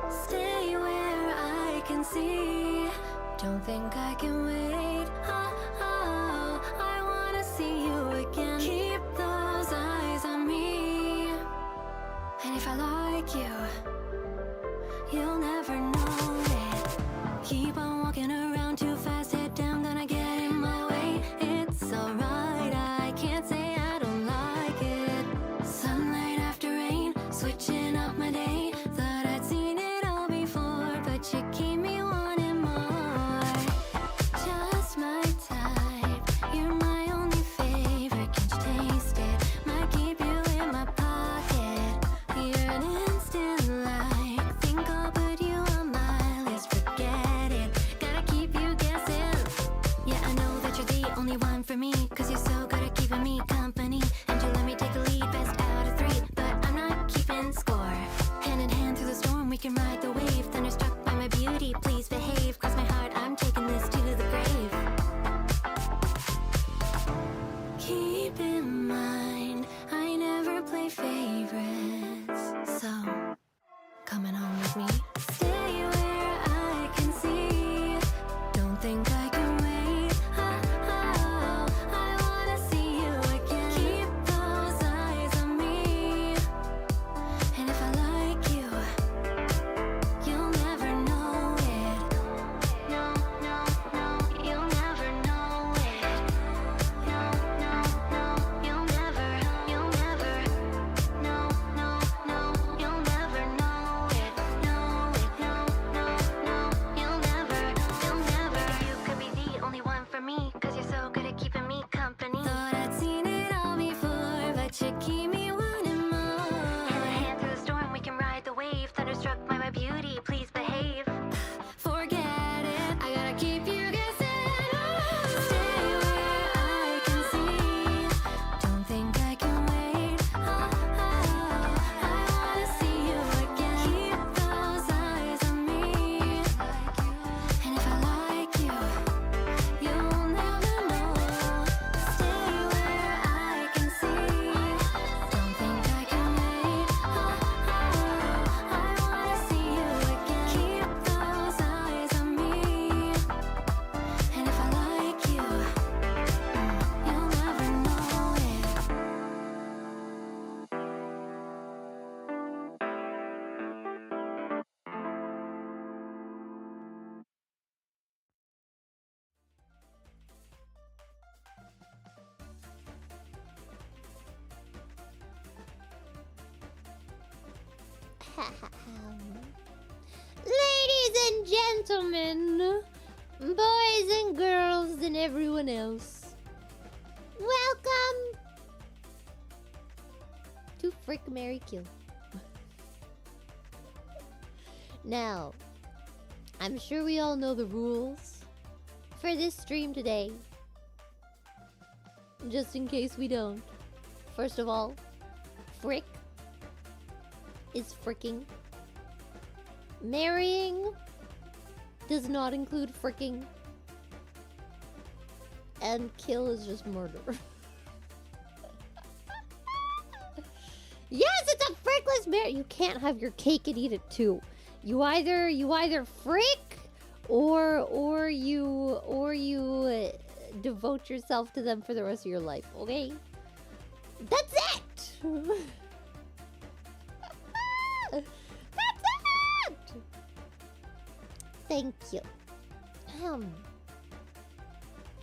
Stay where I can see. Don't think I can wait. I wanna see you again. Keep those eyes on me. And if I like you, you'll never know it. Keep on walking around too fast, head down, gonna get in my way. It's alright, I can't say I don't like it. Sunlight after rain, switching up my day. Thought I'd seen it all before, but you keep me wanting more. Just my type, you're my only favorite. Can't you taste it? Might keep you in my pocket. You're an instant like. Think I'll put you on my list. Forget it, gotta keep you guessing. Yeah, I know that you're the only one for me, 'cause you're so good at keeping me company. And you let me take the lead, best out of three, but I'm not keeping score. Hand in hand through the storm, we can ride the wave. Thunderstruck by my beauty, please behave. Cross my heart, I'm taking this to the grave. Keep in mind, I never play favorites, so coming home with me. Stay where I can see. Don't think I can wait. I wanna see you again. Keep those eyes on me. And if I like you, you'll never know it. No, no, no, you'll never know it. No, no, no, you'll never, no, no, no, you'll never know it. No, no, no, no, you'll never. You could be the only one for me, 'cause you're so good at keeping me company. Thought I'd seen it all before, but you keep me wanting more. Hand in hand through the storm, we can ride the wave. Thunderstruck by my beauty, please behave. Forget it, I gotta keep you guessing. Stay where I can see. Don't think I can wait. I wanna see you again. Keep those eyes on me. And if I like you, you'll never know. Stay where I can see. Don't think I can wait. I wanna see you again. Keep those eyes on me. And if I like you, you'll never know it. Ladies and gentlemen, boys and girls, and everyone else, welcome to Frick, Marry, Kill. Now, I'm sure we all know the rules for this stream today. Just in case we don't. First of all, Frick is fricking. Marrying does not include fricking. And kill is just murder. Yes, it's a frickless marriage. You can't have your cake and eat it too. You either frick or you devote yourself to them for the rest of your life, okay? That's it. That's it. Thank you.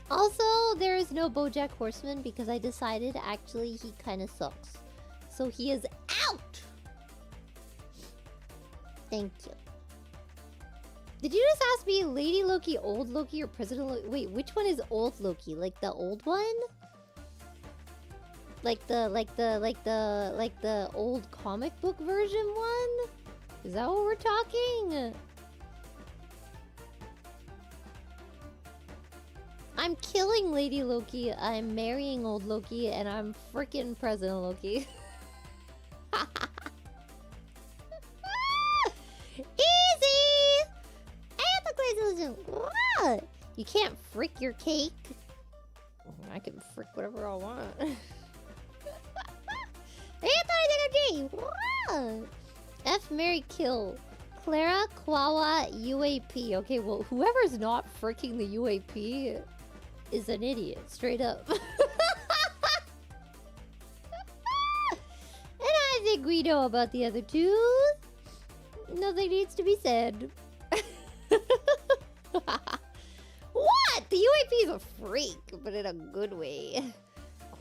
Also, there is no BoJack Horseman because I decided actually he kind of sucks. So he is out! Thank you. Did you just ask me Lady Loki, Old Loki, or President Loki? Wait, which one is Old Loki? Like the old one? Like the old comic book version one? Is that what we're talking? I'm killing Lady Loki, I'm marrying Old Loki, and I'm freaking President Loki. Easy! What? You can't frick your cake. I can frick whatever I want. What? F, marry, kill. Clara Kawa UAP. Okay, well, whoever's not freaking the UAP is an idiot, straight up. And I think we know about the other two. Nothing needs to be said. What? The UAP is a freak, but in a good way.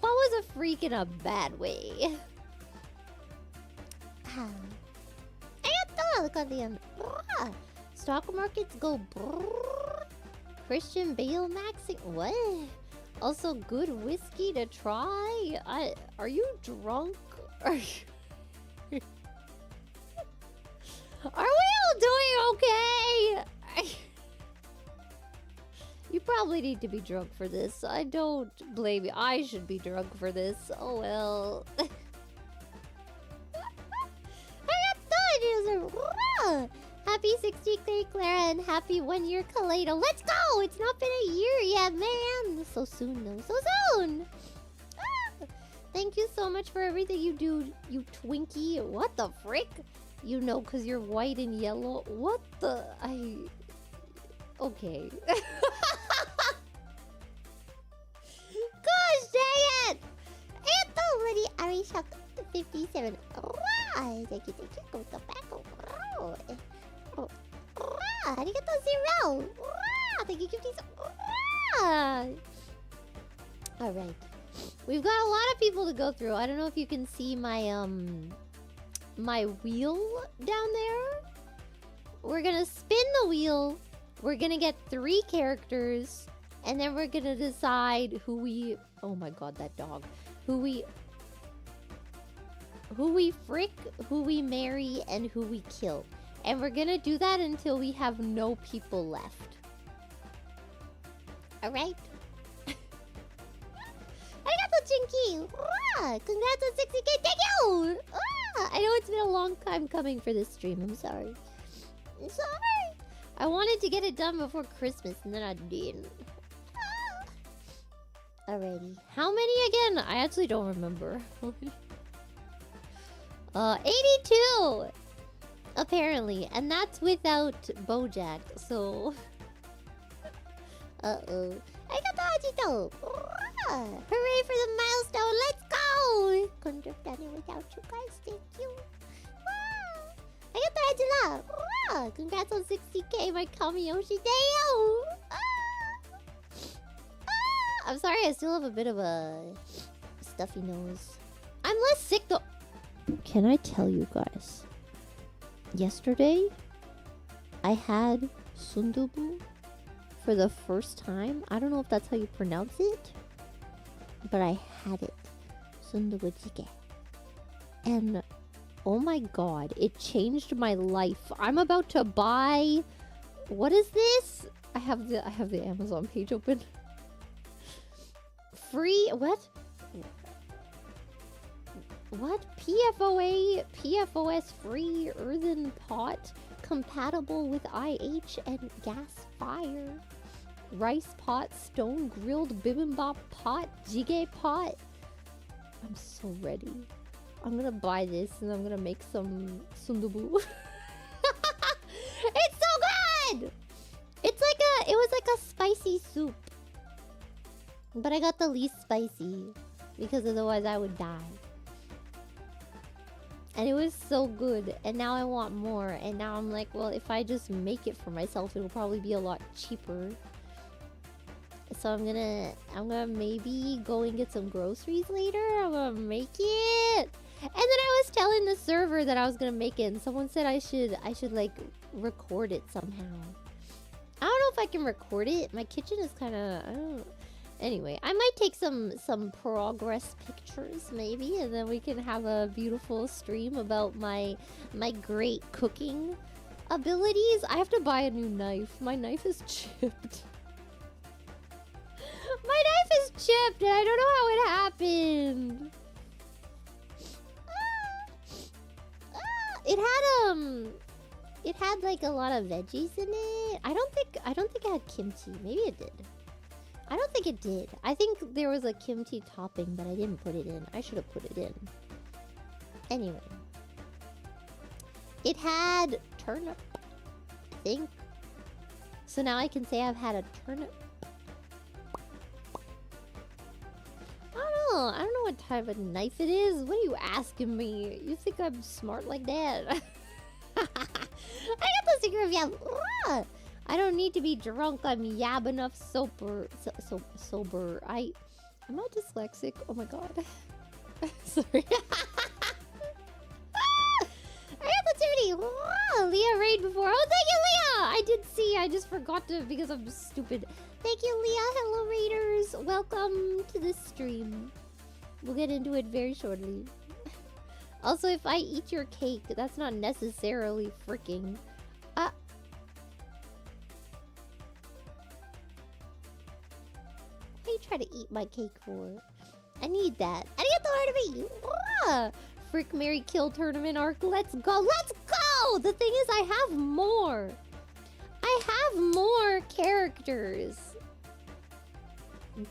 Kawa's a freak in a bad way. Look on the end. Stock markets go brrr. Christian Bale maxing. What? Also, good whiskey to try. Are you drunk? Are we all doing okay? You probably need to be drunk for this. I don't blame you. I should be drunk for this. Oh well. Happy 60th Clara and happy 1 year Kaleido. Let's go! It's not been a year yet, man. So soon though. So soon! Thank you so much for everything you do, you Twinkie. What the frick? You know, because you're white and yellow. What the... Okay. Gosh dang it! Anthony Arishak 57. Thank you. Go back. Arigato Zero. Thank you, Gifties. Alright. We've got a lot of people to go through. I don't know if you can see my my wheel down there. We're gonna spin the wheel. We're gonna get 3 characters. And then we're gonna decide who we... Oh my god, that dog. Who we frick, who we marry, and who we kill. And we're gonna do that until we have no people left. Alright? Arigato, Chinky! Congrats on 60K! Thank you! I know it's been a long time coming for this stream. I'm sorry. I wanted to get it done before Christmas, and then I didn't. Alrighty. How many again? I actually don't remember. 82! Apparently. And that's without Bojack, so... Uh-oh. Arigato, hooray for the milestone! Let's go! Couldn't have done it without you guys. Thank you. Arigato, Angela! Congrats on 60K, my Kamiyoshi Deo! I'm sorry, I still have a bit of a stuffy nose. I'm less sick though. Can I tell you guys? Yesterday, I had sundubu for the first time. I don't know if that's how you pronounce it, but I had it. Sundubu jjigae. And oh my god, it changed my life. I'm about to buy... What is this? I have the Amazon page open. Free... What? What? PFOS free earthen pot compatible with IH and gas fire. Rice pot, stone grilled bibimbap pot, jjigae pot. I'm so ready. I'm gonna buy this and I'm gonna make some sundubu. It's so good! It was like a spicy soup. But I got the least spicy because otherwise I would die. And it was so good, and now I want more. And now I'm like, well, if I just make it for myself, it'll probably be a lot cheaper. So I'm gonna maybe go and get some groceries later. I'm gonna make it. And then I was telling the server that I was gonna make it, and someone said I should like record it somehow. I don't know if I can record it. My kitchen is kind of, I don't know. Anyway, I might take some progress pictures maybe, and then we can have a beautiful stream about my great cooking abilities. I have to buy a new knife. My knife is chipped. My knife is chipped, and I don't know how it happened. It had like a lot of veggies in it. I don't think it had kimchi. Maybe it did. I don't think it did. I think there was a kimchi topping, but I didn't put it in. I should have put it in. Anyway. It had turnip think. So now I can say I've had a turnip. I don't know what type of knife it is. What are you asking me? You think I'm smart like that? I got the secret of yab. I don't need to be drunk. I'm yab enough sober. Sober. Am I dyslexic? Oh my god. Sorry. I got the Tiffany. Leah raid before. Oh, thank you, Leah. I did see. I just forgot to because I'm stupid. Thank you, Leah. Hello, raiders. Welcome to the stream. We'll get into it very shortly. Also, if I eat your cake, that's not necessarily freaking. What are you trying to eat my cake for? I need that. I get the heart of me. Frick, Mary, Kill tournament arc. Let's go. Let's go. The thing is, I have more. I have more characters.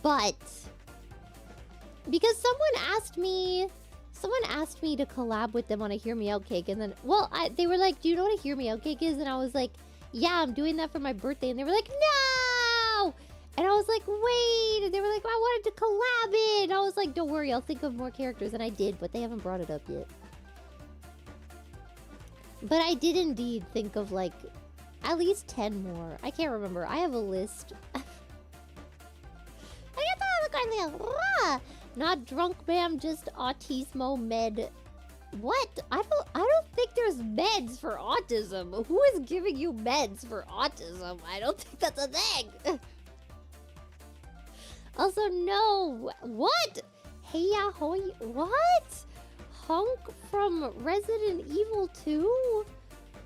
But because someone asked me to collab with them on a Hear Me Out cake, and then, well, they were like, do you know what a Hear Me Out cake is? And I was like, yeah, I'm doing that for my birthday. And they were like, no! And I was like, wait! And they were like, I wanted to collab it! And I was like, don't worry, I'll think of more characters. And I did, but they haven't brought it up yet. But I did indeed think of, like, at least 10 more. I can't remember. I have a list. Not drunk, ma'am, just autismo med. What? I don't think there's meds for autism. Who is giving you meds for autism? I don't think that's a thing. Also, no. What? Hey ya hoy. What? Hunk from Resident Evil 2?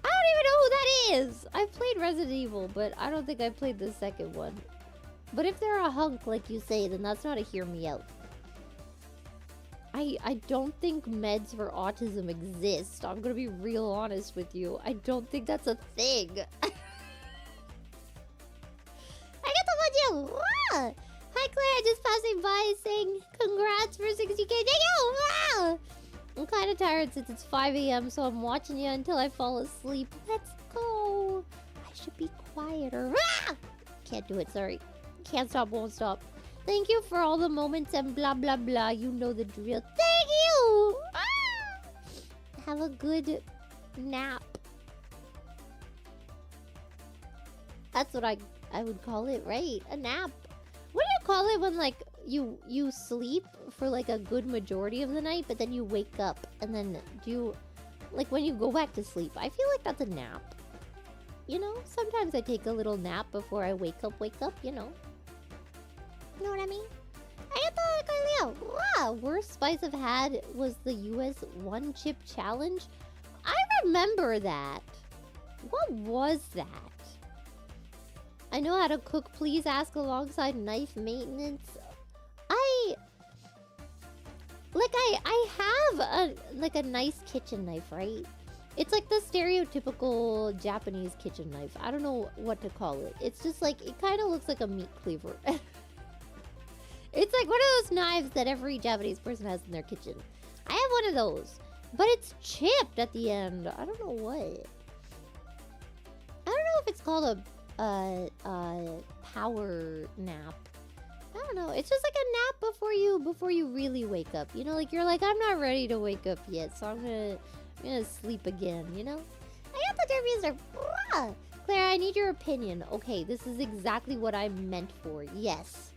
I don't even know who that is. I've played Resident Evil, but I don't think I played the second one. But if they're a hunk, like you say, then that's not a Hear Me Out. I don't think meds for autism exist. I'm gonna be real honest with you. I don't think that's a thing. I get the one you. Hi Claire, just passing by saying congrats for 60k. Thank you! I'm kind of tired since it's 5 a.m. so I'm watching you until I fall asleep. Let's go. I should be quieter. Can't do it, sorry. Can't stop, won't stop. Thank you for all the moments and blah blah blah. You know the drill. Thank you! Have a good nap. That's what I would call it, right? A nap. What do you call it when, like, you sleep for, like, a good majority of the night, but then you wake up and then like, when you go back to sleep? I feel like that's a nap. You know? Sometimes I take a little nap before I wake up, you know? You know what I mean? Worst spice I've had was the US one chip challenge. I remember that. What was that? I know how to cook. Please ask alongside knife maintenance. I have a nice kitchen knife, right? It's like the stereotypical Japanese kitchen knife. I don't know what to call it. It's just like, it kind of looks like a meat cleaver. It's like one of those knives that every Japanese person has in their kitchen. I have one of those, but it's chipped at the end. I don't know what. I don't know if it's called a power nap. I don't know. It's just like a nap before you really wake up. You know, like you're like, I'm not ready to wake up yet, so I'm gonna sleep again. You know. I got the derbies. Claire, I need your opinion. Okay, this is exactly what I meant for. Yes.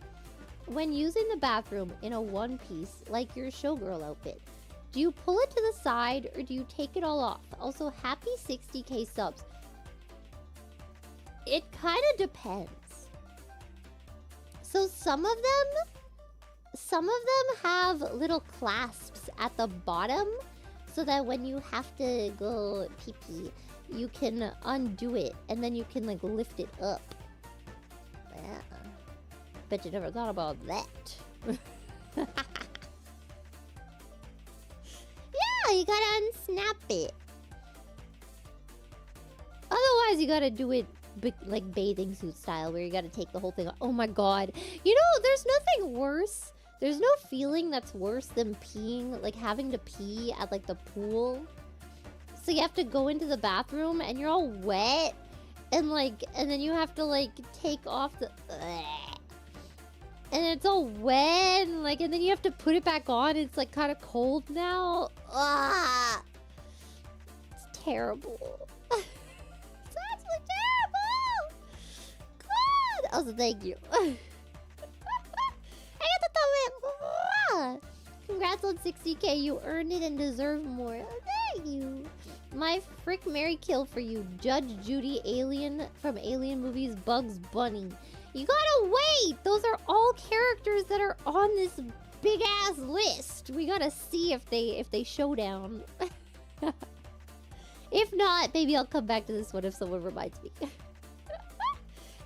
When using the bathroom in a one piece, like your showgirl outfit, do you pull it to the side or do you take it all off? Also, happy 60k subs. It kind of depends. So some of them have little clasps at the bottom so that when you have to go pee pee, you can undo it and then you can like lift it up. Yeah. Bet you never thought about that. Yeah, you gotta unsnap it. Otherwise, you gotta do it like bathing suit style, where you gotta take the whole thing off. Oh my god. You know, there's nothing worse. There's no feeling that's worse than peeing, like having to pee at like the pool. So you have to go into the bathroom and you're all wet. And then you have to like take off the and it's all wet and and then you have to put it back on. It's like kind of cold now. It's terrible. It's absolutely terrible. God. Also, thank you. I got the thumb. Congrats on 60K. You earned it and deserve more. Thank you. My frick Mary kill for you, Judge Judy Alien from Alien movies Bugs Bunny. You gotta wait! Those are all characters that are on this big ass list. We gotta see if they show down. If not, maybe I'll come back to this one if someone reminds me. I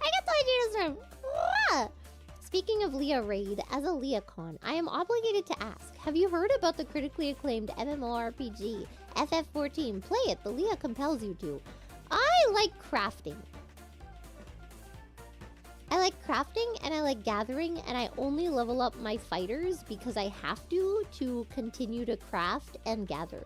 got the ideas from. Speaking of Leah Raid, as a LeahCon, I am obligated to ask, have you heard about the critically acclaimed MMORPG FF14? Play it, the Leah compels you to. I like crafting. I like crafting and I like gathering, and I only level up my fighters because I have to continue to craft and gather.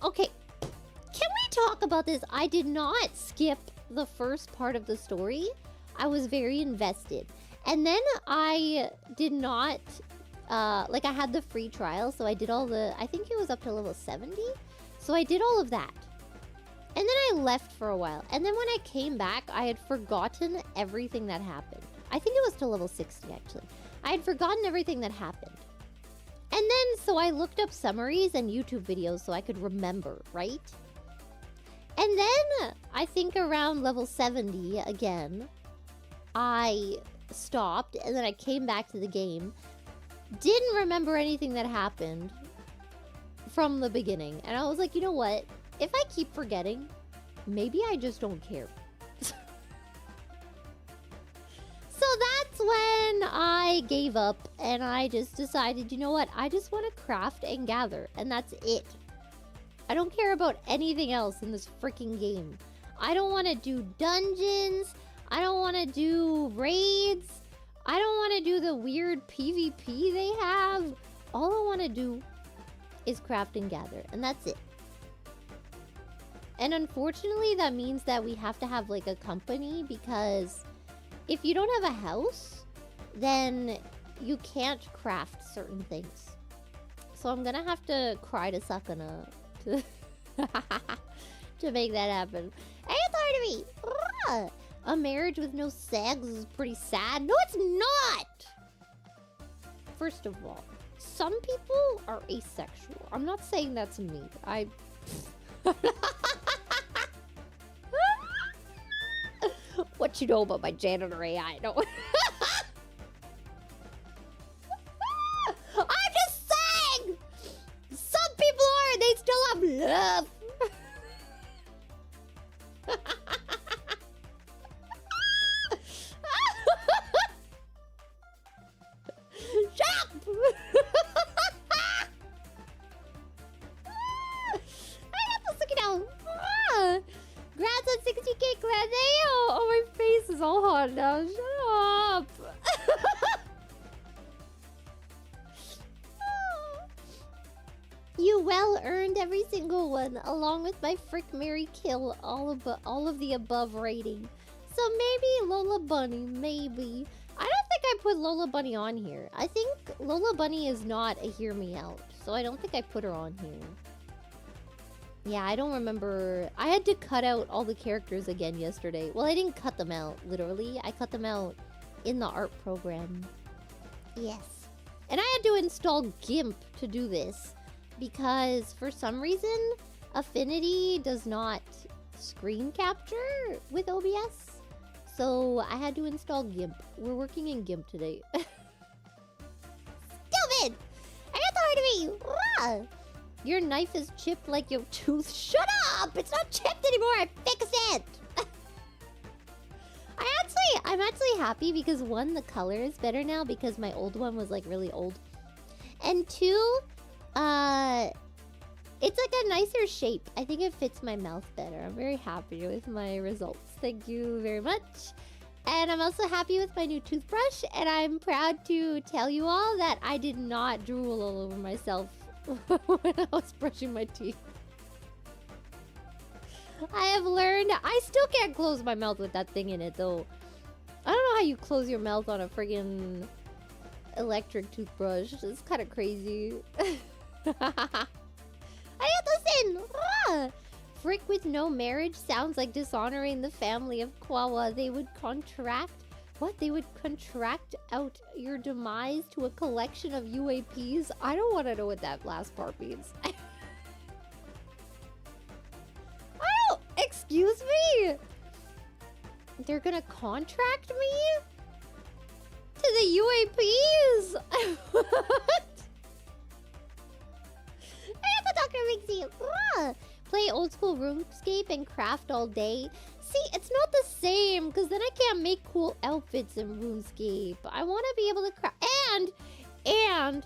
Okay, can we talk about this? I did not skip the first part of the story. I was very invested. And then I did not, I had the free trial, so I did all the, I think it was up to level 70. So I did all of that. And then I left for a while. And then when I came back, I had forgotten everything that happened. I think it was to level 60, actually. I had forgotten everything that happened. And then, so I looked up summaries and YouTube videos so I could remember, right? And then, I think around level 70 again, I stopped, and then I came back to the game. Didn't remember anything that happened from the beginning. And I was like, you know what? If I keep forgetting, maybe I just don't care. So that's when I gave up, and I just decided, you know what? I just want to craft and gather, and that's it. I don't care about anything else in this freaking game. I don't want to do dungeons. I don't want to do raids. I don't want to do the weird PvP they have. All I want to do is craft and gather, and that's it. And unfortunately, that means that we have to have like a company, because if you don't have a house, then you can't craft certain things. So I'm gonna have to cry to Sakana to make that happen. Hey, it's hard to me. A marriage with no sex is pretty sad. No, it's not! First of all, some people are asexual. I'm not saying that's me. What you know about my janitor AI? No. I'm just saying! Some people are, they still have love. Shut up! I got to stick it out. Congrats on 60K, Gladeo! Oh, my face is all hot now. Shut up! You well earned every single one, along with my frick Mary kill, all of the above rating. So maybe Lola Bunny, maybe. I don't think I put Lola Bunny on here. I think Lola Bunny is not a hear me out, so I don't think I put her on here. Yeah, I don't remember. I had to cut out all the characters again yesterday. Well, I didn't cut them out, literally. I cut them out in the art program. Yes. And I had to install GIMP to do this, because for some reason, Affinity does not screen capture with OBS. So I had to install GIMP. We're working in GIMP today. Stupid! I got the heart of me! Ah! Your knife is chipped like your tooth. Shut up! It's not chipped anymore. I fixed it. I'm actually happy because one, the color is better now because my old one was like really old, and two, it's like a nicer shape. I think it fits my mouth better. I'm very happy with my results. Thank you very much. And I'm also happy with my new toothbrush, and I'm proud to tell you all that I did not drool all over myself when I was brushing my teeth. I have learned. I still can't close my mouth with that thing in it, though. I don't know how you close your mouth on a friggin' electric toothbrush. It's kind of crazy. Listen! Ah! Frick with no marriage sounds like dishonoring the family of Kwawa. They would contract... What? They would contract out your demise to a collection of UAPs? I don't want to know what that last part means. I don't... Excuse me? They're gonna contract me? To the UAPs? What? I have to Dr. Mixie. Ah! Play old school RuneScape and craft all day. See, it's not the same, because then I can't make cool outfits in RuneScape. I want to be able to craft... And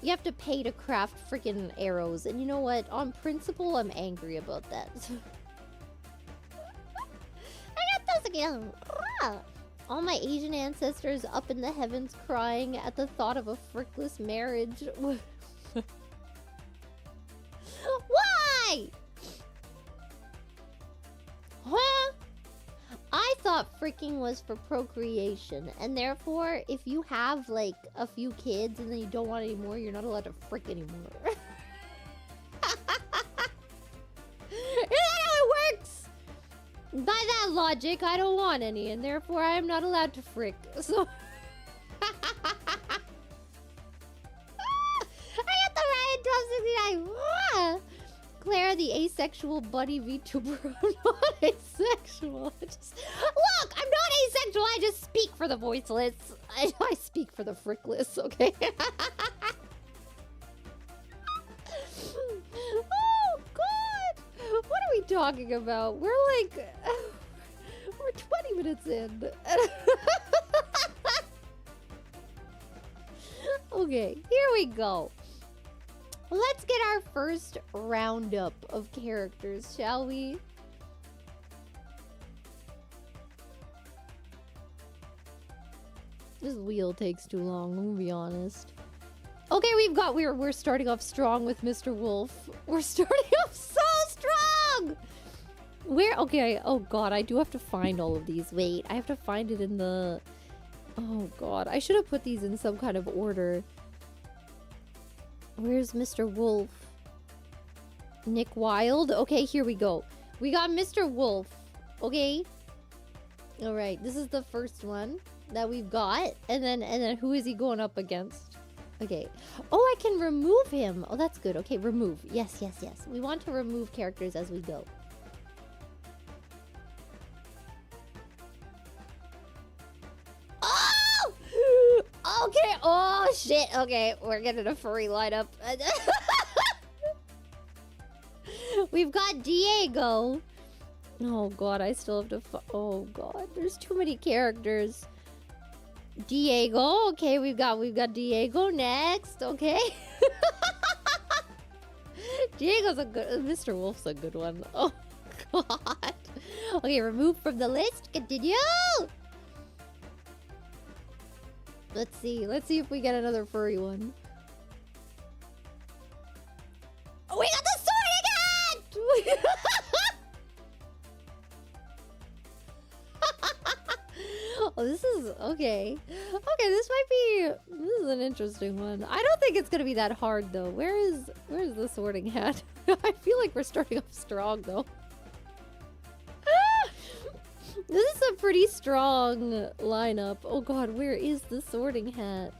you have to pay to craft freaking arrows. And you know what? On principle, I'm angry about that. I got those again. Ah! All my Asian ancestors up in the heavens crying at the thought of a frickless marriage. Why? Huh? I thought freaking was for procreation, and therefore, if you have like a few kids and then you don't want any more, you're not allowed to frick anymore. Is that how it works? By that logic, I don't want any, and therefore I am not allowed to frick. So I got the Ryan 1269. Ah! Clara, the asexual buddy VTuber. I'm not asexual. Look, I'm not asexual. I just speak for the voiceless. I speak for the frickless, okay? Oh, God. What are we talking about? We're like... We're 20 minutes in. Okay, here we go. Let's get our first roundup of characters, shall we? This wheel takes too long, I'm gonna be honest. Okay, we're starting off strong with Mr. Wolf. We're starting off so strong! Okay, oh god, I do have to find all of these. Wait, I have to find it in the... Oh god, I should have put these in some kind of order. Where's Mr. Wolf? Nick Wilde? Okay, here we go. We got Mr. Wolf. Okay. Alright, this is the first one that we've got. And then who is he going up against? Okay. Oh, I can remove him. Oh, that's good. Okay, remove. Yes, yes, yes. We want to remove characters as we go. Oh! Okay. Oh, shit. Okay, we're getting a furry lineup. We've got Diego. Oh, God. I still have to... Oh, God. There's too many characters. Diego. Okay, we've got Diego next. Okay. Diego's a good... Mr. Wolf's a good one. Oh, God. Okay, remove from the list. Continue. Let's see. Let's see if we get another furry one. Oh, we got the sword again! Oh, this is... Okay. Okay, this might be... This is an interesting one. I don't think it's gonna be that hard, though. Where's the sorting hat? I feel like we're starting off strong, though. This is a pretty strong lineup. Oh god, where is the sorting hat?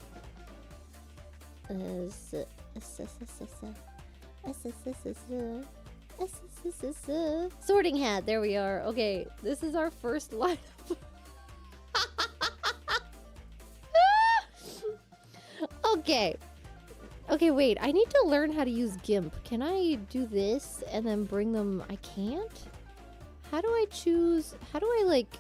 Sorting hat, there we are. Okay, this is our first lineup. Okay. Okay, wait. I need to learn how to use GIMP. Can I do this and then bring them... I can't? How do I choose... How do I, like...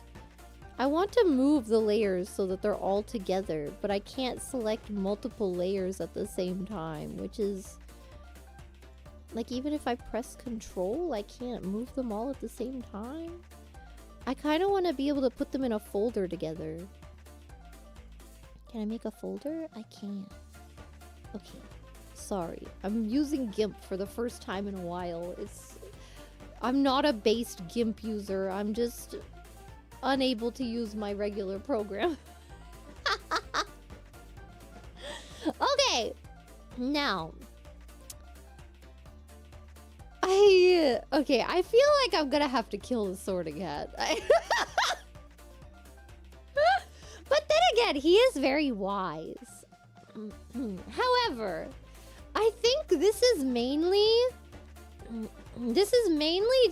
I want to move the layers so that they're all together, but I can't select multiple layers at the same time, which is... Like, even if I press Control, I can't move them all at the same time? I kind of want to be able to put them in a folder together. Can I make a folder? I can't. Okay. Sorry. I'm using GIMP for the first time in a while. It's... I'm not a based GIMP user. I'm just unable to use my regular program. Okay, now I feel like I'm gonna have to kill the sorting hat. But then again, he is very wise. However, I think this is mainly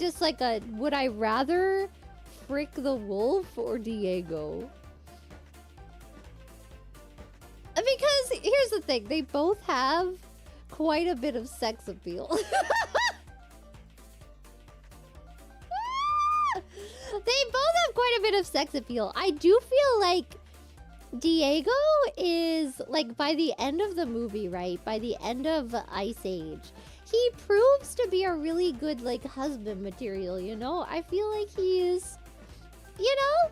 just like a would I rather frick the wolf or Diego? Because here's the thing, they both have quite a bit of sex appeal. They both have quite a bit of sex appeal. I do feel like Diego is, like, by the end of the movie, right? By the end of Ice Age, he proves to be a really good, like, husband material, you know? I feel like he's, you know?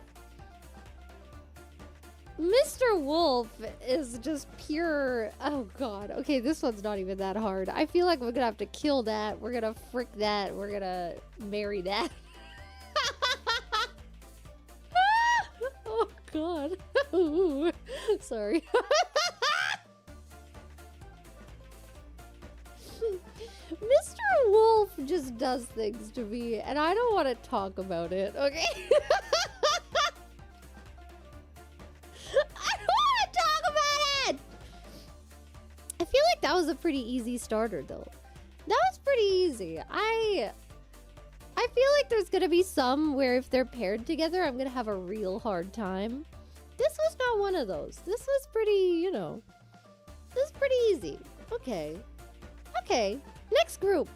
Mr. Wolf is just pure... Oh, God. Okay, this one's not even that hard. I feel like we're gonna have to kill that. We're gonna frick that. We're gonna marry that. Oh, God. Sorry. Mr. Wolf just does things to me, and I don't want to talk about it, okay? I don't want to talk about it! I feel like that was a pretty easy starter, though. That was pretty easy. I feel like there's gonna be some where if they're paired together, I'm gonna have a real hard time. This was not one of those. This was pretty, you know, this was pretty easy. Okay. Okay. Next group.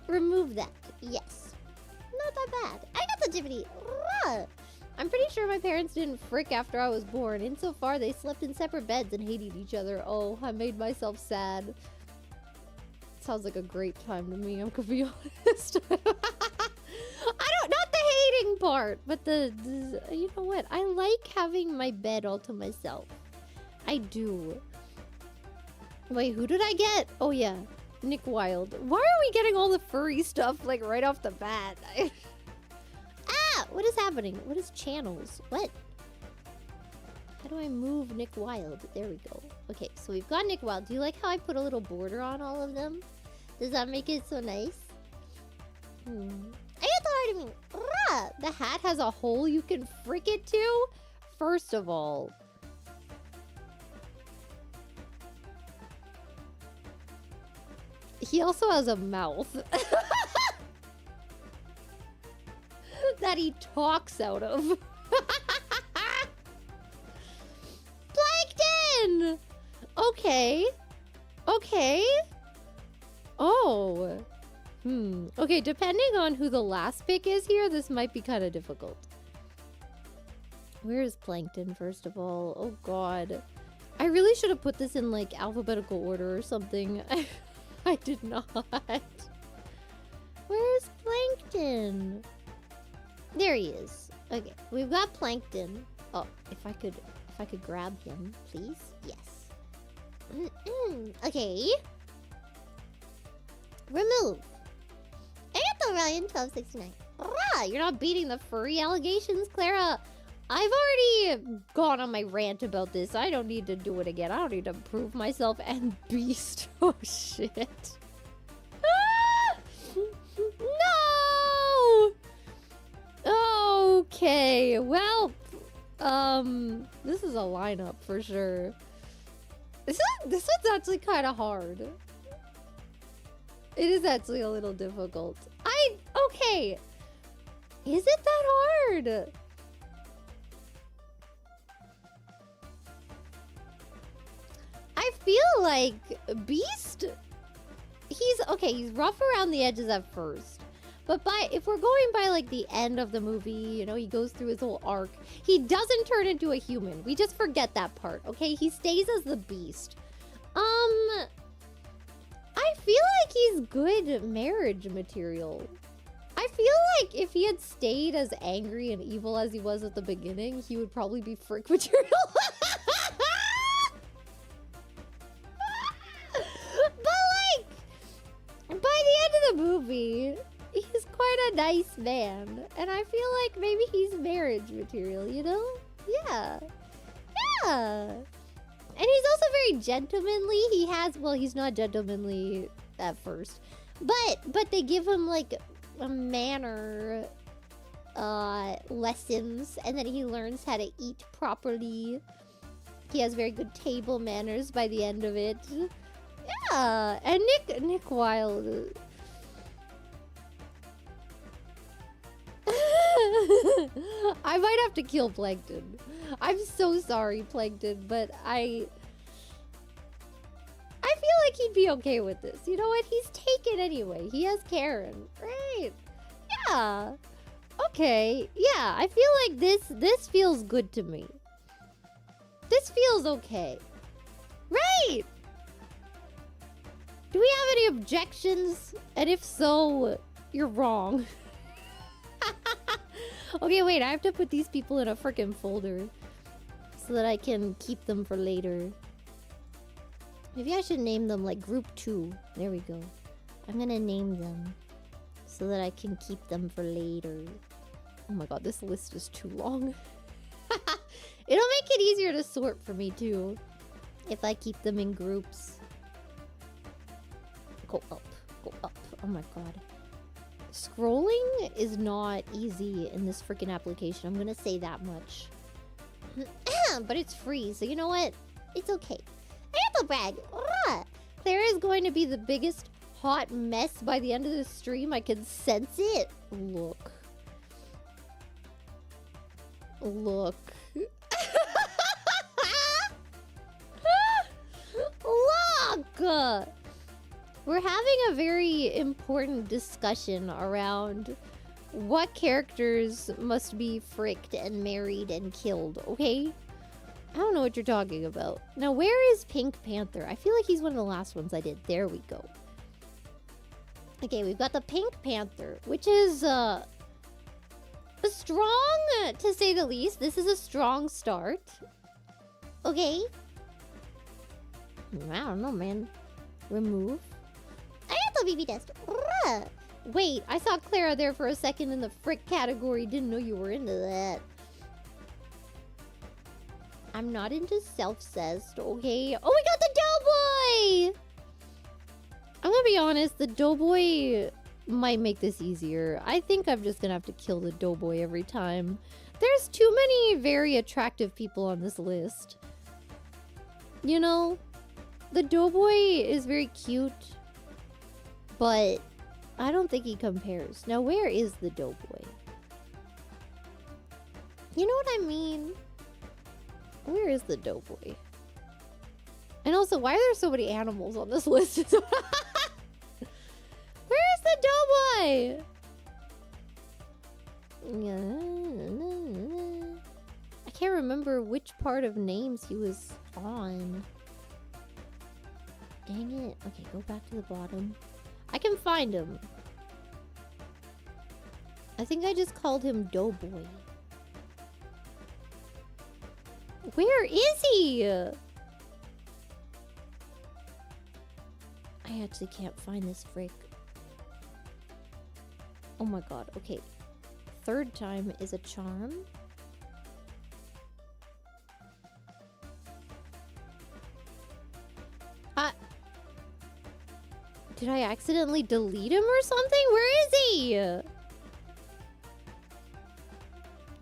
Remove that. Yes. Not that bad. I got the Tiffany. I'm pretty sure my parents didn't frick after I was born. Insofar, they slept in separate beds and hated each other. Oh, I made myself sad. Sounds like a great time to me, I'm gonna be honest. Not the hating part, but the you know what? I like having my bed all to myself. I do. Wait, who did I get? Oh yeah, Nick Wilde. Why are we getting all the furry stuff like right off the bat? Ah, what is happening? What is channels? What? How do I move Nick Wilde? There we go. Okay, so we've got Nick Wilde. Do you like how I put a little border on all of them? Does that make it so nice? I got the heart of me. The hat has a hole you can frick it to? First of all. He also has a mouth. That he talks out of. Plankton! Okay. Okay. Oh. Okay, depending on who the last pick is here, this might be kind of difficult. Where is Plankton, first of all? Oh, God. I really should have put this in, like, alphabetical order or something. I did not. Where's Plankton? There he is. Okay, we've got Plankton. Oh, if I could grab him, please. Yes. Okay. Remove. I got the Ryan 1269. Rah, you're not beating the furry allegations, Clara. I've already gone on my rant about this. I don't need to do it again. I don't need to prove myself. And Beast. Oh, shit. Ah! No! Okay, well, this is a lineup for sure. This one's actually kind of hard. It is actually a little difficult. Okay. Is it that hard? I feel like Beast, he's rough around the edges at first. But if we're going by like the end of the movie, you know, he goes through his whole arc. He doesn't turn into a human. We just forget that part, okay? He stays as the Beast. I feel like he's good marriage material. I feel like if he had stayed as angry and evil as he was at the beginning, he would probably be frick material. But a nice man. And I feel like maybe he's marriage material, you know? Yeah. Yeah. And he's also very gentlemanly. He has, well, he's not gentlemanly at first. But they give him like a manner lessons, and then he learns how to eat properly. He has very good table manners by the end of it. Yeah, and Nick Wilde. I might have to kill Plankton. I'm so sorry, Plankton, but I feel like he'd be okay with this. You know what? He's taken anyway. He has Karen, right? Yeah. Okay. Yeah, I feel like this feels good to me. This feels okay. Right! Do we have any objections? And if so, you're wrong. Okay, wait, I have to put these people in a freaking folder so that I can keep them for later. Maybe I should name them like group 2. There we go. I'm gonna name them so that I can keep them for later. Oh my god, this list is too long. It'll make it easier to sort for me too if I keep them in groups. Go up, go up. Oh my god. Scrolling is not easy in this freaking application. I'm gonna say that much. But it's free, so you know what? It's okay. Apple brag. Clara is going to be the biggest hot mess by the end of the stream. I can sense it. Look. Look. Look! We're having a very important discussion around what characters must be fricked and married and killed, okay? I don't know what you're talking about. Now, where is Pink Panther? I feel like he's one of the last ones I did. There we go. Okay, we've got the Pink Panther, which is, strong, to say the least. This is a strong start. Okay. I don't know, man. Remove. I got the BB test. Wait, I saw Clara there for a second in the frick category. Didn't know you were into that. I'm not into self-cessed, okay? Oh, we got the Doughboy! I'm gonna be honest, the Doughboy might make this easier. I think I'm just gonna have to kill the Doughboy every time. There's too many very attractive people on this list. You know? The Doughboy is very cute, but I don't think he compares. Now, where is the Doughboy? You know what I mean? Where is the Doughboy? And also, why are there so many animals on this list? Where is the Doughboy? I can't remember which part of names he was on. Dang it. Okay, go back to the bottom. I can find him. I think I just called him Doughboy. Where is he? I actually can't find this frick. Oh my god. Okay. Third time is a charm. Did I accidentally delete him or something? Where is he? Oh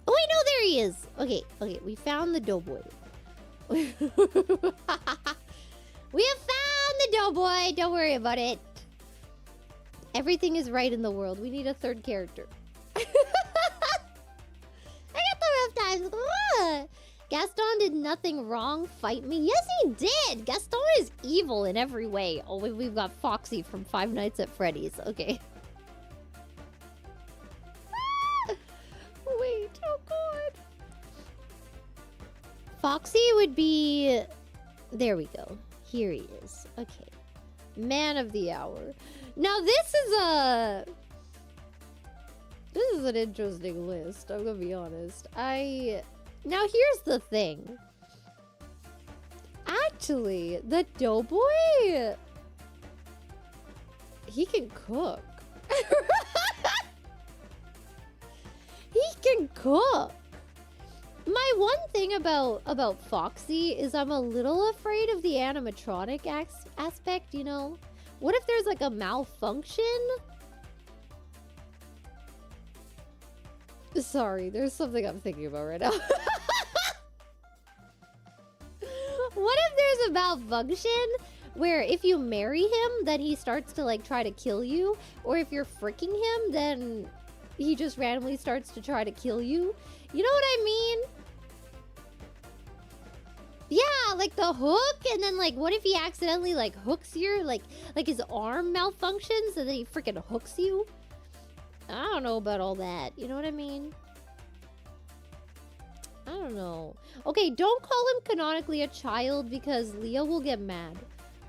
wait, no, there he is. Okay, okay, we found the Doughboy. We have found the Doughboy. Don't worry about it. Everything is right in the world. We need a third character. I got the rough times. Gaston did nothing wrong. Fight me. Yes, he did. Gaston is evil in every way. Oh, we've got Foxy from Five Nights at Freddy's. Okay. Wait. Oh, God. Foxy would be... There we go. Here he is. Okay. Man of the hour. Now, this is an interesting list. I'm gonna be honest. Now, here's the thing. Actually, the Doughboy... He can cook. can cook. My one thing about Foxy is I'm a little afraid of the animatronic aspect, you know? What if there's like a malfunction? Sorry, there's something I'm thinking about right now. What if there's a malfunction where if you marry him, then he starts to like try to kill you? Or if you're freaking him, then he just randomly starts to try to kill you? You know what I mean? Yeah, like the hook, and then like what if he accidentally like hooks your like his arm malfunctions and then he freaking hooks you? I don't know about all that. You know what I mean? I don't know. Okay, don't call him canonically a child because Leo will get mad.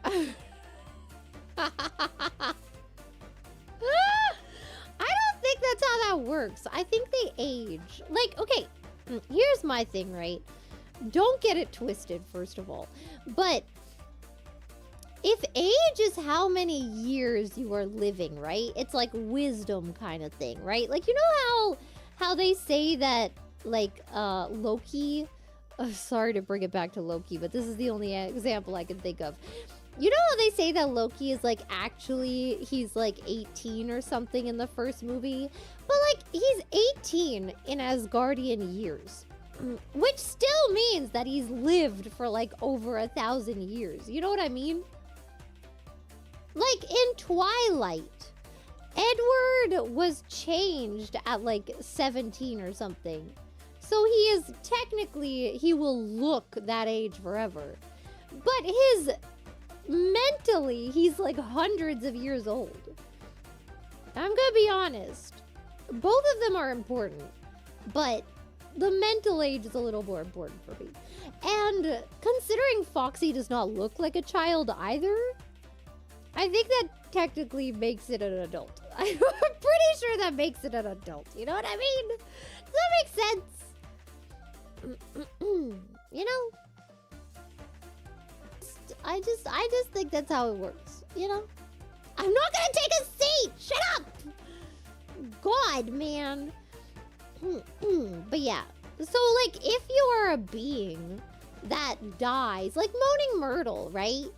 I don't think that's how that works. I think they age. Like, okay, here's my thing, right? Don't get it twisted, first of all. But if age is how many years you are living, right? It's like wisdom kind of thing, right? Like, you know how they say that, like, Loki... sorry to bring it back to Loki, but this is the only example I can think of. You know how they say that Loki is, like, actually, he's, like, 18 or something in the first movie? But, like, he's 18 in Asgardian years. Which still means that he's lived for, like, over 1,000 years. You know what I mean? Like, in Twilight, Edward was changed at, like, 17 or something. So he is technically, he will look that age forever. But mentally, he's, like, hundreds of years old. I'm gonna be honest. Both of them are important. But the mental age is a little more important for me. And considering Foxy does not look like a child either, I think that technically makes it an adult. I'm pretty sure that makes it an adult. You know what I mean? Does that make sense? You know? I just think that's how it works. You know? I'm not gonna take a seat! Shut up! God, man. But yeah. So, like, if you are a being that dies, like Moaning Myrtle, right?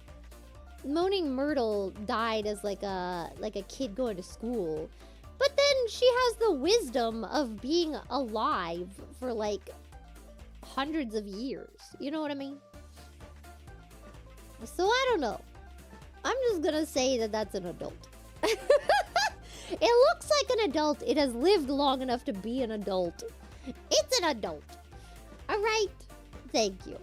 Moaning Myrtle died as like a kid going to school. But then she has the wisdom of being alive for like hundreds of years. You know what I mean? So I don't know. I'm just gonna say that that's an adult. It looks like an adult. It has lived long enough to be an adult. It's an adult. Alright. Thank you.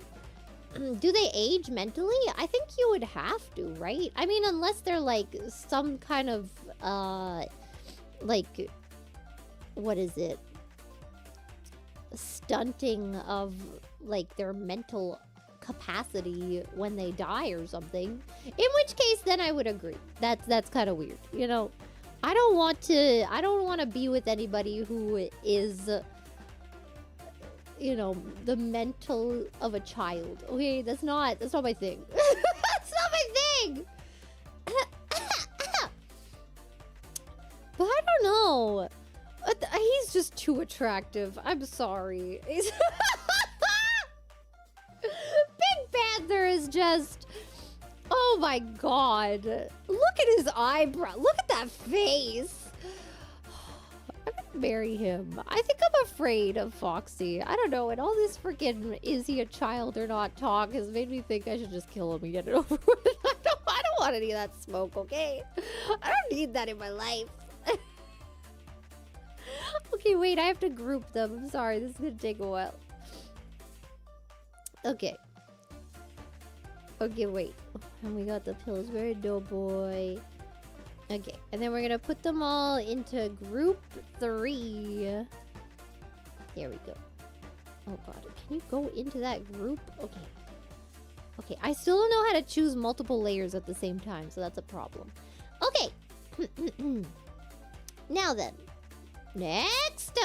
Do they age mentally? I think you would have to, right? I mean, unless they're like some kind of, like, what is it? Stunting of like their mental capacity when they die or something. In which case, then I would agree. That's kind of weird, you know? I don't want to be with anybody who is, you know, the mental of a child. Okay, that's not my thing. That's not my thing. But I don't know. He's just too attractive. I'm sorry. Big Panther is just... Oh my god. Look at his eyebrow. Look at that face. I'm gonna marry him. I think I'm afraid of Foxy. I don't know. And all this freaking is he a child or not talk has made me think I should just kill him and get it over with. I don't want any of that smoke, okay? I don't need that in my life. Okay, wait. I have to group them. I'm sorry. This is gonna take a while. Okay. Okay, wait. And we got the Pillsbury Doughboy. Okay, and then we're gonna put them all into group 3. There we go. Oh god, can you go into that group? Okay. Okay, I still don't know how to choose multiple layers at the same time, so that's a problem. Okay. Now then. Next!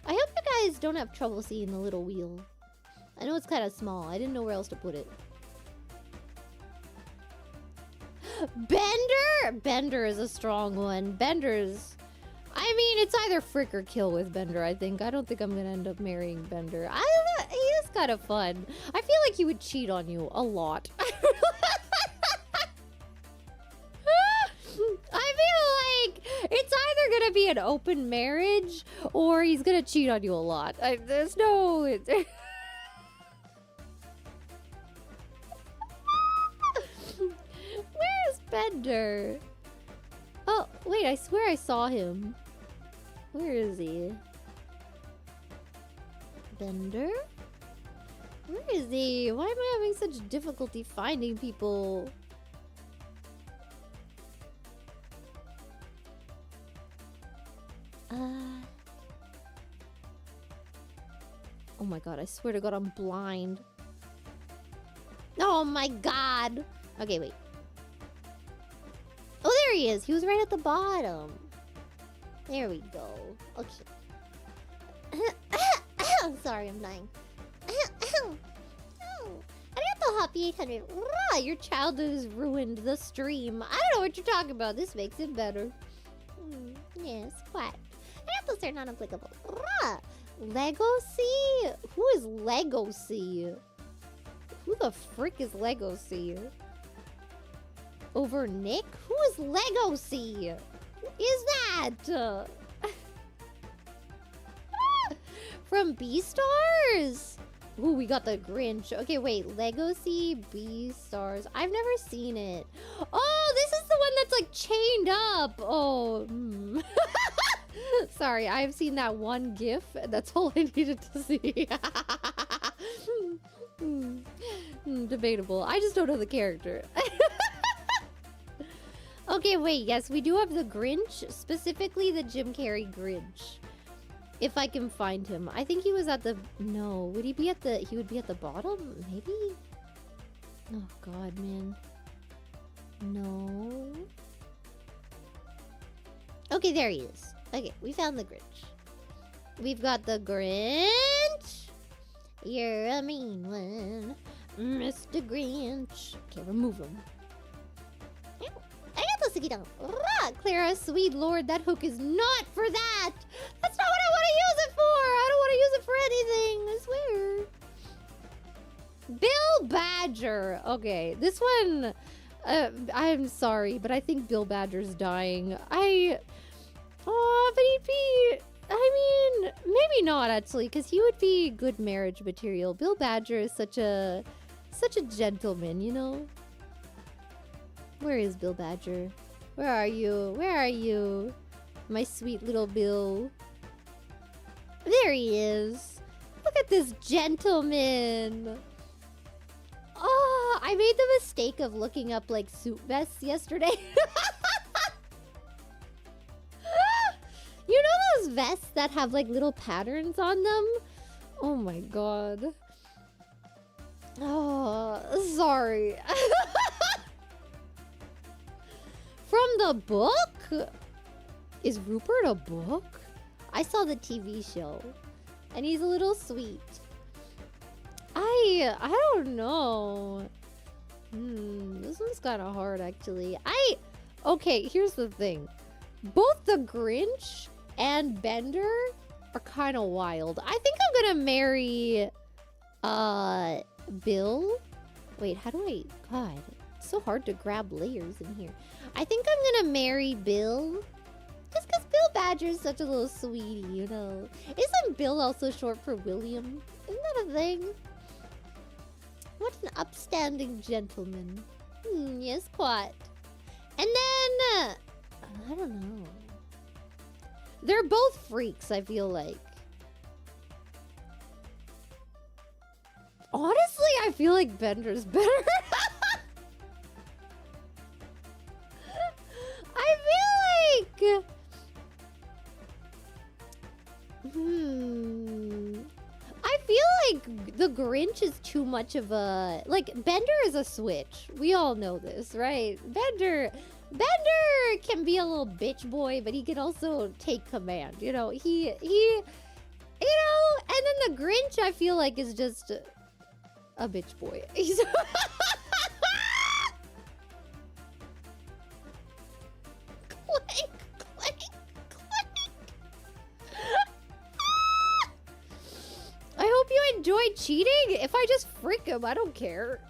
I hope you guys don't have trouble seeing the little wheel. I know it's kind of small. I didn't know where else to put it. Bender! Bender is a strong one. Bender's... I mean, it's either frick or kill with Bender, I think. I don't think I'm gonna end up marrying Bender. I don't know, he is kind of fun. I feel like he would cheat on you a lot. I feel like it's either gonna be an open marriage or he's gonna cheat on you a lot. There's no... Where's Bender? Oh, wait, I swear I saw him. Where is he? Bender? Where is he? Why am I having such difficulty finding people? Oh my god, I swear to god I'm blind. Oh my god! Okay, wait. Oh, there he is! He was right at the bottom. There we go. Okay. Sorry, I'm dying. Arigato, Hoppy 800. Your childhood has ruined the stream. I don't know what you're talking about. This makes it better. Yes, what? Arigato, sir, not applicable. Legacy? Who is Legacy? Who the frick is Legacy? Over Nick? Who is Legacy? Who is that? From Beastars? Ooh, we got the Grinch. Okay, wait. Legacy Beastars. I've never seen it. Oh, this is the one that's like chained up. Oh. Sorry, I've seen that one GIF. That's all I needed to see. Debatable. I just don't know the character. Okay, wait. Yes, we do have the Grinch. Specifically the Jim Carrey Grinch. If I can find him. I think he was at the... No. Would he be at the... He would be at the bottom? Maybe? Oh, God, man. No. Okay, there he is. Okay, we found the Grinch. We've got the Grinch. You're a mean one, Mr. Grinch. Okay, remove him. Clara, sweet lord, that hook is not for that. That's not what I want to use it for. I don't want to use it for anything. I swear. Bill Badger. Okay, this one. I'm sorry, but I think Bill Badger's dying. Oh, but he'd be... I mean, maybe not actually, because he would be good marriage material. Bill Badger is such a gentleman, you know? Where is Bill Badger? Where are you? Where are you? My sweet little Bill. There he is. Look at this gentleman. Oh, I made the mistake of looking up like suit vests yesterday. You know those vests that have like little patterns on them? Oh my god. Oh, sorry. From the book? Is Rupert a book? I saw the TV show. And he's a little sweet. I don't know. This one's kind of hard actually. Okay, here's the thing. Both the Grinch and Bender are kind of wild. I think I'm gonna marry Bill. Wait, how do I... God, it's so hard to grab layers in here. I think I'm gonna marry Bill. Just because Bill Badger's such a little sweetie, you know. Isn't Bill also short for William? Isn't that a thing? What an upstanding gentleman. Yes, quite. And then... I don't know. They're both freaks, I feel like. Honestly, I feel like Bender's better. I feel like... I feel like the Grinch is too much of a... Like, Bender is a switch. We all know this, right? Bender can be a little bitch boy, but he can also take command. You know, he you know, and then the Grinch, I feel like, is just a bitch boy. He's clank, clank, clank. freak him. I don't care.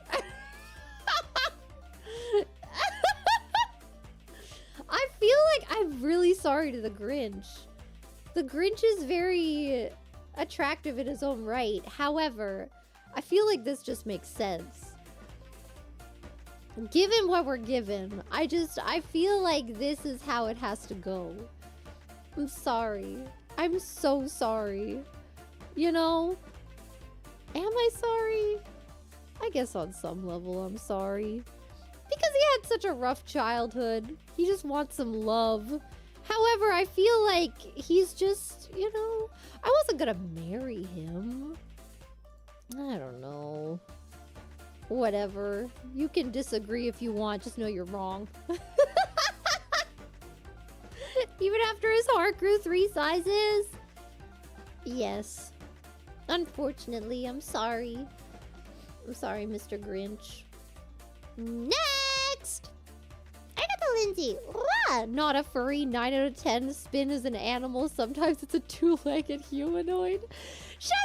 I feel like I'm really sorry to the Grinch. The Grinch is very attractive in his own right. However, I feel like this just makes sense. Given what we're given, I feel like this is how it has to go. I'm sorry. I'm so sorry. You know? Am I sorry? I guess on some level I'm sorry. Because he had such a rough childhood. He just wants some love. However, I feel like he's just, you know, I wasn't gonna marry him. I don't know. Whatever. You can disagree if you want, just know you're wrong. Even after his heart grew 3 sizes? Yes. Unfortunately, I'm sorry. I'm sorry, Mr. Grinch. Next! Agatha Lindsay. Rah! Not a furry. 9 out of 10. Spin is an animal. Sometimes it's a 2-legged humanoid. Shut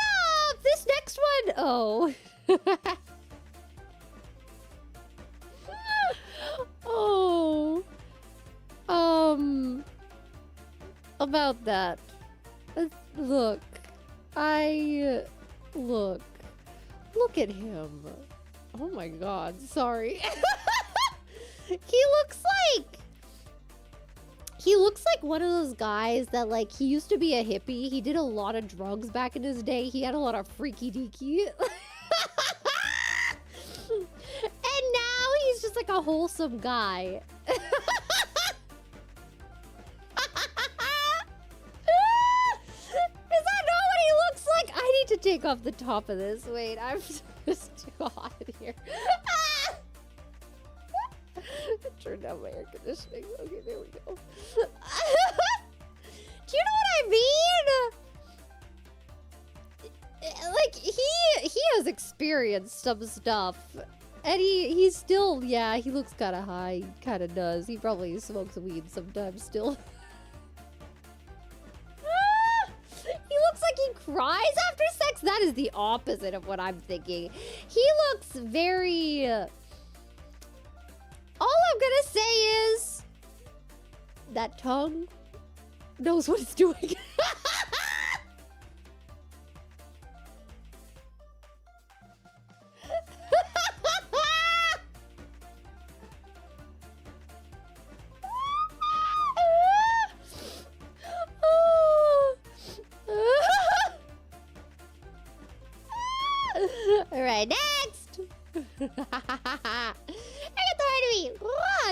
up! This next one! Oh. Oh. About that. Look. Look at him. Oh my god, sorry. He looks like one of those guys that, like, he used to be a hippie. He did a lot of drugs back in his day. He had a lot of freaky deaky. And now he's just like a wholesome guy. Is that not what he looks like? I need to take off the top of this. Wait, I'm just too hot in here. Turn down my air conditioning. Okay, there we go. Do you know what I mean? Like, he has experienced some stuff. And he's still, yeah, he looks kind of high. He kind of does. He probably smokes weed sometimes still. He looks like he cries after sex. That is the opposite of what I'm thinking. He looks very... All I'm gonna say is... that tongue knows what it's doing. Alright, next!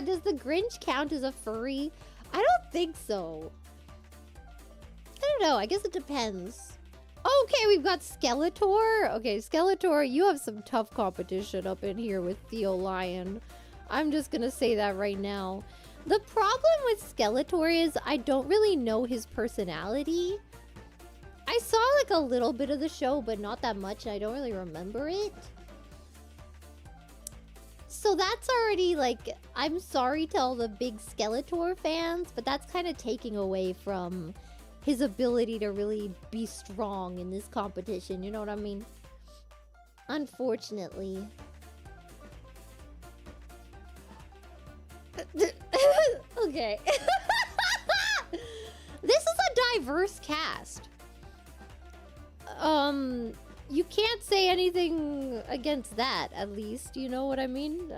Does the Grinch count as a furry? I don't think so. I don't know. I guess it depends. Okay, we've got Skeletor. Okay, Skeletor, you have some tough competition up in here with Theo Lion. I'm just gonna say that right now. The problem with Skeletor is I don't really know his personality. I saw like a little bit of the show, but not that much. I don't really remember it. So that's already like, I'm sorry to all the big Skeletor fans, but that's kind of taking away from his ability to really be strong in this competition. You know what I mean? Unfortunately. Okay. This is a diverse cast. You can't say anything against that, at least. You know what I mean?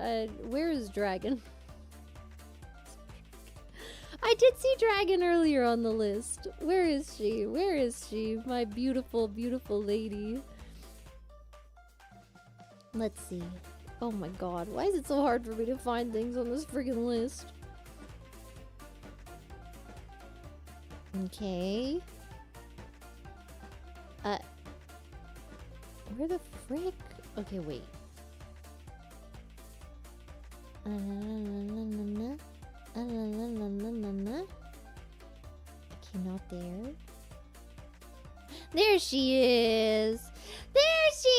Where is Dragon? I did see Dragon earlier on the list. Where is she? Where is she? My beautiful, beautiful lady. Let's see. Oh my god. Why is it so hard for me to find things on this friggin' list? Okay. Where the frick? Okay, wait. Okay, not there. There she is! There she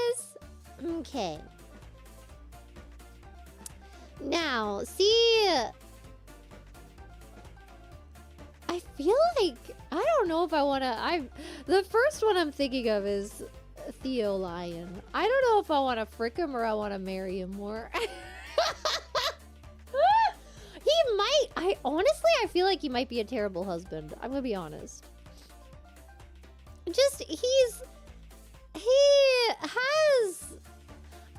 is! Okay. Now, see... I feel like... I don't know if I want to... The first one I'm thinking of is Theo Lion. I don't know if I want to frick him or I want to marry him more. He might. I feel like he might be a terrible husband. I'm gonna be honest. Just he has.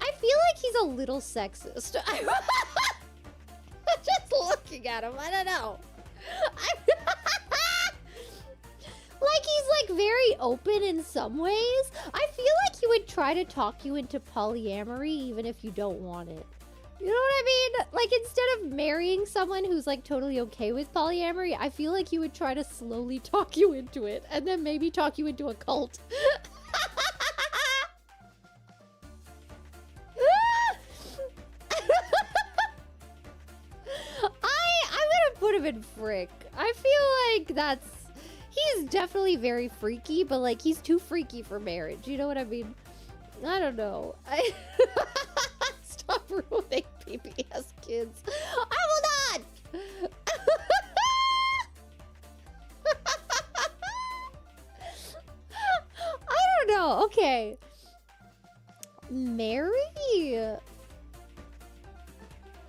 I feel like he's a little sexist. Just looking at him, I don't know. Like he's like very open in some ways. I feel like he would try to talk you into polyamory even if you don't want it. You know what I mean? Like instead of marrying someone who's like totally okay with polyamory, I feel like he would try to slowly talk you into it and then maybe talk you into a cult. I'm gonna put him in frick. I feel like he's definitely very freaky, but like he's too freaky for marriage. You know what I mean? I don't know. Stop ruining PBS kids. I will not! I don't know. Okay. Mary?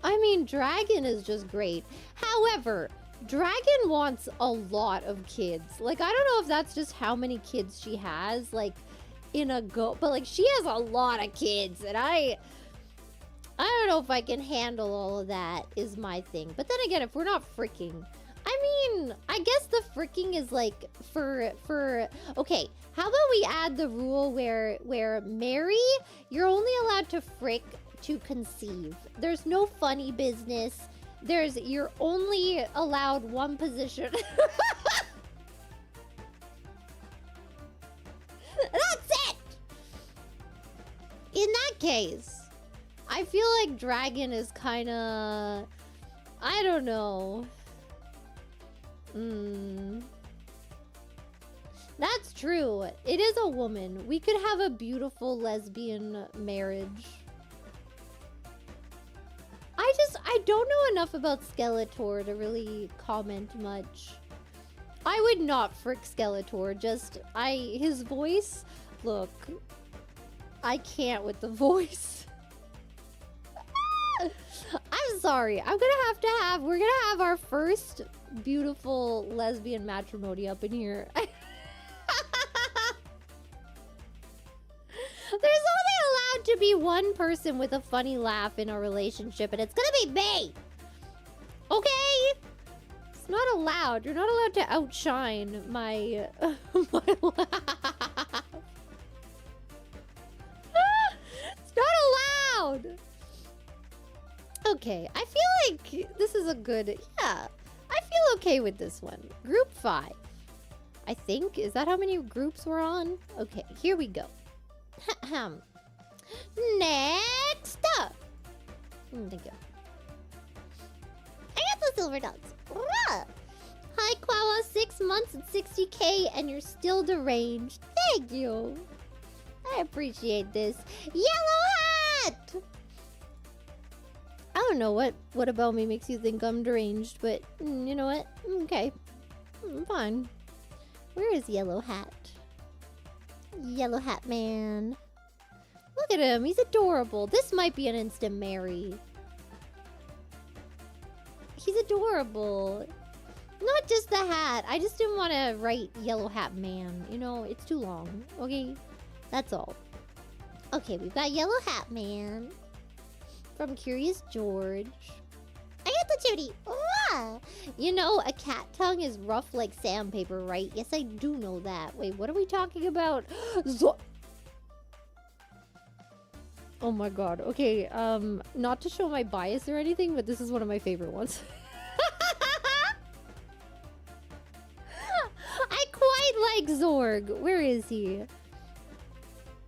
I mean, Dragon is just great. However, Dragon wants a lot of kids. Like, I don't know if that's just how many kids she has, like, in a go. But, like, she has a lot of kids. And I don't know if I can handle all of that is my thing. But then again, if we're not freaking, I mean, I guess the freaking is like for okay, how about we add the rule where Mary, you're only allowed to frick to conceive. There's no funny business. You're only allowed one position. That's it. In that case, I feel like Dragon is kind of, I don't know. That's true. It is a woman. We could have a beautiful lesbian marriage. I don't know enough about Skeletor to really comment much. I would not frick Skeletor. His voice, look, I can't with the voice. I'm sorry. We're gonna have our first beautiful lesbian matrimony up in here. There's only allowed to be one person with a funny laugh in a relationship, and it's gonna be me. Okay? It's not allowed. You're not allowed to outshine my my laugh. It's not allowed. Okay, I feel like this is a good, yeah, I feel okay with this one. Group 5, I think. Is that how many groups we're on? Okay, here we go. Next up. Thank you. I got the silver dots. Hi, Quawa, 6 months and 60K, and you're still deranged. Thank you. I appreciate this. Yellow hat! I don't know what about me makes you think I'm deranged, but you know what? Okay. Fine. Where is Yellow Hat? Yellow Hat Man. Look at him. He's adorable. This might be an instant marry. He's adorable. Not just the hat. I just didn't want to write Yellow Hat Man. You know, it's too long. Okay? That's all. Okay, we've got Yellow Hat Man. From Curious George. I got the Judy. Ah! You know, a cat tongue is rough like sandpaper, right? Yes, I do know that. Wait, what are we talking about? Oh my god. Okay, not to show my bias or anything, but this is one of my favorite ones. I quite like Zorg. Where is he?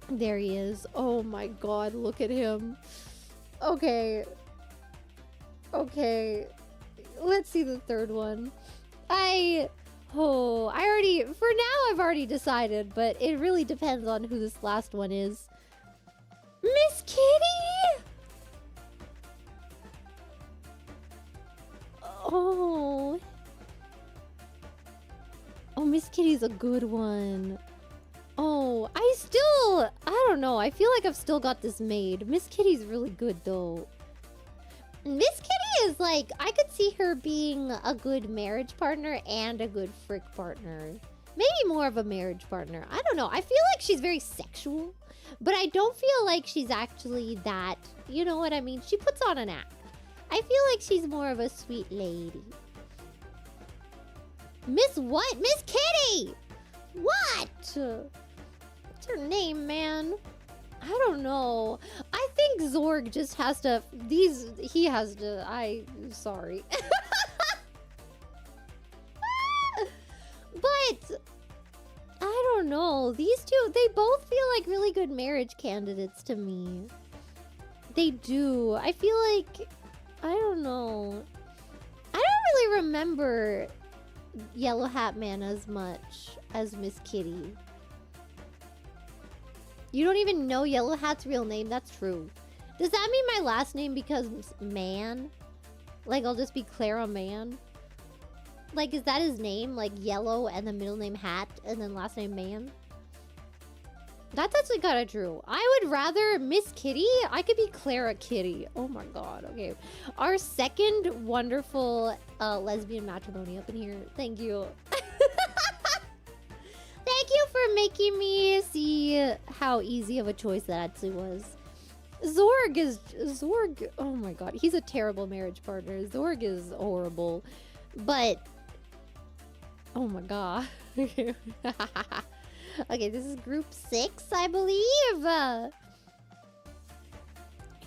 There he is. Oh my god, look at him. Okay. Okay. Let's see the third one. I've already decided, but it really depends on who this last one is. Miss Kitty! Oh. Oh, Miss Kitty's a good one. Oh, I don't know. I feel like I've still got this made. Miss Kitty's really good, though. Miss Kitty is like, I could see her being a good marriage partner and a good frick partner. Maybe more of a marriage partner. I don't know. I feel like she's very sexual, but I don't feel like she's actually that. You know what I mean? She puts on an act. I feel like she's more of a sweet lady. Miss what? Miss Kitty! What? What's her name, man? I don't know. I think Zorg just has to... He has to... Sorry. But... I don't know. These two, they both feel like really good marriage candidates to me. They do. I feel like... I don't know. I don't really remember Yellow Hat Man as much as Miss Kitty. You don't even know Yellow Hat's real name? That's true. Does that mean my last name becomes Man? Like, I'll just be Clara Man? Like, is that his name? Like, Yellow and the middle name Hat and then last name Man? That's actually kind of true. I would rather Miss Kitty. I could be Clara Kitty. Oh my god. Okay. Our second wonderful lesbian matrimony up in here. Thank you. Thank you for making me see how easy of a choice that actually was. Zorg, oh my god, he's a terrible marriage partner. Zorg is horrible, but oh my god. Okay, this is group 6, I believe.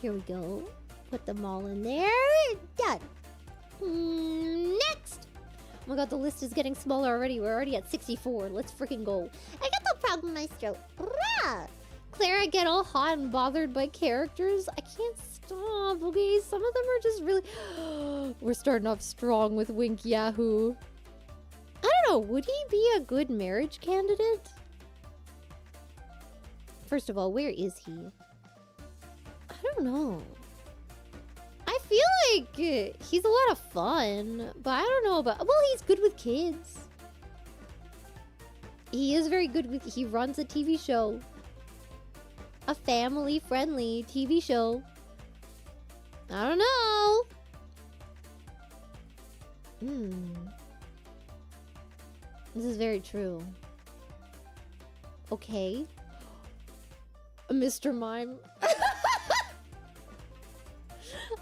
Here we go. Put them all in there. Done. Next. Oh my god, the list is getting smaller already. We're already at 64. Let's freaking go. I got no problem, Maestro. Rah! Clara get all hot and bothered by characters. I can't stop, okay? Some of them are just really... We're starting off strong with Wink Yahoo. I don't know. Would he be a good marriage candidate? First of all, where is he? I don't know. I feel like he's a lot of fun, but I don't know about... Well, he's good with kids. He is very good with... He runs a TV show. A family-friendly TV show. I don't know. This is very true. Okay. Mr. Mime.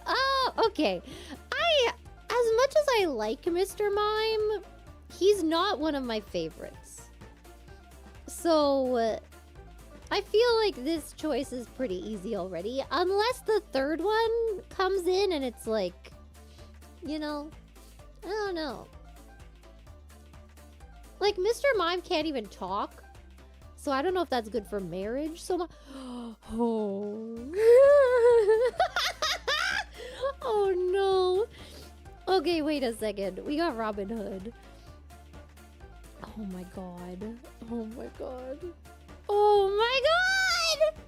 Oh, okay. As much as I like Mr. Mime, he's not one of my favorites. So, I feel like this choice is pretty easy already. Unless the third one comes in and it's like, you know, I don't know. Like, Mr. Mime can't even talk. So I don't know if that's good for marriage. So, oh. Oh no. Okay, wait a second. We got Robin Hood. Oh my god. Oh my god. Oh my god!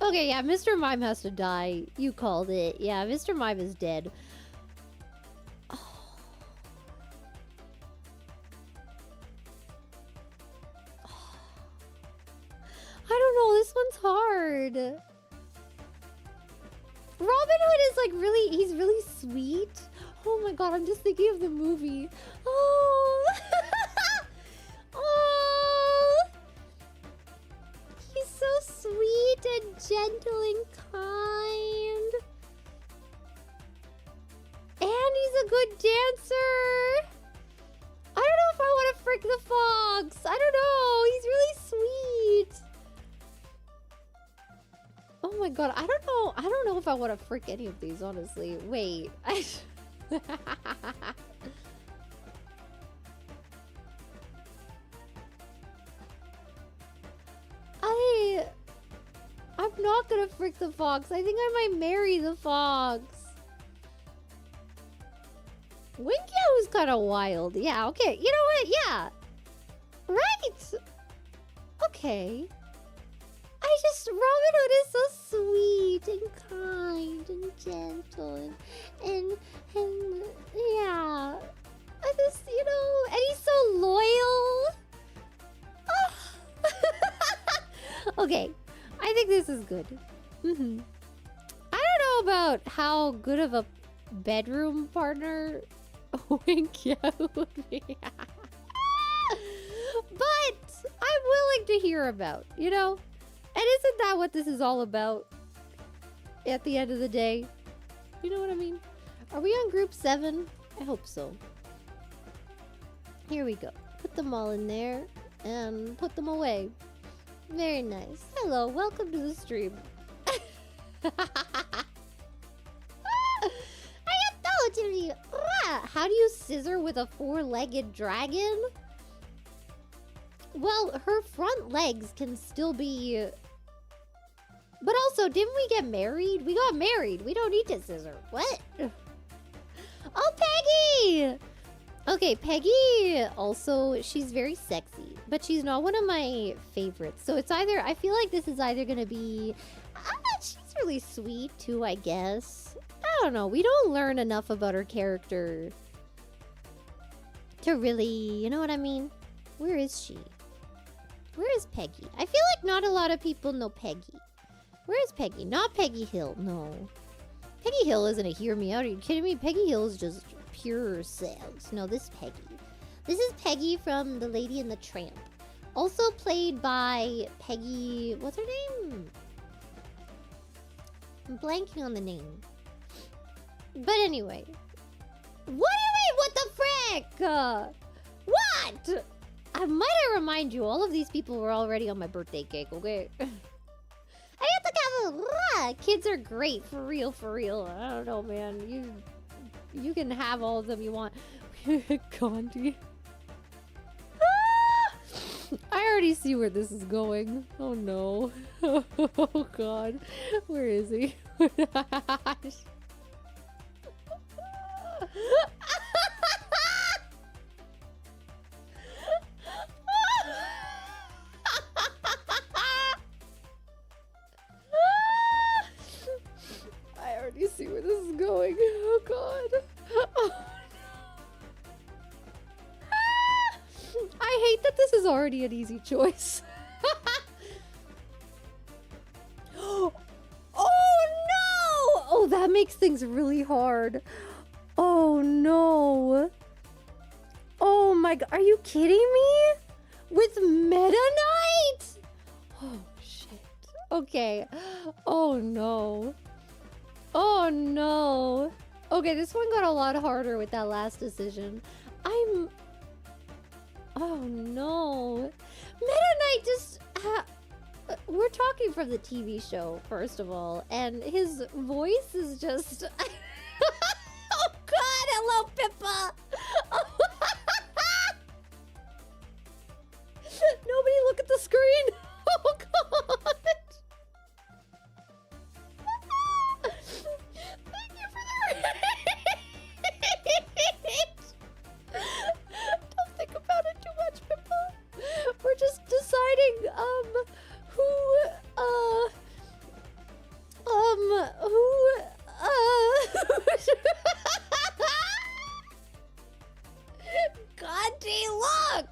Okay, yeah, Mr. Mime has to die. You called it. Yeah, Mr. Mime is dead. I don't know, this one's hard. Robin Hood is like really, he's really sweet. Oh my god, I'm just thinking of the movie. Oh. Oh. He's so sweet and gentle and kind. And he's a good dancer. I don't know if I want to frick the fox. I don't know, he's really sweet. Oh my god, I don't know if I want to frick any of these, honestly. Wait. I'm not gonna frick the fox. I think I might marry the fox. Winkyo is kind of wild. Yeah, okay. You know what? Yeah. Right. Okay. Robin Hood is so sweet and kind and gentle and yeah. I just, you know, and he's so loyal. Oh. Okay. good. Mm-hmm. I don't know about how good of a bedroom partner Wink yeah would be. But I'm willing to hear about, you know? And isn't that what this is all about? At the end of the day? You know what I mean? Are we on group 7? I hope so. Here we go. Put them all in there and put them away. Very nice. Hello, welcome to the stream. How do you scissor with a 4-legged dragon? Well, her front legs can still be... But also, didn't we get married? We got married. We don't need to scissor. What? Oh, Peggy! Okay, Peggy also, she's very sexy. But she's not one of my favorites. So it's either, I feel like this is either going to be... she's really sweet too, I guess. I don't know. We don't learn enough about her character to really, you know what I mean? Where is she? Where is Peggy? I feel like not a lot of people know Peggy. Where is Peggy? Not Peggy Hill, no. Peggy Hill isn't a hear me out. Are you kidding me? Peggy Hill is just pure sales. No, this is Peggy. This is Peggy from The Lady and the Tramp. Also played by Peggy... What's her name? I'm blanking on the name. But anyway. What do you mean, what the frick? What? Might I remind you, all of these people were already on my birthday cake, okay? Kids are great, for real, for real. I don't know, man. You can have all of them you want. Gandhi. I already see where this is going. Oh no. Oh god. Where is he? I already see where this is going. Oh god. Oh. I hate that this is already an easy choice. Oh no! Oh, that makes things really hard. Oh no. Oh my god, are you kidding me? With Meta Knight? Oh shit. Okay. Oh no. Oh no. Okay, this one got a lot harder with that last decision. Oh no. Meta Knight just... we're talking from the TV show, first of all, and his voice is just... Oh god, hello Pippa! Nobody look at the screen! Oh god! Thank you for the Don't think about it too much, Pippa. We're just deciding, Gandhi, look!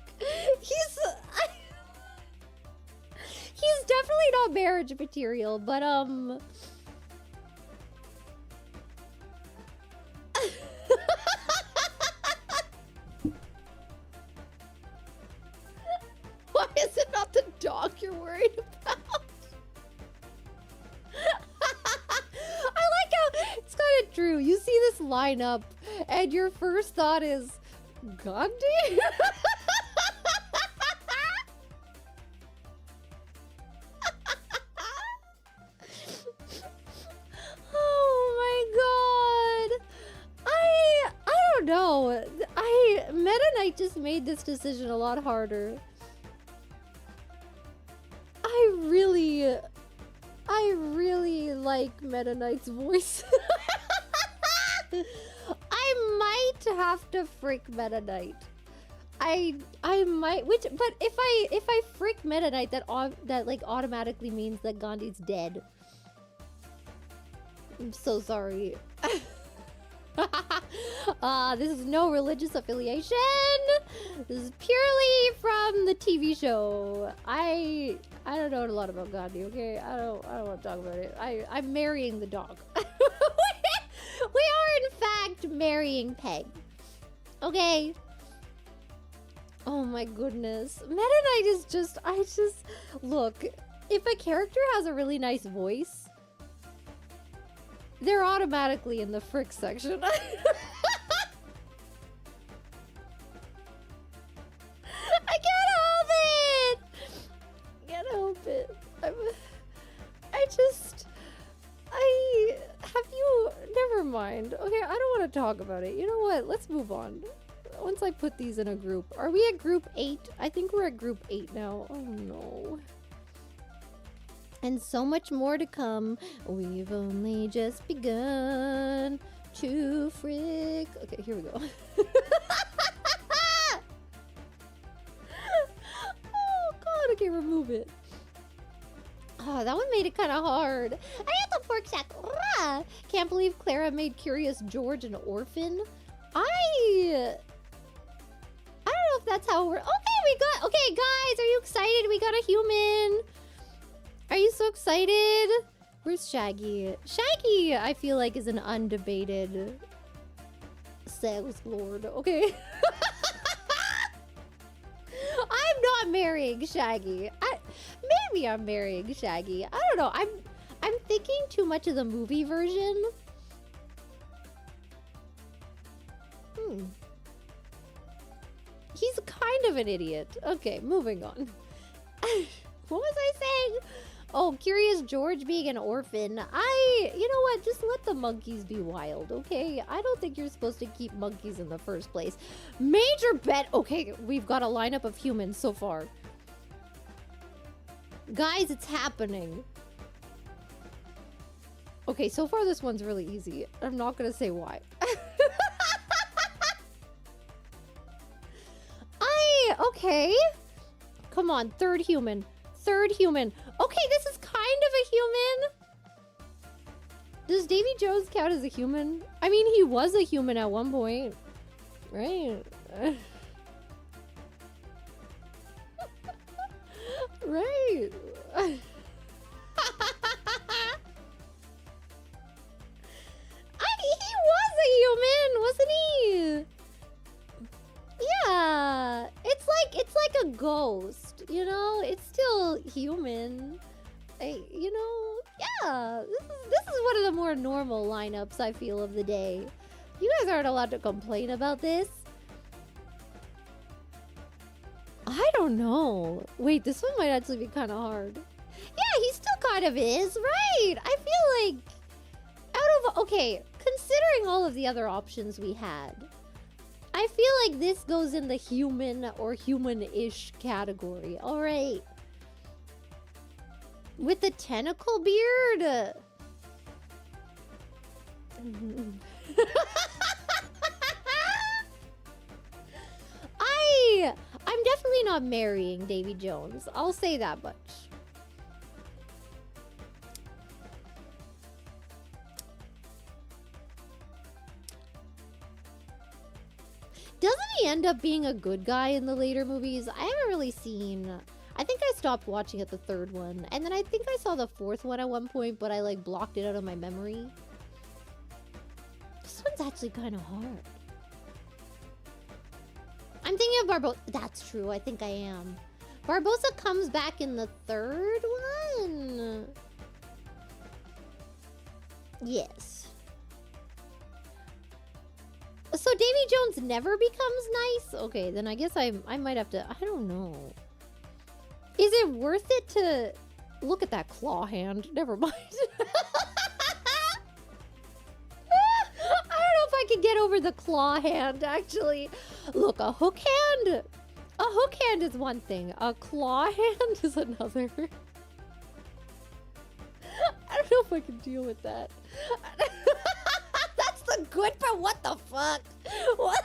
He's definitely not marriage material, but, Why is it not the dog you're worried about? I like how it's kind of true. You see this line up, and your first thought is, Gandhi? Oh my god. I don't know. Meta Knight just made this decision a lot harder. I really like Meta Knight's voice. I might have to frick Meta Knight. I might, but if I frick Meta Knight, that like automatically means that Gandhi's dead. I'm so sorry. This is no religious affiliation. This is purely from the TV show. I I don't know a lot about Gandhi, okay? I don't want to talk about it. I'm marrying the dog. We are in fact marrying Peg. Okay. Oh my goodness. Meta Knight is just look, if a character has a really nice voice, they're automatically in the frick section. I can't help it. Can't help it. Never mind. Okay, I don't want to talk about it. You know what? Let's move on. Once I put these in a group. Are we at group 8? I think we're at group 8 now. Oh no. And so much more to come. We've only just begun to frick. Okay, here we go. Oh god, okay, remove it. Oh, that one made it kind of hard. I have the pork sack. Rah! Can't believe Clara made Curious George an orphan. I don't know if that's how we're... Okay, guys, are you excited? We got a human. Are you so excited? Where's Shaggy? Shaggy, I feel like, is an undebated sales lord. Okay. I'm not marrying Shaggy. Maybe I'm marrying Shaggy. I don't know. I'm thinking too much of the movie version. He's kind of an idiot. Okay, moving on. What was I saying? Oh, Curious George being an orphan. You know what? Just let the monkeys be wild, okay? I don't think you're supposed to keep monkeys in the first place. Major bet. Okay, we've got a lineup of humans so far. Guys, it's happening. Okay, so far this one's really easy. I'm not gonna say why. Okay. Come on, third human. Third human. Okay, this is kind of a human. Does Davy Jones count as a human? I mean, he was a human at one point. Right? Right. He was a human, wasn't he? Yeah, it's like a ghost, you know. It's still human. You know, yeah. This is one of the more normal lineups I feel of the day. You guys aren't allowed to complain about this. I don't know. Wait, this one might actually be kind of hard. Yeah, he still kind of is, right? I feel like okay, considering all of the other options we had, I feel like this goes in the human or human-ish category. All right. With the tentacle beard. I'm definitely not marrying Davy Jones. I'll say that much. Doesn't he end up being a good guy in the later movies? I haven't really seen... I think I stopped watching at the third one. And then I think I saw the fourth one at one point, but I like blocked it out of my memory. This one's actually kind of hard. I'm thinking of Barbossa. That's true. I think I am. Barbossa comes back in the third one. Yes. So Davy Jones never becomes nice? Okay, then I guess I might have to... I don't know. Is it worth it to... Look at that claw hand. Never mind. I don't know if I can get over the claw hand, actually. Look, a hook hand... A hook hand is one thing. A claw hand is another. I don't know if I can deal with that. That's the good part. What the fuck? What? What?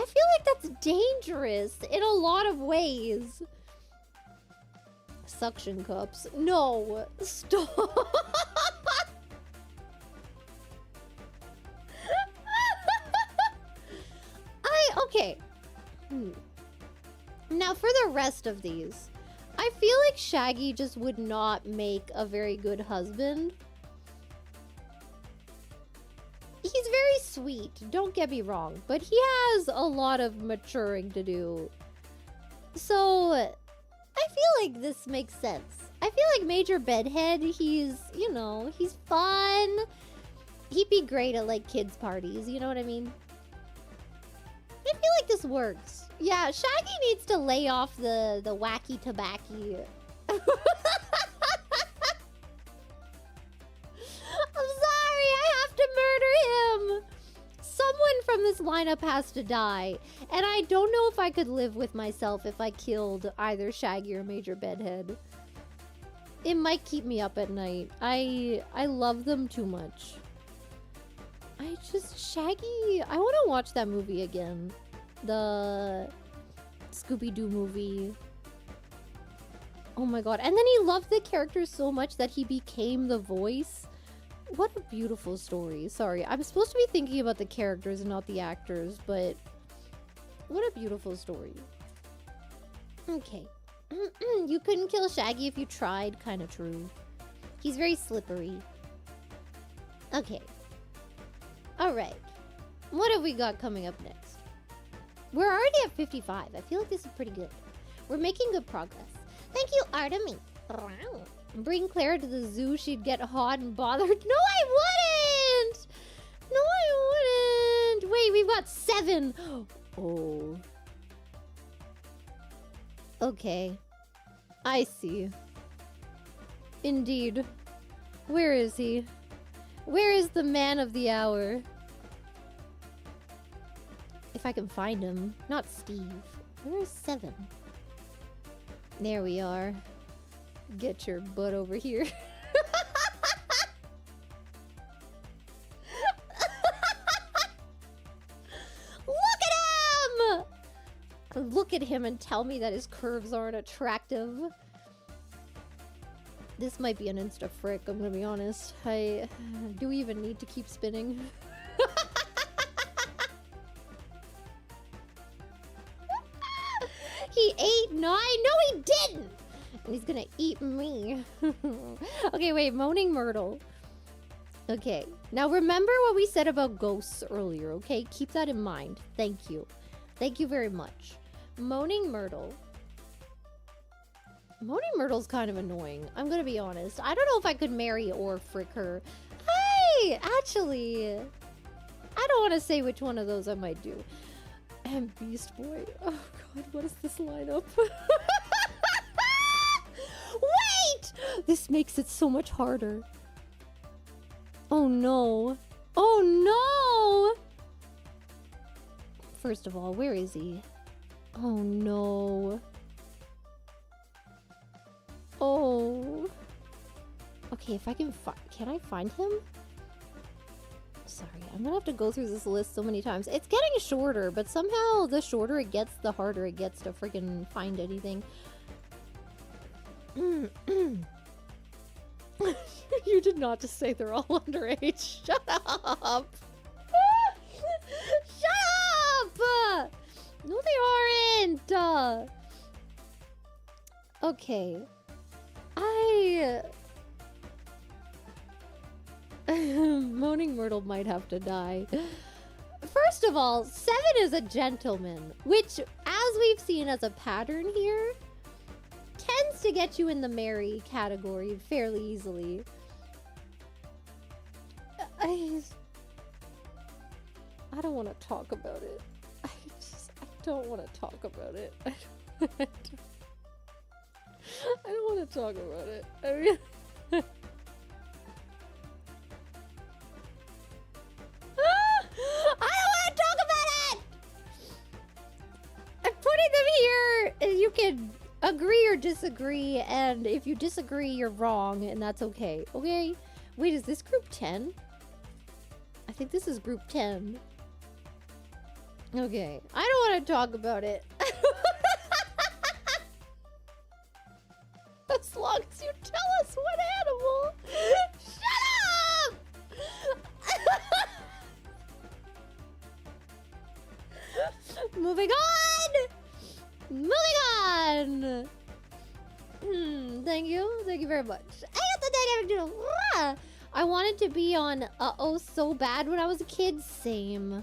I feel like that's dangerous in a lot of ways. Suction cups. No. Stop. Okay. the rest of these. I feel like Shaggy just would not make a very good husband. He's very sweet, don't get me wrong, but he has a lot of maturing to do. So, I feel like this makes sense. I feel like Major Bedhead, he's, you know, he's fun. He'd be great at, like, kids' parties, you know what I mean? I feel like this works. Yeah, Shaggy needs to lay off the wacky tobacco. I'm sorry, I have to murder him. Someone from this lineup has to die. And I don't know if I could live with myself if I killed either Shaggy or Major Bedhead. It might keep me up at night. I love them too much. Shaggy, I want to watch that movie again. The Scooby-Doo movie. Oh my god. And then he loved the characters so much that he became the voice. What a beautiful story. Sorry, I'm supposed to be thinking about the characters and not the actors, but what a beautiful story. Okay. You couldn't kill Shaggy if you tried. Kind of true. He's very slippery. Okay. Alright. What have we got coming up next? We're already at 55. I feel like this is pretty good. We're making good progress. Thank you, Artemy. Bring Clara to the zoo. She'd get hot and bothered. No, I wouldn't! No, I wouldn't! Wait, we've got 7. Oh. Okay. I see. Indeed. Where is he? Where is the man of the hour? If I can find him. Not Steve. Where is 7? There we are. Get your butt over here. Look at him! Look at him and tell me that his curves aren't attractive. This might be an insta frick, I'm gonna be honest. Do we even need to keep spinning? He ate 9? No, he didn't! And he's gonna eat me. Okay, wait, Moaning Myrtle. Okay, now remember what we said about ghosts earlier, okay? Keep that in mind. Thank you. Thank you very much. Moaning Myrtle. Moaning Myrtle's kind of annoying. I'm gonna be honest. I don't know if I could marry or frick her. Hey! Actually, I don't want to say which one of those I might do. And Beast Boy. Oh god, what is this lineup? Wait! This makes it so much harder. Oh no. Oh no! First of all, where is he? Oh no. Oh. Okay, if I can I find him? Sorry, I'm gonna have to go through this list so many times. It's getting shorter, but somehow the shorter it gets, the harder it gets to freaking find anything. You did not just say they're all underage. Shut up! Shut up! No, they aren't! Okay. Moaning Myrtle might have to die. First of all, 7 is a gentleman, which, as we've seen as a pattern here, tends to get you in the marry category fairly easily. I don't want to talk about it. I don't want to talk about it. I don't want to talk about it. I mean, I don't want to talk about it! I'm putting them here, and you can agree or disagree, and if you disagree, you're wrong, and that's okay. Okay? Wait, is this group 10? I think this is group 10. Okay. I don't want to talk about it. As long as you tell us what animal. Shut up! Moving on! Moving on! very much. I wanted to be on Uh-Oh so bad when I was a kid. Same.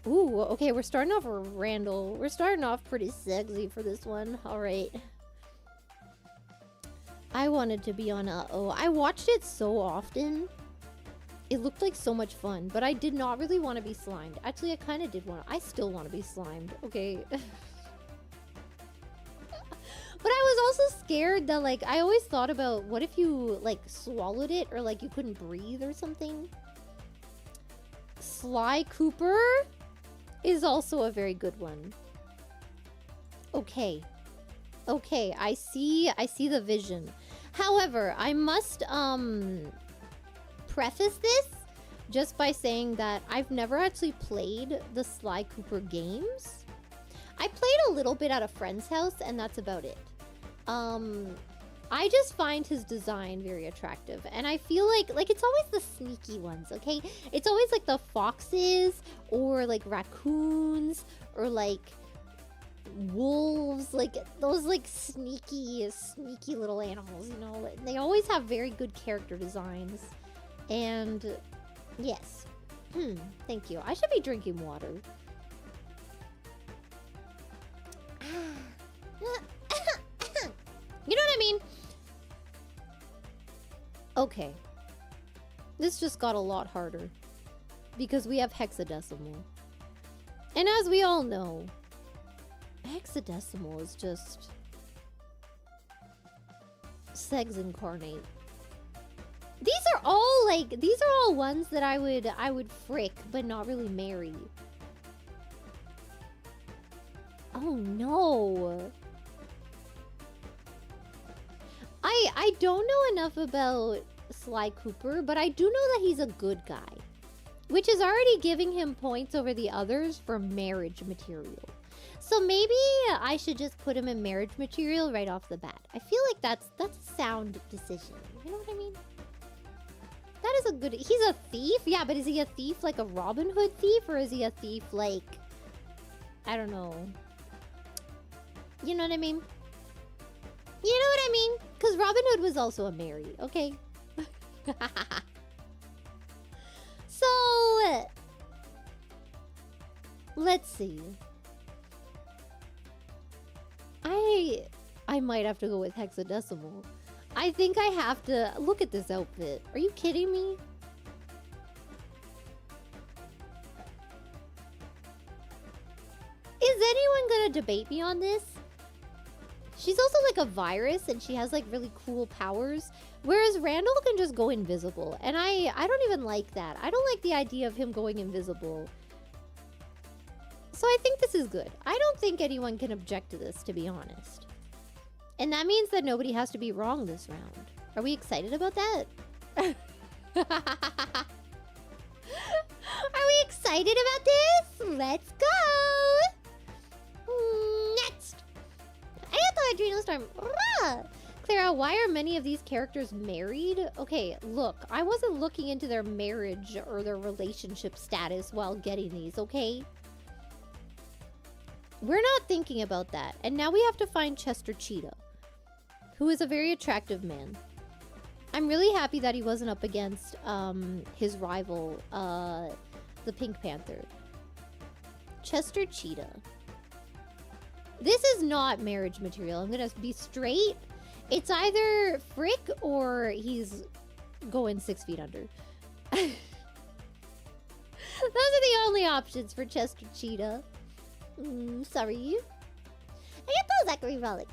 Ooh, okay, we're starting off with Randall. We're starting off pretty sexy for this one. All right. I wanted to be on Uh-Oh. I watched it so often. It looked like so much fun, but I did not really want to be slimed. Actually, I kind of did want to. I still want to be slimed. Okay. But I was also scared that, like, I always thought about what if you, like, swallowed it or, like, you couldn't breathe or something. Sly Cooper is also a very good one. Okay. Okay, I see the vision. However, I must, preface this just by saying that I've never actually played the Sly Cooper games. I played a little bit at a friend's house, and that's about it. I just find his design very attractive, and I feel like it's always the sneaky ones, okay? It's always like the foxes or like raccoons or like wolves, like those like sneaky little animals, you know? They always have very good character designs. And yes. Thank you. I should be drinking water. You know what I mean? Okay. This just got a lot harder. Because we have hexadecimal. And as we all know, hexadecimal is just segs incarnate. These are all ones that I would frick, but not really marry. Oh no. I don't know enough about Sly Cooper, but I do know that he's a good guy, which is already giving him points over the others for marriage material. So maybe I should just put him in marriage material right off the bat. I feel like that's a sound decision. You know what I mean? That is a good... He's a thief? Yeah, but is he a thief like a Robin Hood thief? Or is he a thief like... I don't know. You know what I mean? You know what I mean? Because Robin Hood was also a Mary, okay? So... let's see. I might have to go with hexadecimal. I think I have to... Look at this outfit. Are you kidding me? Is anyone gonna debate me on this? She's also like a virus and she has like really cool powers. Whereas Randall can just go invisible. And I don't even like that. I don't like the idea of him going invisible. So I think this is good. I don't think anyone can object to this, to be honest. And that means that nobody has to be wrong this round. Are we excited about that? Are we excited about this? Let's go! Next! I thought Adrenal Storm. Clara, why are many of these characters married? Okay, look, I wasn't looking into their marriage or their relationship status while getting these, okay? We're not thinking about that. And now we have to find Chester Cheetah, who is a very attractive man. I'm really happy that he wasn't up against his rival, the Pink Panther. Chester Cheetah. This is not marriage material. I'm gonna be straight. It's either Frick or he's going 6 feet under. Those are the only options for Chester Cheetah. Sorry. Arigato, Zachary Relic.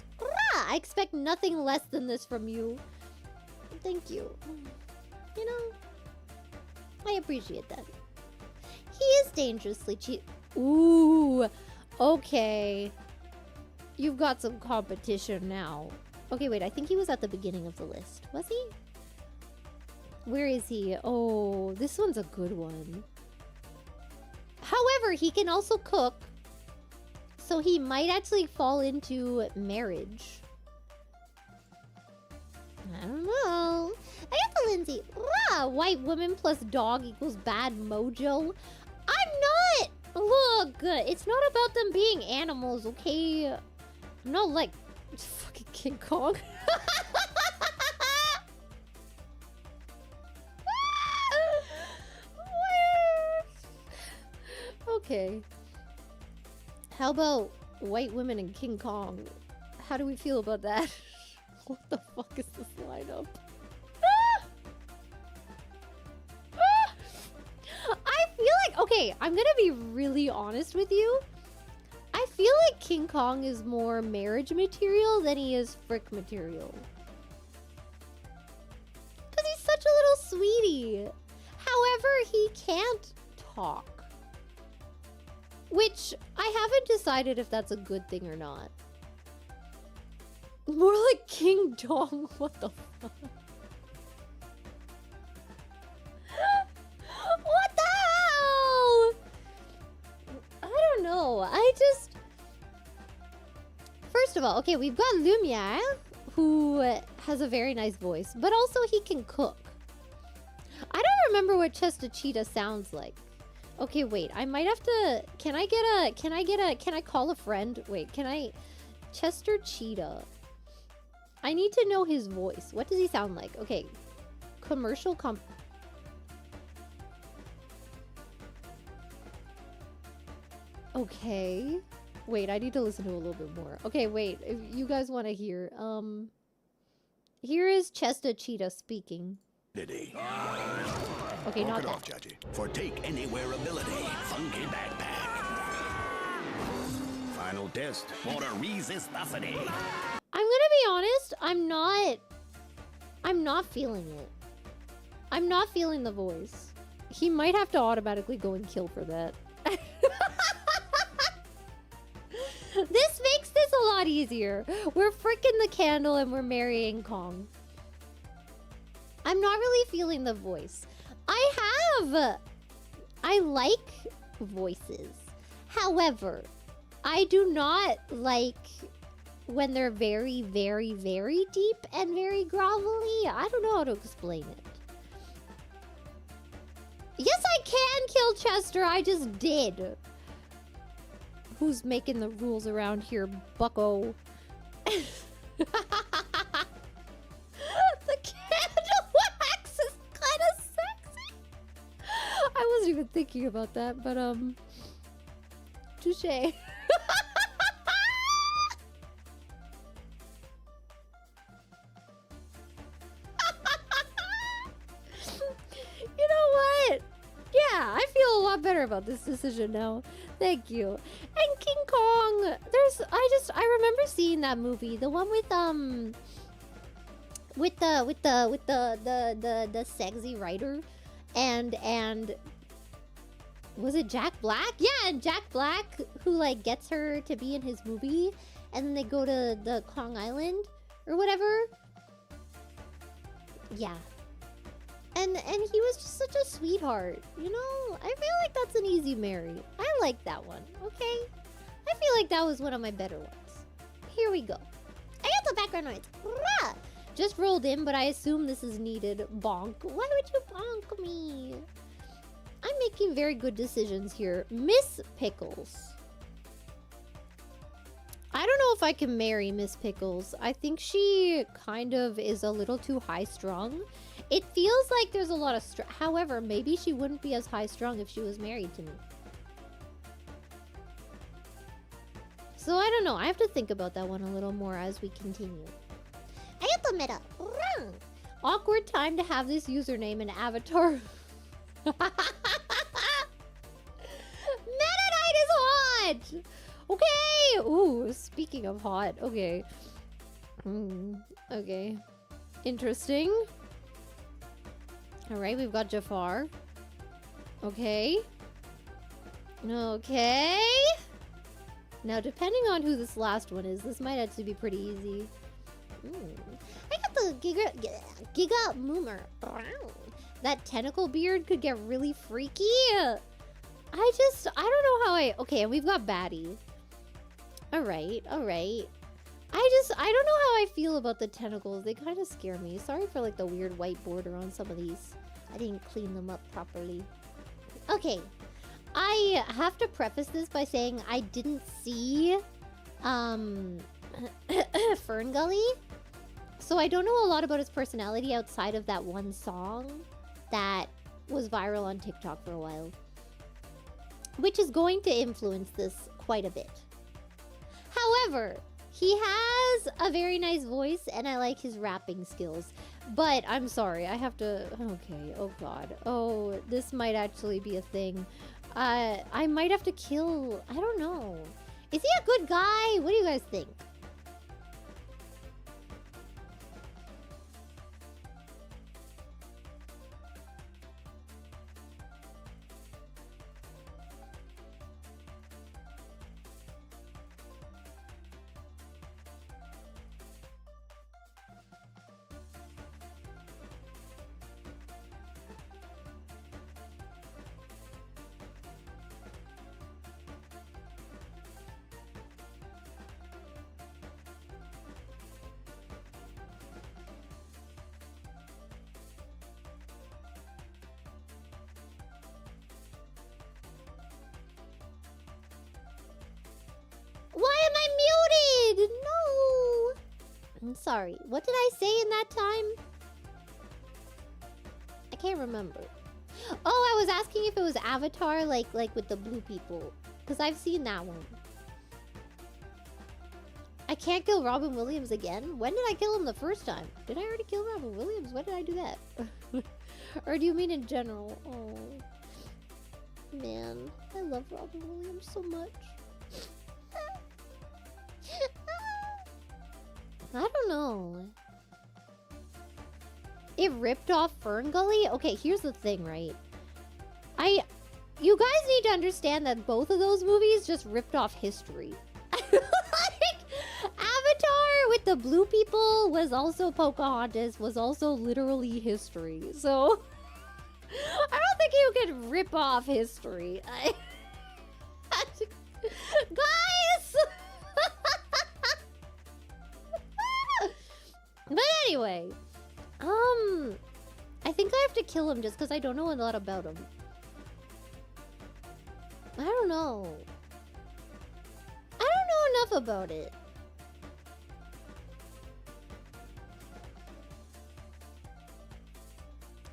I expect nothing less than this from you. Thank you. You know, I appreciate that. He is dangerously cheat. Ooh, okay. You've got some competition now. Okay, wait, I think he was at the beginning of the list. Was he? Where is he? Oh, this one's a good one. However, he can also cook. So he might actually fall into marriage. I don't know. I got the Lindsay. White woman plus dog equals bad mojo. I'm not. Look, it's not about them being animals, okay? I'm not like fucking King Kong. Okay. How about white women and King Kong? How do we feel about that? What the fuck is this lineup? I feel like, okay, I'm gonna be really honest with you. I feel like King Kong is more marriage material than he is frick material. Because he's such a little sweetie. However, he can't talk. Which, I haven't decided if that's a good thing or not. More like King Dong, what the fuck? What the hell? I don't know, First of all, okay, we've got Lumiere, who has a very nice voice, but also he can cook. I don't remember what Chester Cheetah sounds like. Okay, wait, I might have to... Can I call a friend? Wait, Chester Cheetah. I need to know his voice. What does he sound like? Okay, commercial Okay. Wait, I need to listen to a little bit more. Okay, wait, if you guys want to hear, here is Chester Cheetah speaking. Okay, not that. off, Judgy. For take anywhere ability, funky backpack. Final test for a resisticity. I'm gonna be honest, I'm not feeling it. I'm not feeling the voice. He might have to automatically go and kill for that. This makes this a lot easier. We're freaking the candle and we're marrying Kong. I'm not really feeling the voice. I like voices. However, I do not like when they're very, very, very deep and very grovelly. I don't know how to explain it. Yes, I can kill Chester. I just did. Who's making the rules around here, bucko? The candle wax is kind of sexy. I wasn't even thinking about that, but touche. You know what? Yeah, I feel a lot better about this decision now. Thank you. And King Kong, I remember seeing that movie, the one with the sexy writer, and was it Jack Black? Yeah, and Jack Black who like gets her to be in his movie, and then they go to the Kong Island or whatever. Yeah. And he was just such a sweetheart, you know? I feel like that's an easy marry. I like that one, okay? I feel like that was one of my better ones. Here we go. I got the background noise. Rah! Just rolled in, but I assume this is needed. Bonk. Why would you bonk me? I'm making very good decisions here. Miss Pickles. I don't know if I can marry Miss Pickles. I think she kind of is a little too high-strung. It feels like there's a lot of however, maybe she wouldn't be as high-strung if she was married to me. So I don't know. I have to think about that one a little more as we continue. Ayatollah. Awkward time to have this username and avatar. Mennonite is hot! Okay! Ooh, speaking of hot. Okay. Okay. Interesting. Alright, we've got Jafar. Okay. Okay. Now, depending on who this last one is, this might actually be pretty easy. I got the Giga Moomer. That tentacle beard could get really freaky. I don't know how okay, and we've got Batty. Alright, alright. I don't know how I feel about the tentacles. They kind of scare me. Sorry for like the weird white border on some of these. I didn't clean them up properly. Okay. I have to preface this by saying I didn't see Fern Gully. So I don't know a lot about his personality outside of that one song that was viral on TikTok for a while. which is going to influence this quite a bit. However, he has a very nice voice, and I like his rapping skills. But I'm sorry, I have to... Okay, oh god. Oh, this might actually be a thing. I might have to kill... I don't know. Is he a good guy? What do you guys think? Why am I muted? No. I'm sorry. What did I say in that time? I can't remember. Oh, I was asking if it was Avatar, like with the blue people. Because I've seen that one. I can't kill Robin Williams again? When did I kill him the first time? Did I already kill Robin Williams? When did I do that? Or do you mean in general? Oh. Man, I love Robin Williams so much. I don't know. It ripped off Fern Gully? Okay, here's the thing, right? You guys need to understand that both of those movies just ripped off history. Like, Avatar with the blue people was also Pocahontas, was also literally history. So, I don't think you can rip off history. Guys! But anyway, I think I have to kill him just because I don't know a lot about him. I don't know. I don't know enough about it.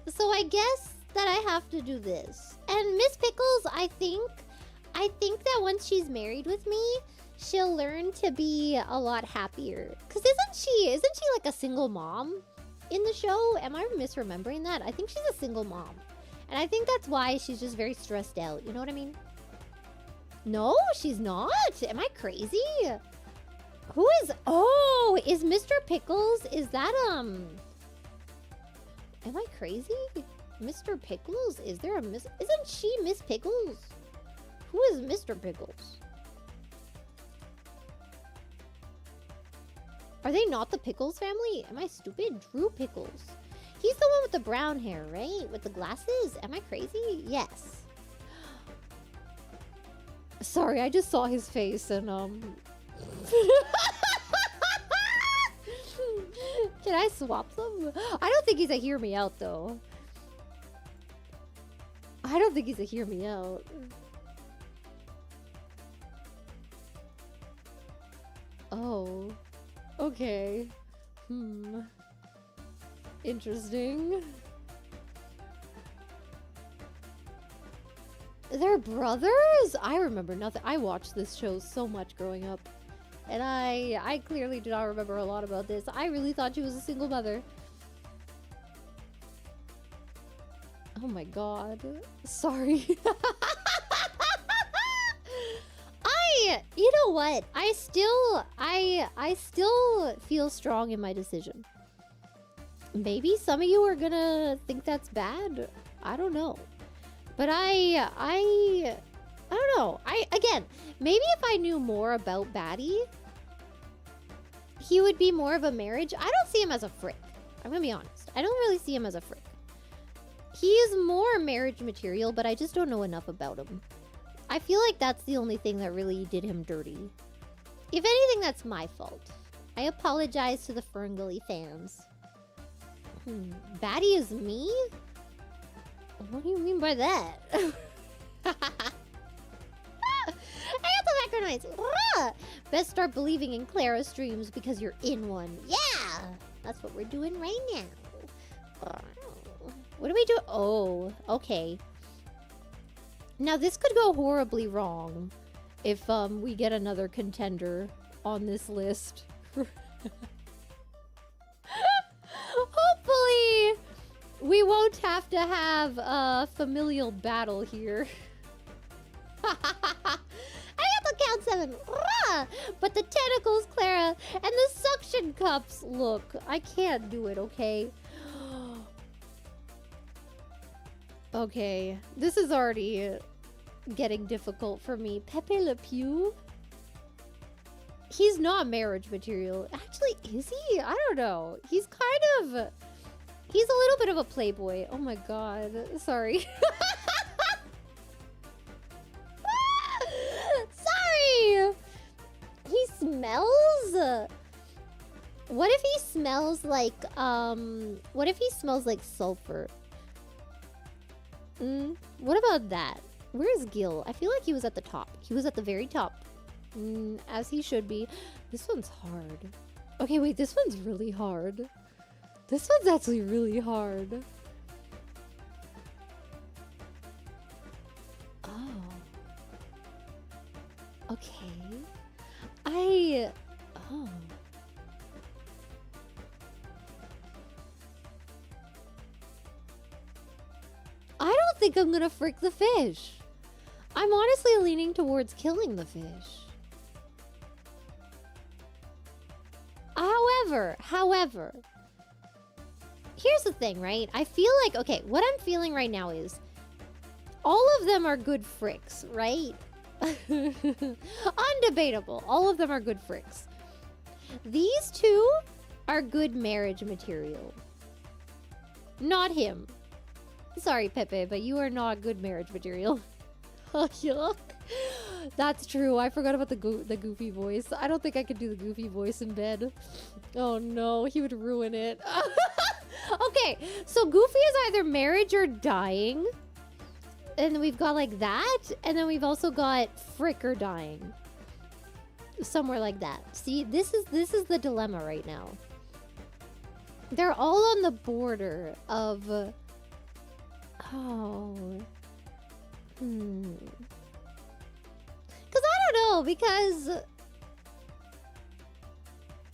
So I guess that I have to do this. And Miss Pickles, I think that once she's married with me, she'll learn to be a lot happier. Cause isn't she like a single mom in the show? Am I misremembering that? I think she's a single mom. And I think that's why she's just very stressed out. You know what I mean? No, she's not. Am I crazy? Who is... Oh, is Mr. Pickles... Is that, Am I crazy? Mr. Pickles? Is there a Miss... Isn't she Miss Pickles? Who is Mr. Pickles? Are they not the Pickles family? Am I stupid? Drew Pickles. He's the one with the brown hair, right? With the glasses? Am I crazy? Yes. Sorry, I just saw his face and, Can I swap them? I don't think he's a hear me out, though. I don't think he's a hear me out. Oh. Okay. Interesting. They're brothers? I remember nothing. I watched this show so much growing up. And I clearly do not remember a lot about this. I really thought she was a single mother. Oh my god. Sorry. You know what? I still feel strong in my decision. Maybe some of you are gonna think that's bad. I don't know. But I don't know. Again, maybe if I knew more about Batty, he would be more of a marriage. I don't see him as a frick. I'm gonna be honest. I don't really see him as a frick. He is more marriage material, but I just don't know enough about him. I feel like that's the only thing that really did him dirty. If anything, that's my fault. I apologize to the Ferngully fans. Batty is me? What do you mean by that? I got the background noise. Best start believing in Clara's dreams because you're in one. Yeah! That's what we're doing right now. What do we do? Oh, okay. Now, this could go horribly wrong if we get another contender on this list. Hopefully, we won't have to have a familial battle here. I have to count 7. But the tentacles, Clara, and the suction cups. Look, I can't do it, okay? Okay, this is already getting difficult for me. Pepe Le Pew? He's not marriage material. Actually, is he? I don't know. He's kind of... He's a little bit of a playboy. Oh my god. Sorry. Sorry! He smells? What if he smells like, what if he smells like sulfur? What about that? Where's Gil? I feel like he was at the top. He was at the very top. As he should be. This one's hard. Okay, wait, this one's really hard. This one's actually really hard. Oh. Okay. Oh. I don't think I'm gonna frick the fish. I'm honestly leaning towards killing the fish. However, here's the thing, right? I feel like, okay, what I'm feeling right now is all of them are good fricks, right? Undebatable. All of them are good fricks. These two are good marriage material. Not him. Sorry, Pepe, but you are not good marriage material. Oh, yuck. That's true. I forgot about the goofy voice. I don't think I could do the goofy voice in bed. Oh no, he would ruin it. Okay, so Goofy is either marriage or dying. And then we've got like that. And then we've also got frick or dying. Somewhere like that. See, this is the dilemma right now. They're all on the border of... Oh... Because I don't know, because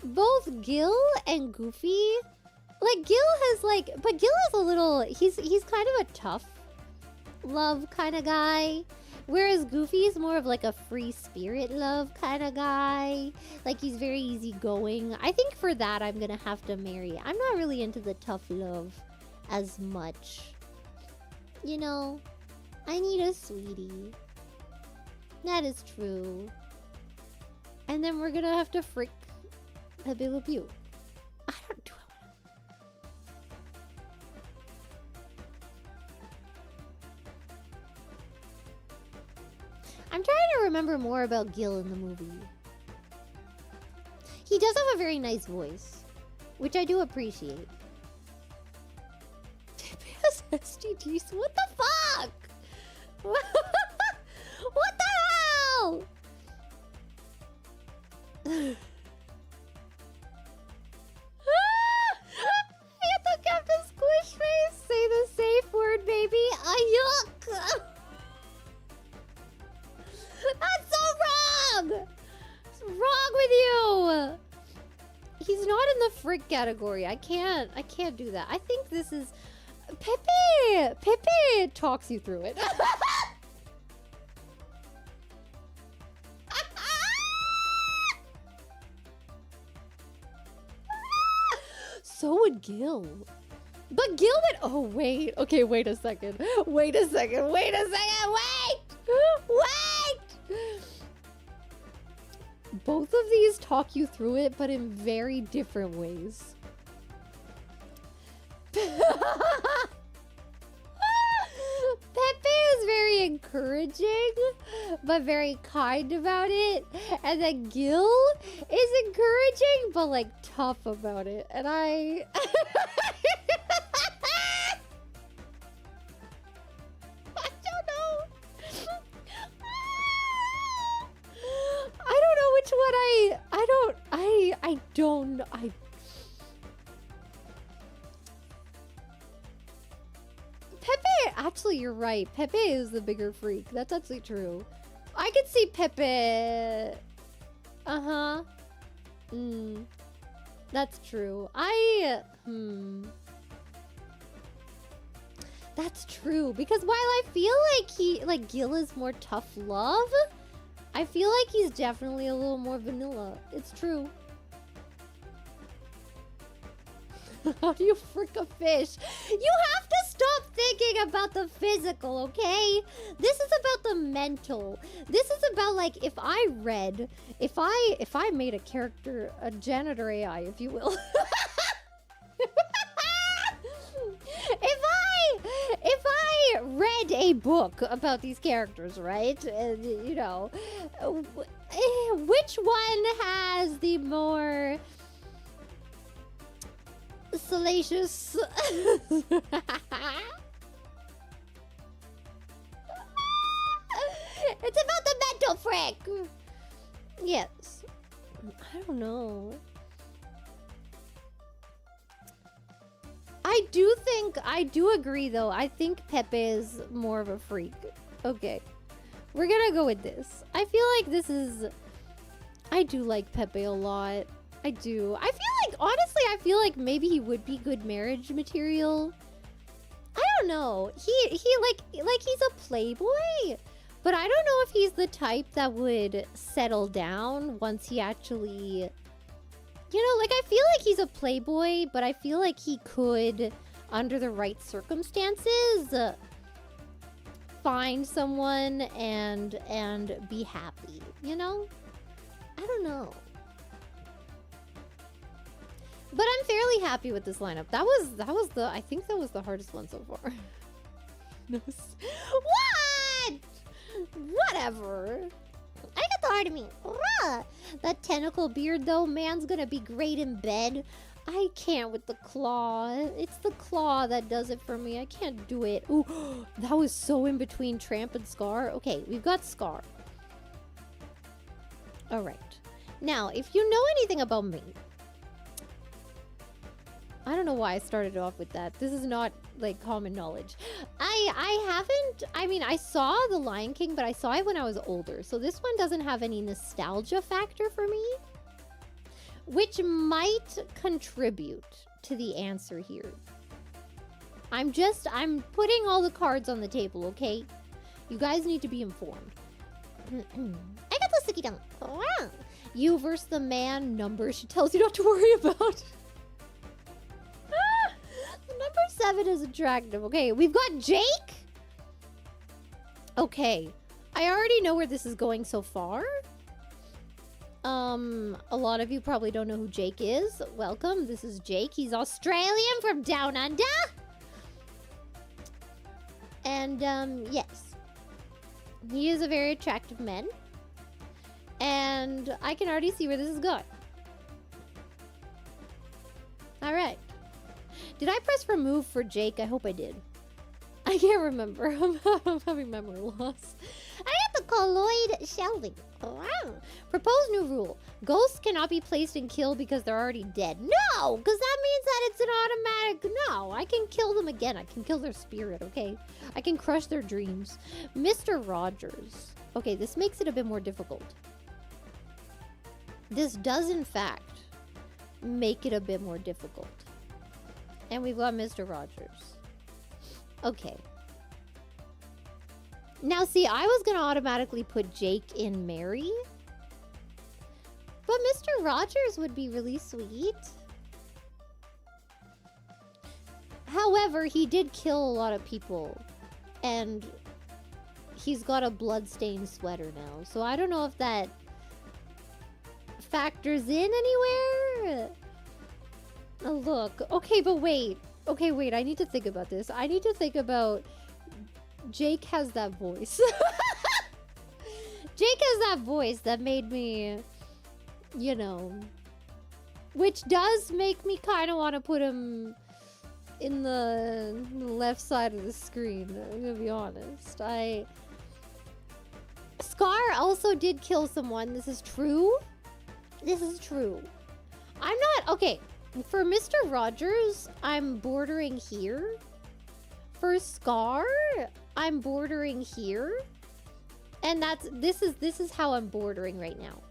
both Gil and Goofy, like Gil has like, but Gil is a little, he's kind of a tough love kind of guy, whereas Goofy is more of like a free spirit love kind of guy. Like he's very easygoing. I think for that I'm gonna have to marry. I'm not really into the tough love as much. You know, I need a sweetie. That is true. And then we're gonna have to frick Pepe Le Pew. I don't do it. I'm trying to remember more about Gil in the movie. He does have a very nice voice, which I do appreciate. Pepe has STDs? What the fuck? What the hell? I have to keep the squish face. Say the safe word, baby. Yuck. That's so wrong. What's wrong with you? He's not in the frick category. I can't do that. I think this is Pepe. Pepe talks you through it. So would Gil. But Gil would... Oh, wait. Okay, wait a second. Wait a second. Wait a second. Wait! Wait! Both of these talk you through it, but in very different ways. Pepe is very encouraging, but very kind about it. And then Gil is encouraging, but like tough about it. And I don't know. I don't know which one I don't. Actually, you're right. Pepe is the bigger freak. That's actually true. I could see Pepe. Uh-huh. That's true. That's true. Because while I feel like Gil is more tough love, I feel like he's definitely a little more vanilla. It's true. How do you frick a fish? You have to stop thinking about the physical, okay? This is about the mental. This is about like if I made a character, a janitor AI, if you will. If I read a book about these characters, right? You know, which one has the more salacious it's about the mental frick. Yes. I don't know. I do agree though. I think Pepe is more of a freak. Okay. We're gonna go with this. I feel like this is... I do like Pepe a lot. I do. I feel like, honestly, I feel like maybe he would be good marriage material. I don't know. He like he's a playboy, but I don't know if he's the type that would settle down once he actually, you know, like I feel like he's a playboy, but I feel like he could, under the right circumstances, find someone and be happy, you know? I don't know. But I'm fairly happy with this lineup. That was the, I think that was the hardest one so far. What? Whatever. I got the heart of me. That tentacle beard though, man's gonna be great in bed. I can't with the claw. It's the claw that does it for me. I can't do it. Ooh, that was so in between Tramp and Scar. Okay, we've got Scar. All right. Now, if you know anything about me, I don't know why I started off with that. This is not like common knowledge. I mean, I saw The Lion King, but I saw it when I was older. So this one doesn't have any nostalgia factor for me, which might contribute to the answer here. I'm putting all the cards on the table, okay? You guys need to be informed. I got the sticky down. You versus the man number she tells you not to worry about. Number 7 is attractive. Okay, we've got Jake. Okay, I already know where this is going so far. A lot of you probably don't know who Jake is. Welcome, this is Jake. He's Australian from Down Under. And, yes. He is a very attractive man. And I can already see where this is going. Alright. Did I press remove for Jake? I hope I did. I can't remember. I'm having memory loss. I got the colloid shelving. Wow. Proposed new rule. Ghosts cannot be placed in kill because they're already dead. No! Because that means that it's an automatic... No, I can kill them again. I can kill their spirit, okay? I can crush their dreams. Mr. Rogers. Okay, this makes it a bit more difficult. This does, in fact, make it a bit more difficult. And we've got Mr. Rogers. Okay. Now, see, I was going to automatically put Jake in Mary. But Mr. Rogers would be really sweet. However, he did kill a lot of people. And he's got a bloodstained sweater now. So I don't know if that factors in anywhere. Oh, look. Okay, but wait. Okay, wait. I need to think about this. I need to think about... Jake has that voice. Jake has that voice that made me, you know... Which does make me kind of want to put him in the left side of the screen. I'm gonna be honest. Scar also did kill someone. This is true. This is true. I'm not... Okay. For Mr. Rogers, I'm bordering here. for Scar, I'm bordering here. And this is how I'm bordering right now.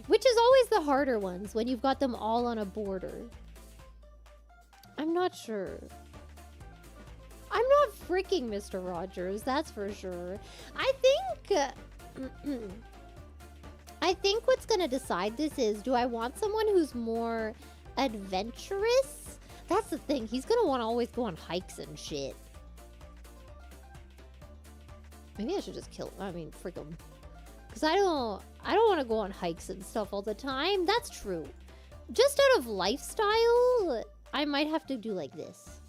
Which is always the harder ones, when you've got them all on a border. I'm not sure. I'm not freaking Mr. Rogers, that's for sure. I think what's gonna decide this is, do I want someone who's more adventurous? That's the thing, he's gonna want to always go on hikes and shit. Maybe I should just kill him. I mean, frick him. Because I don't want to go on hikes and stuff all the time. That's true. Just out of lifestyle, I might have to do like this.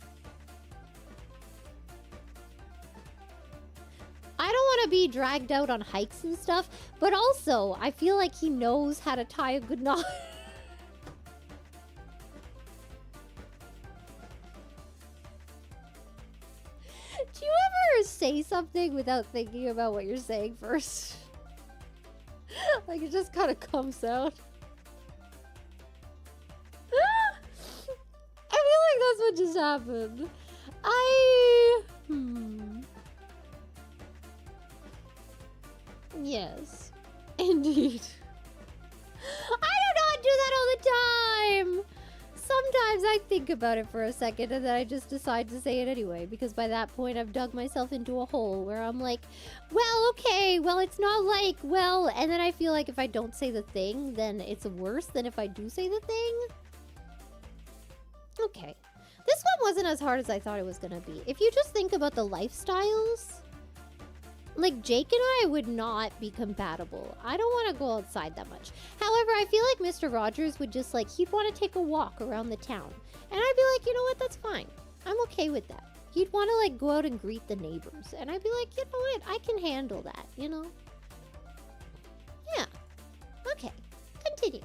I don't want to be dragged out on hikes and stuff, but also, I feel like he knows how to tie a good knot. Do you ever say something without thinking about what you're saying first? Like, it just kind of comes out. I feel like that's what just happened. Yes. Indeed. I do not do that all the time! Sometimes I think about it for a second and then I just decide to say it anyway, because by that point I've dug myself into a hole where I'm like, well, okay, well, it's not like, well, and then I feel like if I don't say the thing, then it's worse than if I do say the thing. Okay. This one wasn't as hard as I thought it was gonna be. If you just think about the lifestyles, like, Jake and I would not be compatible. I don't want to go outside that much. However, I feel like Mr. Rogers would just, like, he'd want to take a walk around the town. And I'd be like, you know what, that's fine. I'm okay with that. He'd want to, like, go out and greet the neighbors. And I'd be like, you know what, I can handle that, you know? Yeah. Okay. Continue.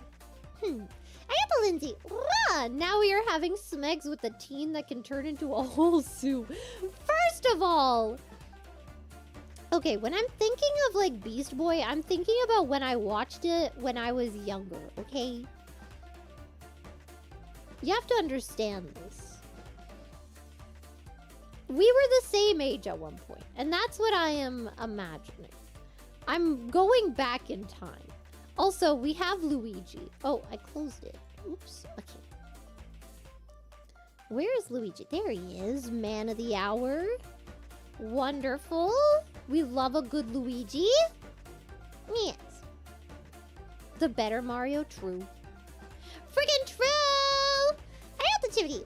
Apple Lindsay. Rah! Now we are having smegs with a teen that can turn into a whole zoo. First of all... Okay, when I'm thinking of, like, Beast Boy, I'm thinking about when I watched it when I was younger, okay? You have to understand this. We were the same age at one point, and that's what I am imagining. I'm going back in time. Also, we have Luigi. Oh, I closed it. Oops. Okay. Where is Luigi? There he is, man of the hour. Wonderful. We love a good Luigi. Yes. The better Mario, true. Friggin' true! Activity.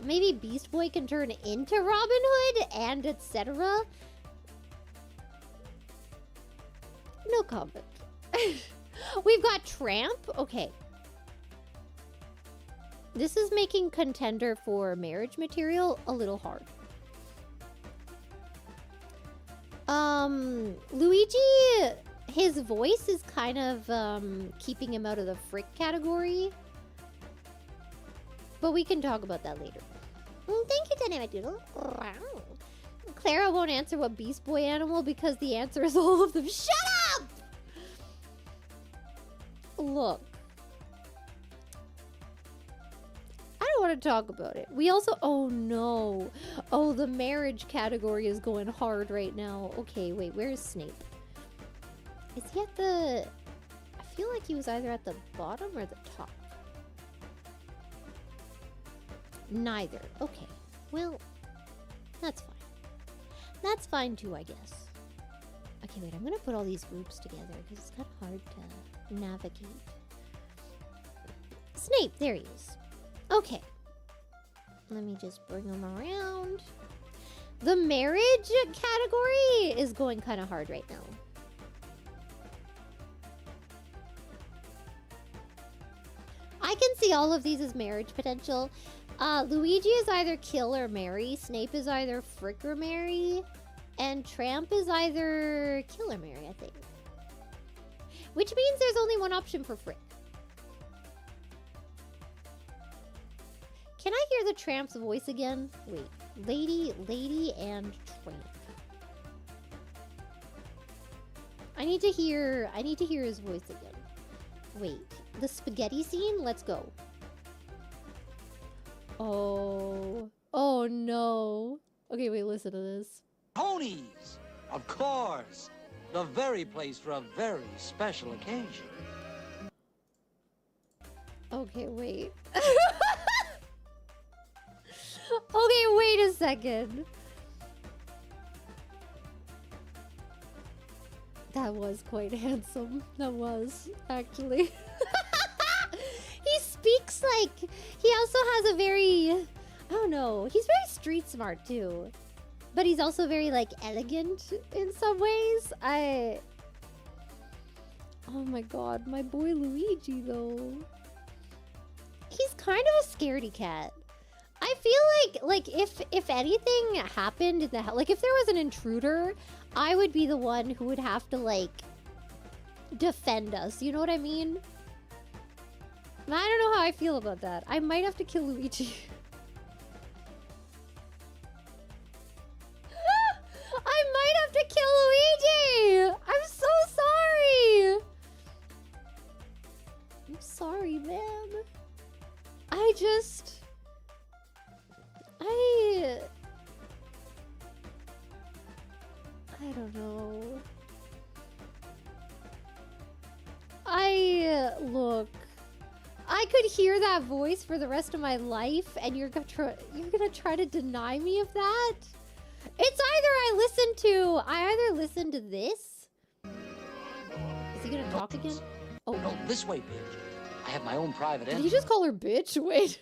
Maybe Beast Boy can turn into Robin Hood and etc. No comment. We've got Tramp. Okay. This is making contender for marriage material a little hard. Luigi, his voice is kind of, keeping him out of the frick category. But we can talk about that later. Thank you, Dynamic Doodle. Wow. Clara won't answer what Beast Boy animal because the answer is all of them. Shut up! Look. I don't want to talk about it. We also... Oh, no. Oh, the marriage category is going hard right now. Okay, wait. Where is Snape? Is he at the... I feel like he was either at the bottom or the top. Neither. Okay. Well, that's fine. That's fine too, I guess. Okay, wait. I'm going to put all these groups together because it's kind of hard to navigate. Snape. There he is. Okay. Let me just bring him around. The marriage category is going kind of hard right now. I can see all of these as marriage potential. Luigi is either kill or marry. Snape is either frick or marry. And Tramp is either kill or marry, I think. Which means there's only one option for frick. Can I hear the Tramp's voice again? Wait. Lady, and Tramp. I need to hear his voice again. Wait. The spaghetti scene? Let's go. Oh. Oh no. Okay, wait, listen to this. Ponies! Of course! The very place for a very special occasion. Okay, wait. Okay, wait a second. That was quite handsome. That was, actually. He speaks like... He also has a very... I don't know. He's very street smart, too. But he's also very, like, elegant in some ways. Oh my god, my boy Luigi, though. He's kind of a scaredy cat. I feel like if anything happened in the house, like if there was an intruder, I would be the one who would have to like defend us. You know what I mean? And I don't know how I feel about that. I might have to kill Luigi. I might have to kill Luigi. I'm so sorry. I'm sorry, man. I don't know. Look. I could hear that voice for the rest of my life, and you're gonna try to deny me of that? It's I either listen to this. Is he gonna talk again? Oh, No, this way, bitch. I have my own private did engine. he just call her bitch? Wait,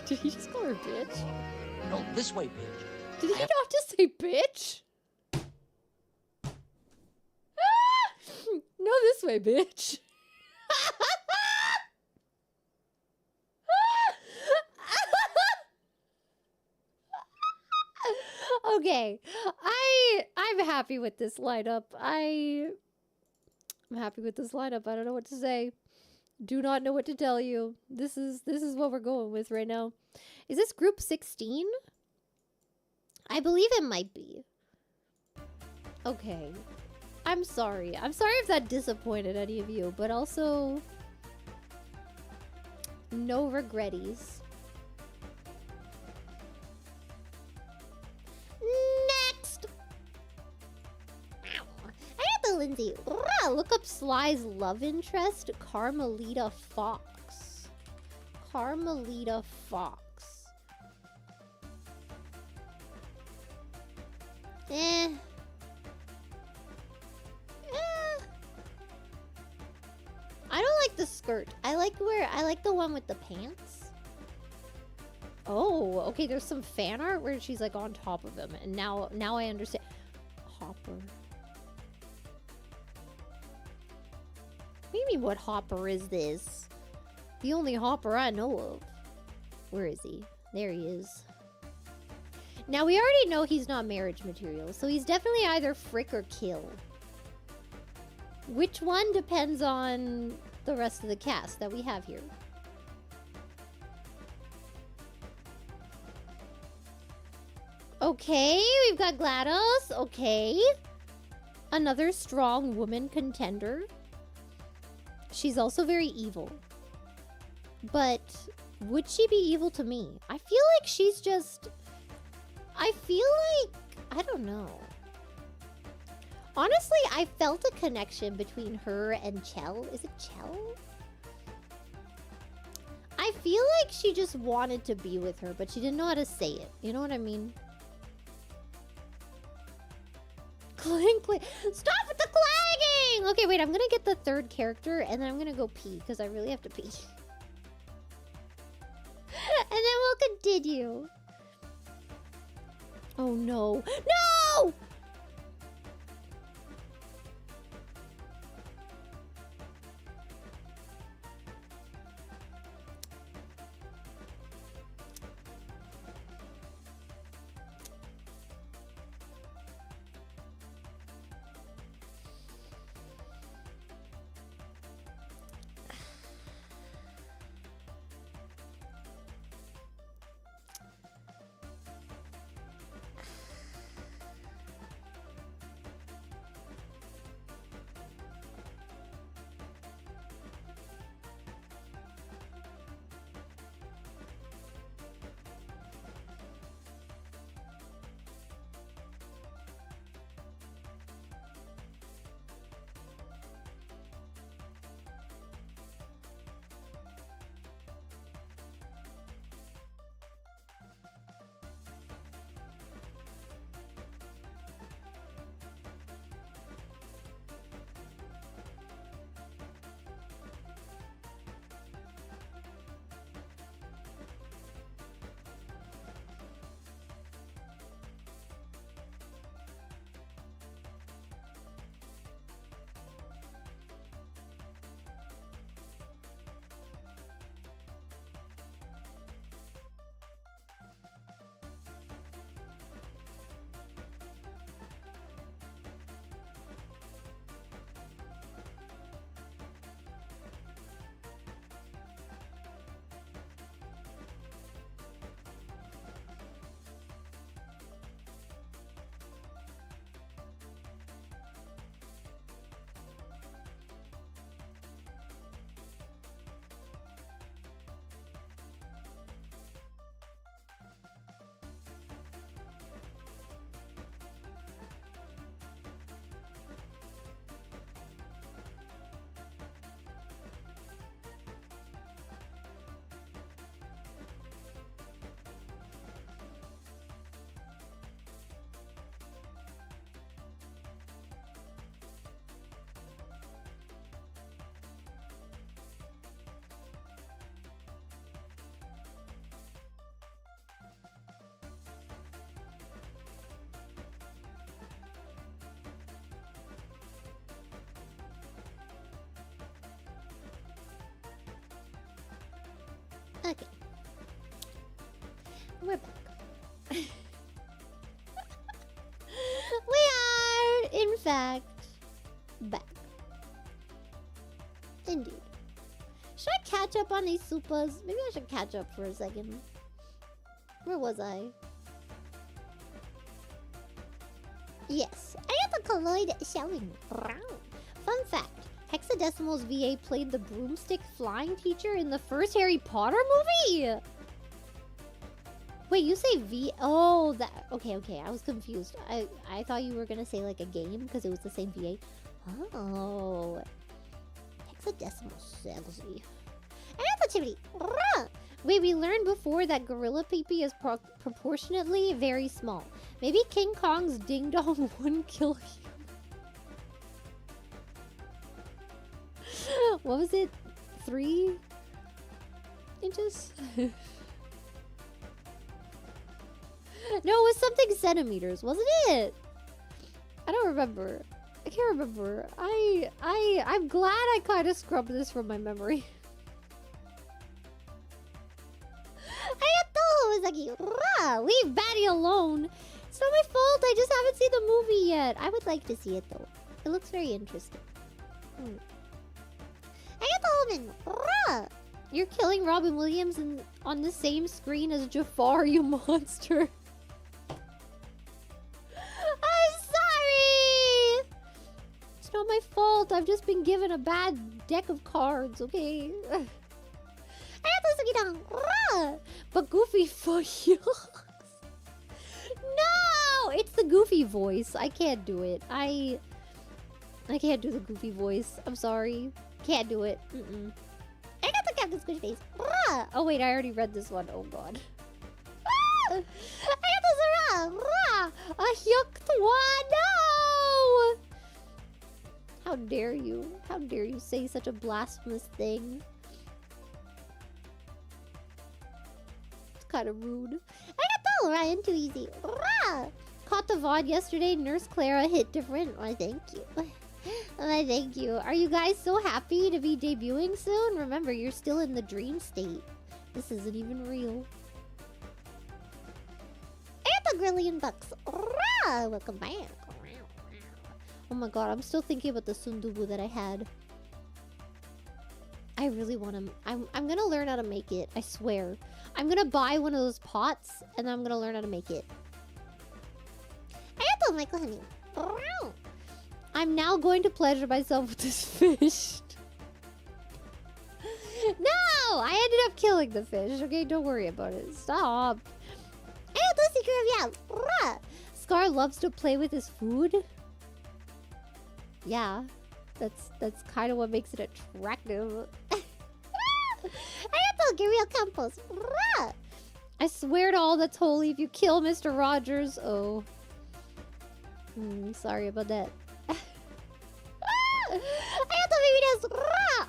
did he just call her bitch? No, this way, bitch. Did he not just say bitch? No, this way, bitch. Okay, I'm happy with this lineup. I'm happy with this lineup. I don't know what to say. Do not know what to tell you. This is what we're going with right now. Is this group 16? I believe it might be. Okay. I'm sorry. I'm sorry if that disappointed any of you, but also no regretties. Next. Annabelle Lindsay. Look up Sly's love interest, Carmelita Fox. Carmelita Fox. I don't like the skirt. I like the one with the pants. Oh, okay, there's some fan art where she's like on top of him, and now I understand. Hopper. Maybe what Hopper is this? The only Hopper I know of. Where is he? There he is. Now we already know he's not marriage material, so he's definitely either frick or kill. Which one depends on the rest of the cast that we have here. Okay, we've got GLaDOS. Okay. Another strong woman contender. She's also very evil. But would she be evil to me? I feel like she's just... I don't know. Honestly, I felt a connection between her and Chell. Is it Chell? I feel like she just wanted to be with her, but she didn't know how to say it. You know what I mean? Clink, clink. Stop with the clanging! Okay, wait, I'm gonna get the third character, and then I'm gonna go pee, because I really have to pee. And then we'll continue. Oh, no. No! Okay. We're back. We are, in fact, back. Indeed. Should I catch up on these supas? Maybe I should catch up for a second. Where was I? Yes, I have a colloid showing. Fun fact. Hexadecimal's VA played the broomstick flying teacher in the first Harry Potter movie! Wait, you say V? Oh, that... Okay, I was confused. I thought you were gonna say like a game because it was the same VA. Oh. Hexadecimal sexy. Relativity. Wait, we learned before that gorilla pee-pee is proportionately very small. Maybe King Kong's ding-dong wouldn't kill you. What was it? 3 inches? No, it was something centimeters, wasn't it? I don't remember. I can't remember. I'm glad I kind of scrubbed this from my memory. Leave Batty alone. It's not my fault. I just haven't seen the movie yet. I would like to see it though. It looks very interesting. You're killing Robin Williams on the same screen as Jafar, you monster. I'm sorry! It's not my fault. I've just been given a bad deck of cards, okay? But Goofy voice. No! It's the Goofy voice. I can't do it. I can't do the Goofy voice. I'm sorry. Can't do it. I got the Captain Squish face. Oh wait, I already read this one. Oh god. I got this. A Hyuktwa. No! How dare you? How dare you say such a blasphemous thing? It's kind of rude. I got the Ryan too easy. Caught the VOD yesterday. Nurse Clara hit different. Why, thank you. Why, thank you. Are you guys so happy to be debuting soon? Remember, you're still in the dream state. This isn't even real. And the Grillion Bucks. Welcome back. Oh my god, I'm still thinking about the sundubu that I had. I really want to... I'm gonna learn how to make it. I swear. I'm gonna buy one of those pots, and then I'm gonna learn how to make it. Arigato, Michael Honey. I'm now going to pleasure myself with this fish. No! I ended up killing the fish, okay? Don't worry about it. Stop. Scar loves to play with his food. Yeah. That's kind of what makes it attractive. Campos. I swear to all that's holy, if you kill Mr. Rogers... Oh. Sorry about that.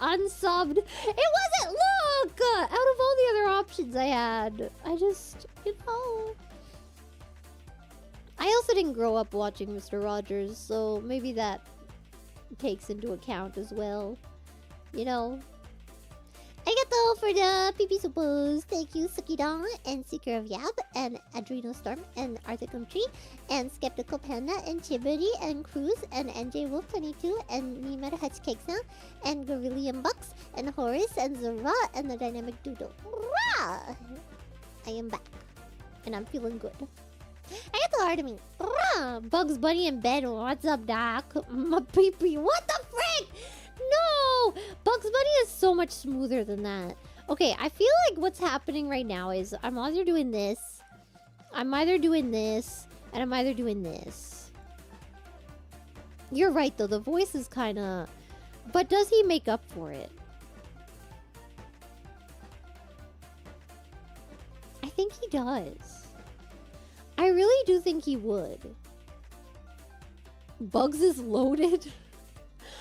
Unsubbed. It wasn't. Look! Out of all the other options I had, I just, you know. I also didn't grow up watching Mr. Rogers, so maybe that takes into account as well. You know. Arigato for the PP Supers. Thank you, Sukidon, and Seeker of Yab, and Adreno Storm, and Arthur Tree, and Skeptical Panda, and Chibity, and Cruz, and NJ Wolf 22, and Nimaru Hutch Cakesa, and Gorillion Bucks, and Horace, and Zara, and the Dynamic Doodle. Rah! I am back, and I'm feeling good. Arigato, Artemis. Rah! Bugs Bunny in bed. What's up, Doc? My pee-pee. What the frick? No! Bugs Bunny is so much smoother than that. Okay, I feel like what's happening right now is I'm either doing this, and I'm either doing this. You're right, though. The voice is kind of... But does he make up for it? I think he does. I really do think he would. Bugs is loaded.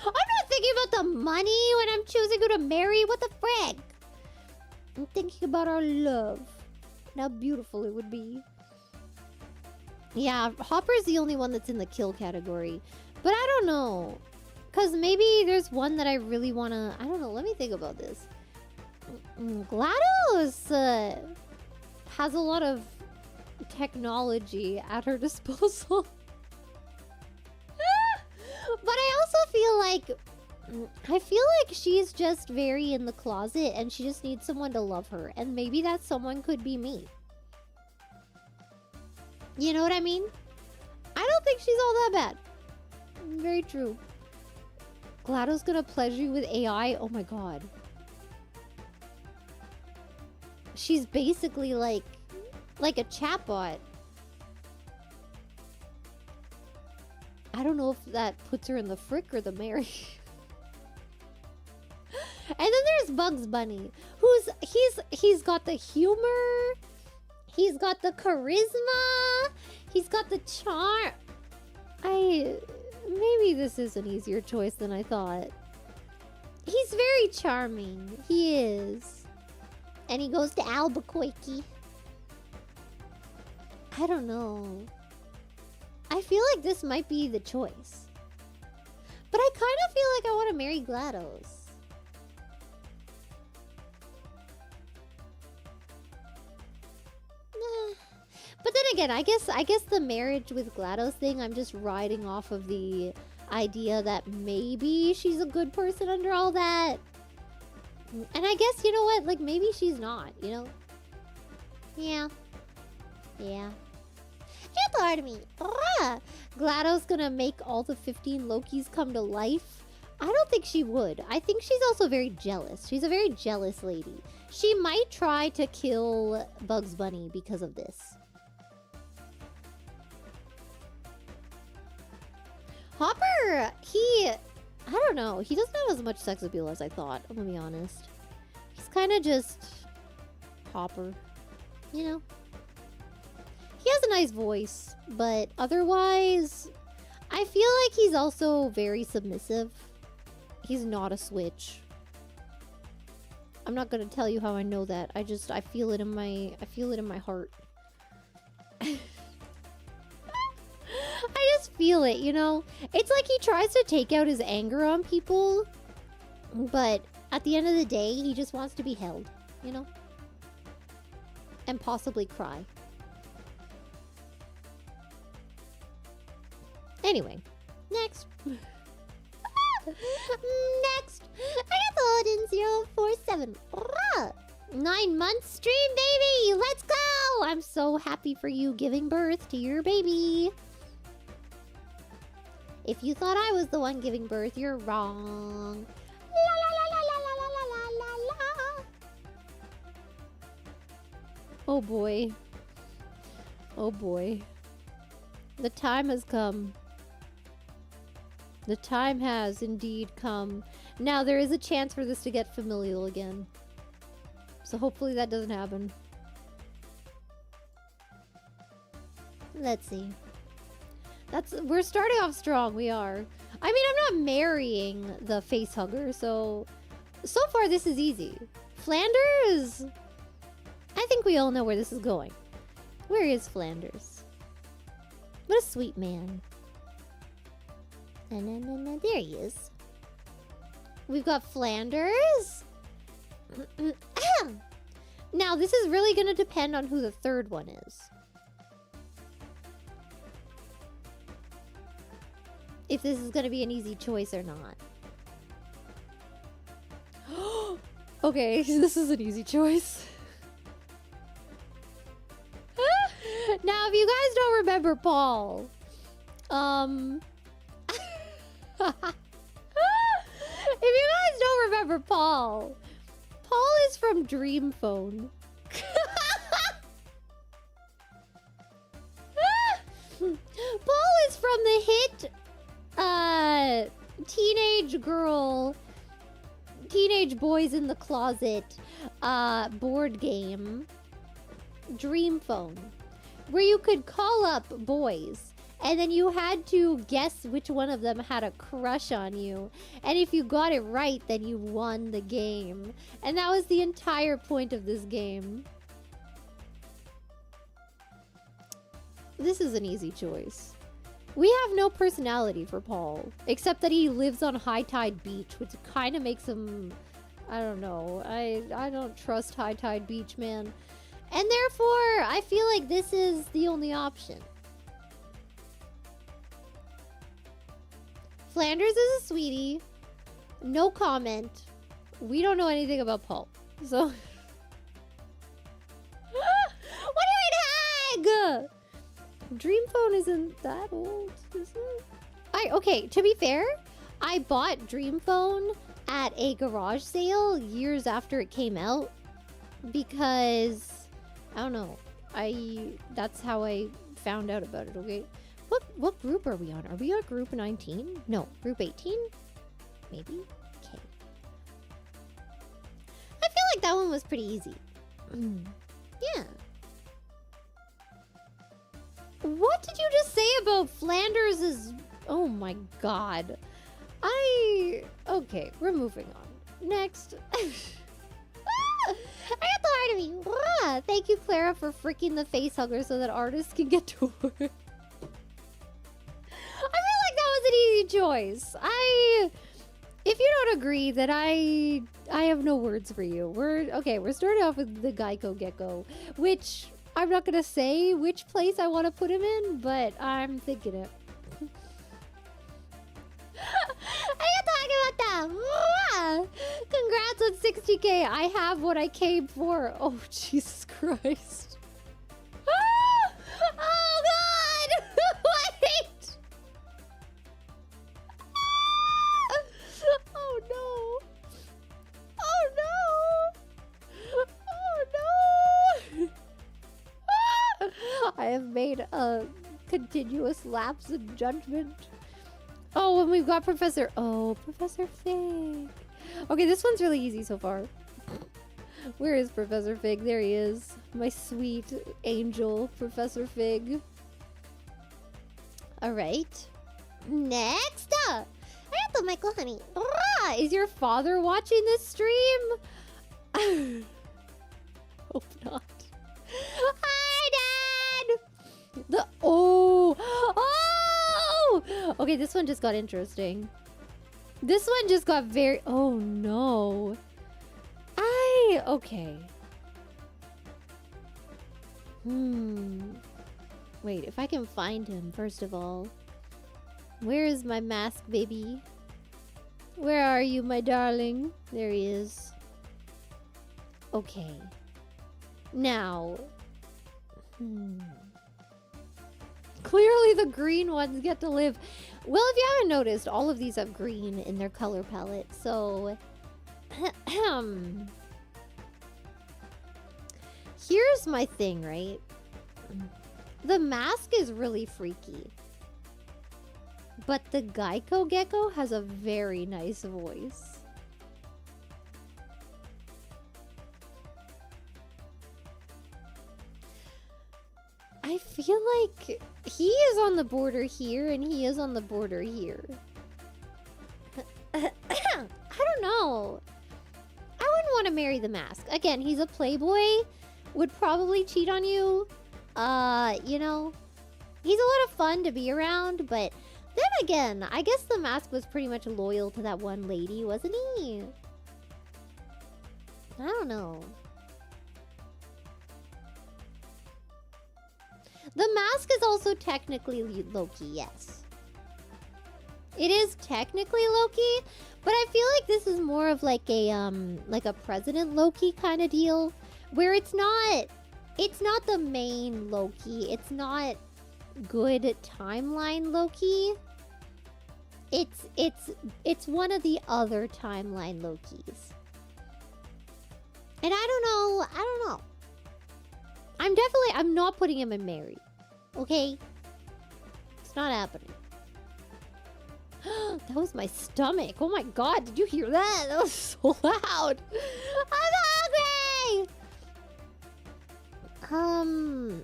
I'm not thinking about the money when I'm choosing who to marry. What the frick? I'm thinking about our love. And how beautiful it would be. Yeah, Hopper's the only one that's in the kill category. But I don't know. Because maybe there's one that I really want to... I don't know. Let me think about this. GLaDOS has a lot of technology at her disposal. But I also feel like she's just very in the closet and she just needs someone to love her. And maybe that someone could be me. You know what I mean? I don't think she's all that bad. Very true. GLaDOS gonna pleasure you with AI? Oh my god. She's basically like a chatbot. I don't know if that puts her in the frick or the Mary. And then there's Bugs Bunny, he's got the humor, he's got the charisma, he's got the charm. Maybe this is an easier choice than I thought. He's very charming. He is. And he goes to Albuquerque. I don't know. I feel like this might be the choice. But I kind of feel like I want to marry GLaDOS. Nah. But then again, I guess the marriage with GLaDOS thing, I'm just riding off of the idea that maybe she's a good person under all that. And I guess, you know what? Like, maybe she's not, you know? Yeah. Yeah. Get part of me. GLaDOS gonna make all the 15 Lokis come to life? I don't think she would. I think she's also very jealous. She's a very jealous lady. She might try to kill Bugs Bunny because of this. Hopper, I don't know. He doesn't have as much sex appeal as I thought, I'm gonna be honest. He's kind of just Hopper, you know? He has a nice voice, but otherwise, I feel like he's also very submissive. He's not a switch. I'm not gonna tell you how I know that. I feel it in my heart. I just feel it, you know? It's like he tries to take out his anger on people, but at the end of the day, he just wants to be held, you know? And possibly cry. Anyway, next. Next. I got the in 047. 9 months stream, baby! Let's go! I'm so happy for you giving birth to your baby. If you thought I was the one giving birth, you're wrong. La la la la la la la la la la. Oh boy. Oh boy. The time has come. The time has indeed come. Now, there is a chance for this to get familial again. So hopefully that doesn't happen. Let's see. We're starting off strong, we are. I mean, I'm not marrying the face hugger, so far this is easy. Flanders? I think we all know where this is going. Where is Flanders? What a sweet man. There he is. We've got Flanders. Now, this is really going to depend on who the third one is. If this is going to be an easy choice or not. Okay, this is an easy choice. Now, if you guys don't remember Paul, if you guys don't remember Paul is from Dream Phone. Paul is from the hit teenage boys in the closet board game Dream Phone, where you could call up boys and then you had to guess which one of them had a crush on you, and if you got it right, then you won the game. And that was the entire point of this game. This is an easy choice. We have no personality for Paul, except that he lives on High Tide Beach, which kind of makes him I don't know. I don't trust High Tide Beach, man. And therefore, I feel like this is the only option. Flanders is a sweetie. No comment. We don't know anything about Paul. So... What do you mean, Hag? Dream phone isn't that old, is it? Okay, to be fair, I bought Dream phone at a garage sale years after it came out because I don't know. That's how I found out about it, okay? What group are we on? Are we on group 19? No, group 18? Maybe? Okay. I feel like that one was pretty easy. Yeah. What did you just say about Flanders is... Oh my god. Okay, we're moving on. Next. I got the heart of me. Thank you, Clara, for freaking the face hugger so that artists can get to work. I feel like that was an easy choice. If you don't agree, then I have no words for you. We're starting off with the Geico Gecko, which I'm not gonna say which place I want to put him in, but I'm thinking it. I got talking about that. Congrats on 60K. I have what I came for. Oh, Jesus Christ. Oh, God. Wait. Oh, no. Oh, no. Oh, no. I have made a continuous lapse in judgment. Oh, and we've got Professor Fig. Okay, this one's really easy so far. Where is Professor Fig? There he is. My sweet angel, Professor Fig. All right. Next up. Hello, Michael, honey. Is your father watching this stream? Hope not. Hi, Dad! Oh! Okay, this one just got interesting. This one just got very... Oh, no. Okay. Wait, if I can find him, first of all. Where is my mask, baby? Where are you, my darling? There he is. Okay. Now... Clearly the green ones get to live. Well, if you haven't noticed, all of these have green in their color palette, so... Here's my thing, right? The mask is really freaky. But the Geico Gecko has a very nice voice. I feel like he is on the border here and he is on the border here. I don't know. I wouldn't want to marry the mask. Again, he's a playboy. Would probably cheat on you. You know, he's a lot of fun to be around, but then again, I guess the mask was pretty much loyal to that one lady, wasn't he? I don't know. The mask is also technically Loki, yes. It is technically Loki, but I feel like this is more of like a President Loki kind of deal, where it's not the main Loki. It's not good timeline Loki. It's one of the other timeline Lokis. And I don't know. I'm not putting him in Mary. Okay? It's not happening. That was my stomach. Oh my god, did you hear that? That was so loud. I'm hungry!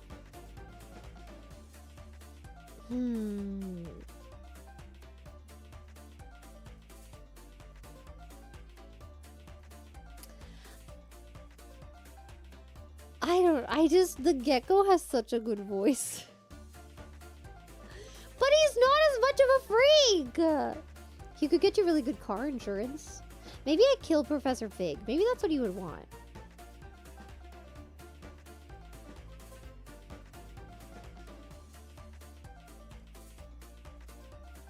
The gecko has such a good voice. But he's not as much of a freak! He could get you really good car insurance. Maybe I kill Professor Fig. Maybe that's what he would want.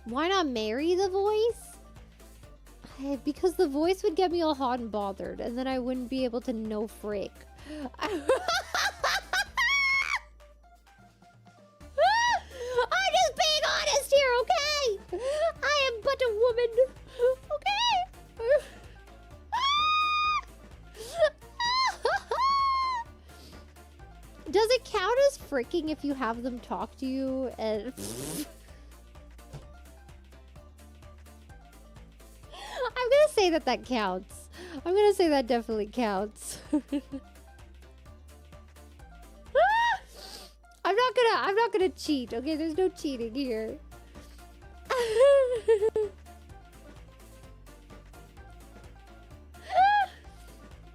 Why not marry the voice? Because the voice would get me all hot and bothered, and then I wouldn't be able to know frick. I'm just being honest here, okay? I am but a woman, okay? Does it count as fricking if you have them talk to you and... I'm gonna say that counts. I'm gonna say that definitely counts. I'm not gonna cheat, okay? There's no cheating here.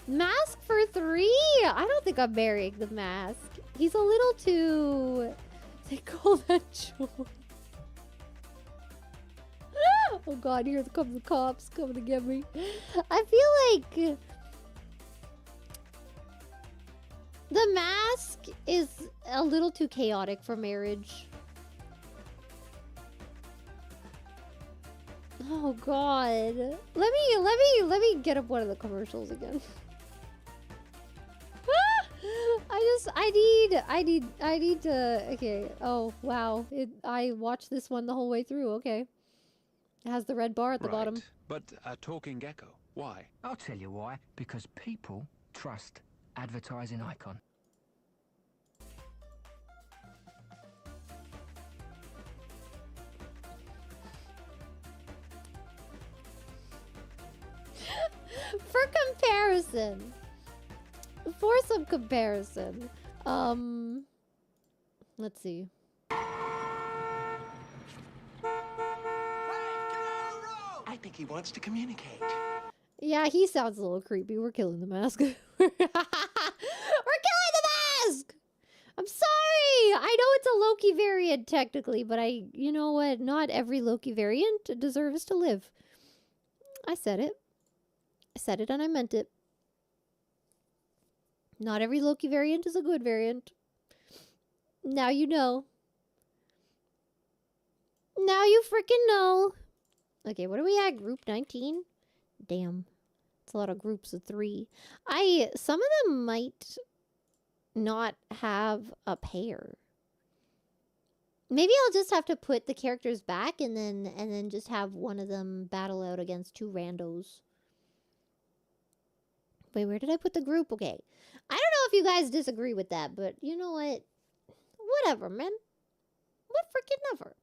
Mask for 3? I don't think I'm marrying the mask. He's a little too... They call that joy. Oh god, here come the cops coming to get me. I feel like the mask is a little too chaotic for marriage. Oh god. Let me get up one of the commercials again. I need to, okay. Oh, wow. I watched this one the whole way through. Okay. It has the red bar at the bottom. But a talking gecko, why? I'll tell you why. Because people trust advertising icon. For comparison. For some comparison. Let's see. I think he wants to communicate. Yeah, he sounds a little creepy. We're killing the mask. We're killing the mask! I'm sorry! I know it's a Loki variant technically, but you know what? Not every Loki variant deserves to live. I said it. I said it and I meant it. Not every Loki variant is a good variant. Now you know. Now you freaking know. Okay, what are we at? Group 19? Damn. It's a lot of groups of 3. Some of them might not have a pair. Maybe I'll just have to put the characters back and then just have one of them battle out against 2 randos. Wait, where did I put the group? Okay. I don't know if you guys disagree with that, but you know what? Whatever, man. What freaking never.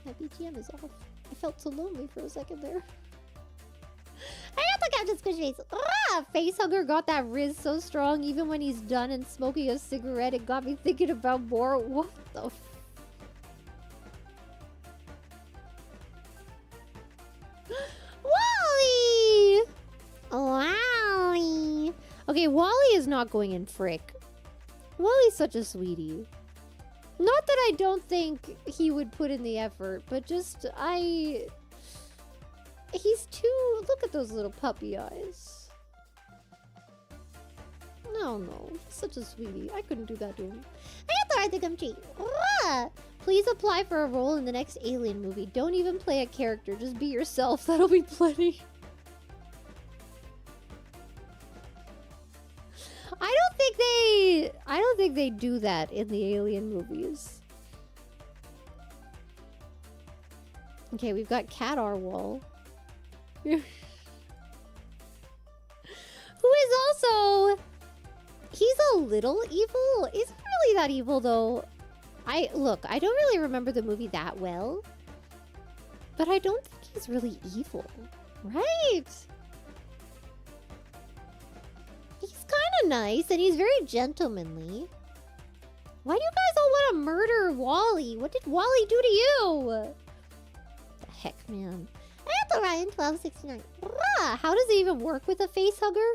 My BGM is off. I felt so lonely for a second there. I have to Captain Squish Face. Ah! Facehugger got that Riz so strong even when he's done and smoking a cigarette. It got me thinking about more. What the f... Wally! Wally! Okay, Wally is not going in frick. Wally's such a sweetie. Not that I don't think he would put in the effort, but just, he's too... Look at those little puppy eyes. No, he's such a sweetie. I couldn't do that to him. I think I'm cheating. Please apply for a role in the next Alien movie. Don't even play a character. Just be yourself. That'll be plenty. I don't think they do that in the Alien movies. Okay, we've got Cat Arwall. Who is also... He's a little evil. Isn't really that evil, though. Look, I don't really remember the movie that well. But I don't think he's really evil. Right? He's kind of nice, and he's very gentlemanly. Why do you guys all want to murder Wally? What did Wally do to you? The heck, man. That's Ryan 1269. How does it even work with a facehugger?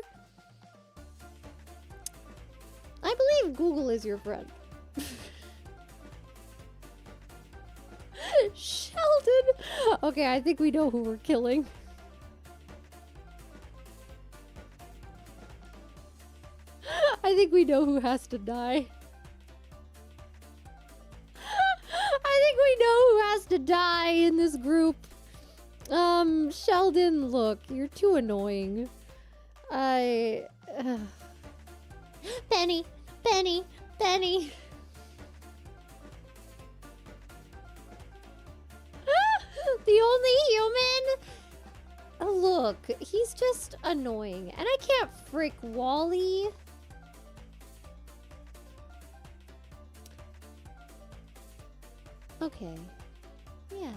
I believe Google is your friend. Okay, I think we know who we're killing. I think we know who has to die. I think we know who has to die in this group. Sheldon, look, you're too annoying. Penny, Penny, Penny. The only human? Look, he's just annoying. And I can't frick Wally. Okay. Yeah.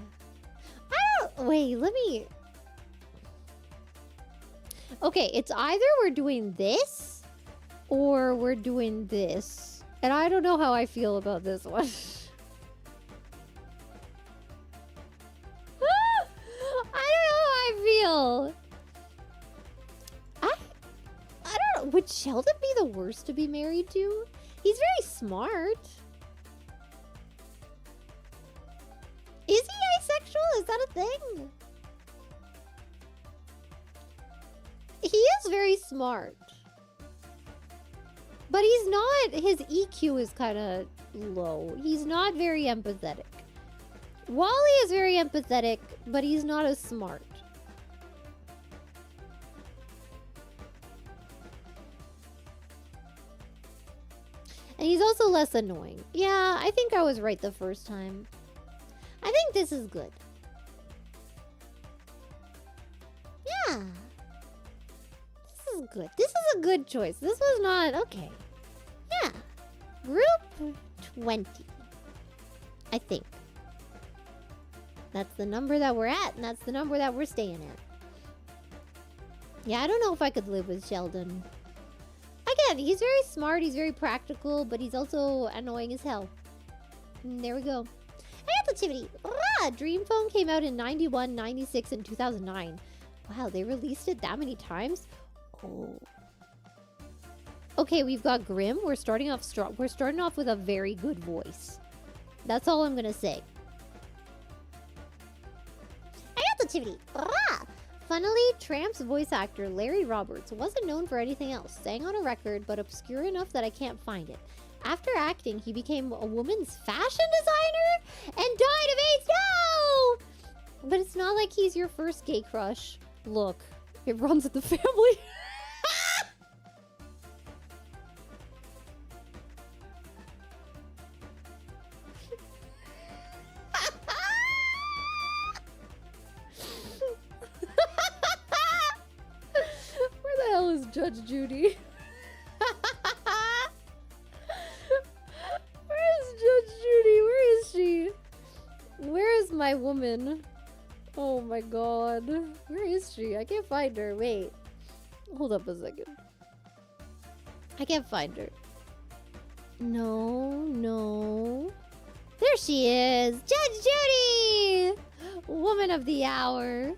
Wait, let me... Okay, it's either we're doing this or we're doing this. And I don't know how I feel about this one. I don't know how I feel. I don't know. Would Sheldon be the worst to be married to? He's very smart. Is he asexual? Is that a thing? He is very smart. But he's not, his EQ is kind of low. He's not very empathetic. Wally is very empathetic, but he's not as smart. And he's also less annoying. Yeah, I think I was right the first time. I think this is good. Yeah. This is good. This is a good choice. This was not... Okay. Yeah. Group 20. I think. That's the number that we're at, and that's the number that we're staying at. Yeah, I don't know if I could live with Sheldon. Again, he's very smart, he's very practical, but he's also annoying as hell. And there we go. Activity. Dream Phone came out in 91, 96, and 2009. Wow, they released it that many times? Oh. Okay, we've got Grim. We're starting off strong. We're starting off with a very good voice. That's all I'm gonna say. Activity. Funnily, Tramp's voice actor Larry Roberts wasn't known for anything else. Sang on a record, but obscure enough that I can't find it. After acting, he became a woman's fashion designer and died of AIDS. No! But it's not like he's your first gay crush. Look, it runs in the family. Where the hell is Judge Judy? Where is she? Where is my woman? Oh my god. Where is she? I can't find her. Wait. Hold up a second. I can't find her. No. There she is. Judge Judy! Woman of the hour.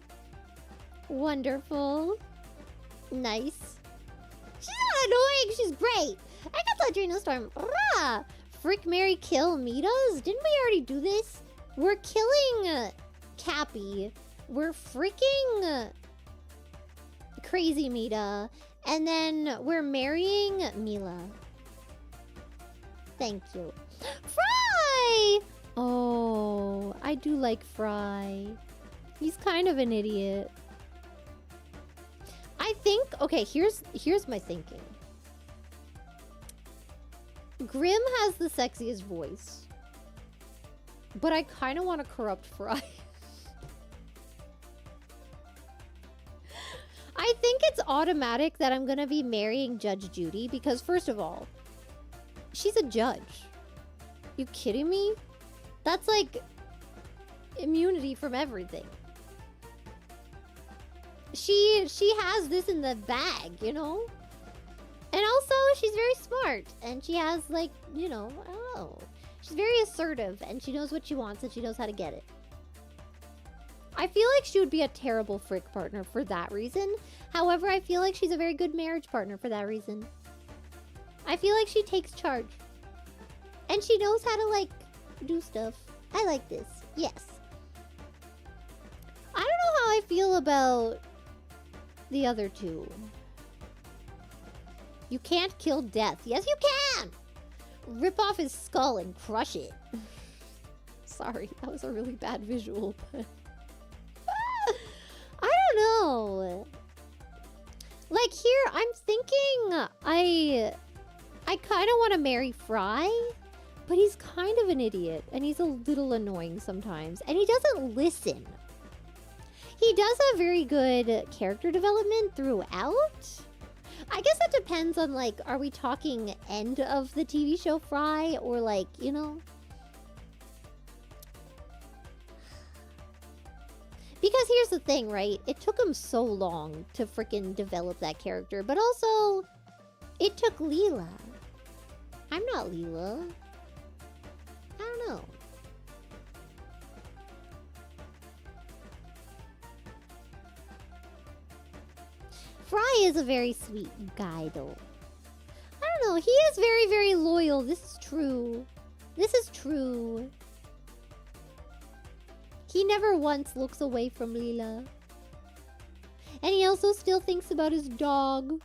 Wonderful. Nice. She's not annoying. She's great. I got that during the storm. Rah! Frick, marry, kill Mitas? Didn't we already do this? We're killing Cappy. We're freaking crazy Mita. And then we're marrying Mila. Thank you. Fry! Oh, I do like Fry. He's kind of an idiot. I think, okay, here's my thinking. Grim has the sexiest voice. But I kind of want to corrupt Fry. I think it's automatic that I'm going to be marrying Judge Judy because, first of all, she's a judge. You kidding me? That's like immunity from everything. She has this in the bag, you know? And also, she's very smart. And she has, like, you know, I don't know. She's very assertive. And she knows what she wants and she knows how to get it. I feel like she would be a terrible frick partner for that reason. However, I feel like she's a very good marriage partner for that reason. I feel like she takes charge. And she knows how to, like, do stuff. I like this. Yes. feel about the other two? You can't kill death. Yes, you can! Rip off his skull and crush it. Sorry, that was a really bad visual, but... I don't know. Like, here, I'm thinking I kind of want to marry Fry, but he's kind of an idiot, and he's a little annoying sometimes, and he doesn't listen. He does have very good character development throughout. I guess that depends on, like, are we talking end of the TV show Fry, or, like, you know? Because here's the thing, right? It took him so long to freaking develop that character, but also, it took Leela. I'm not Leela. I don't know. Fry is a very sweet guy, though. I don't know. He is very, very loyal. This is true. This is true. He never once looks away from Leela. And he also still thinks about his dog.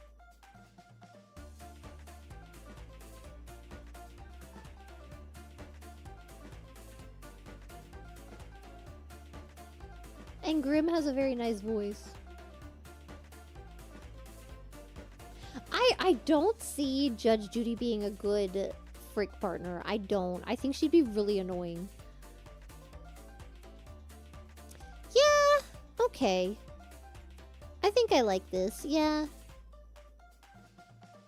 And Grimm has a very nice voice. I don't see Judge Judy being a good Frick partner. I don't. I think she'd be really annoying. Yeah, okay. I think I like this. Yeah.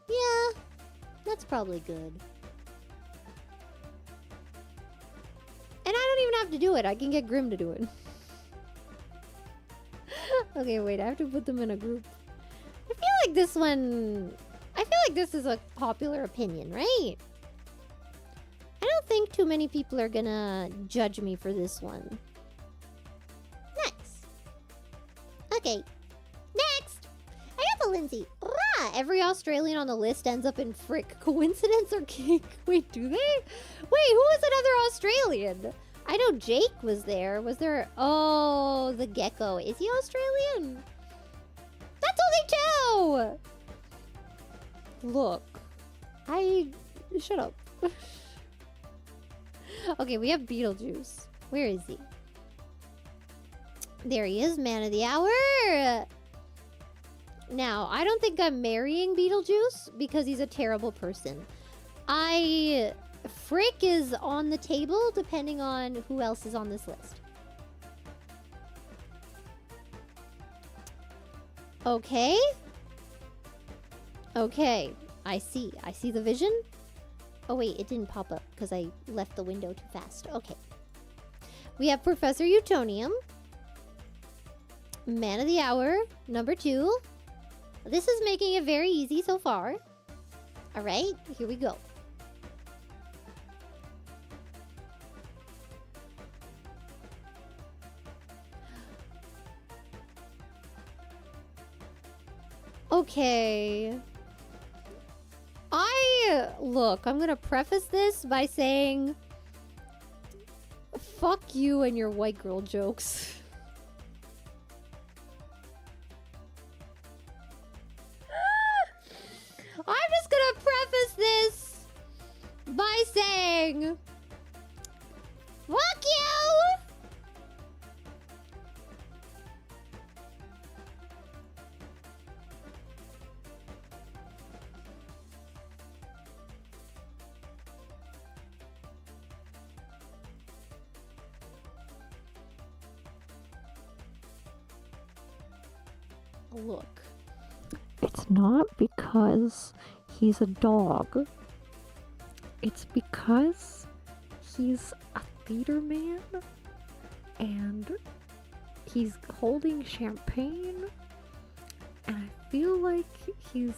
Yeah, that's probably good. And I don't even have to do it. I can get Grimm to do it. Okay, wait. I have to put them in a group. I feel like this one... I feel like this is a popular opinion, right? I don't think too many people are gonna judge me for this one. Next. Okay. Next! Agatha Lindsay. Rah! Every Australian on the list ends up in Frick. Coincidence or king? Wait, do they? Wait, who was another Australian? I know Jake was there. Was there... Oh, the gecko. Is he Australian? That's only 2! Look. Shut up. Okay, we have Beetlejuice. Where is he? There he is, man of the hour! Now, I don't think I'm marrying Beetlejuice because he's a terrible person. Frick is on the table depending on who else is on this list. Okay. Okay. I see the vision. Oh wait, it didn't pop up because I left the window too fast. Okay. We have Professor Utonium. Man of the hour, number 2. This is making it very easy so far. Alright, here we go. Okay. Look, I'm gonna preface this by saying, fuck you and your white girl jokes. I'm just gonna preface this by saying, fuck you! Look, it's not because he's a dog. It's because he's a theater man and he's holding champagne, and I feel like he's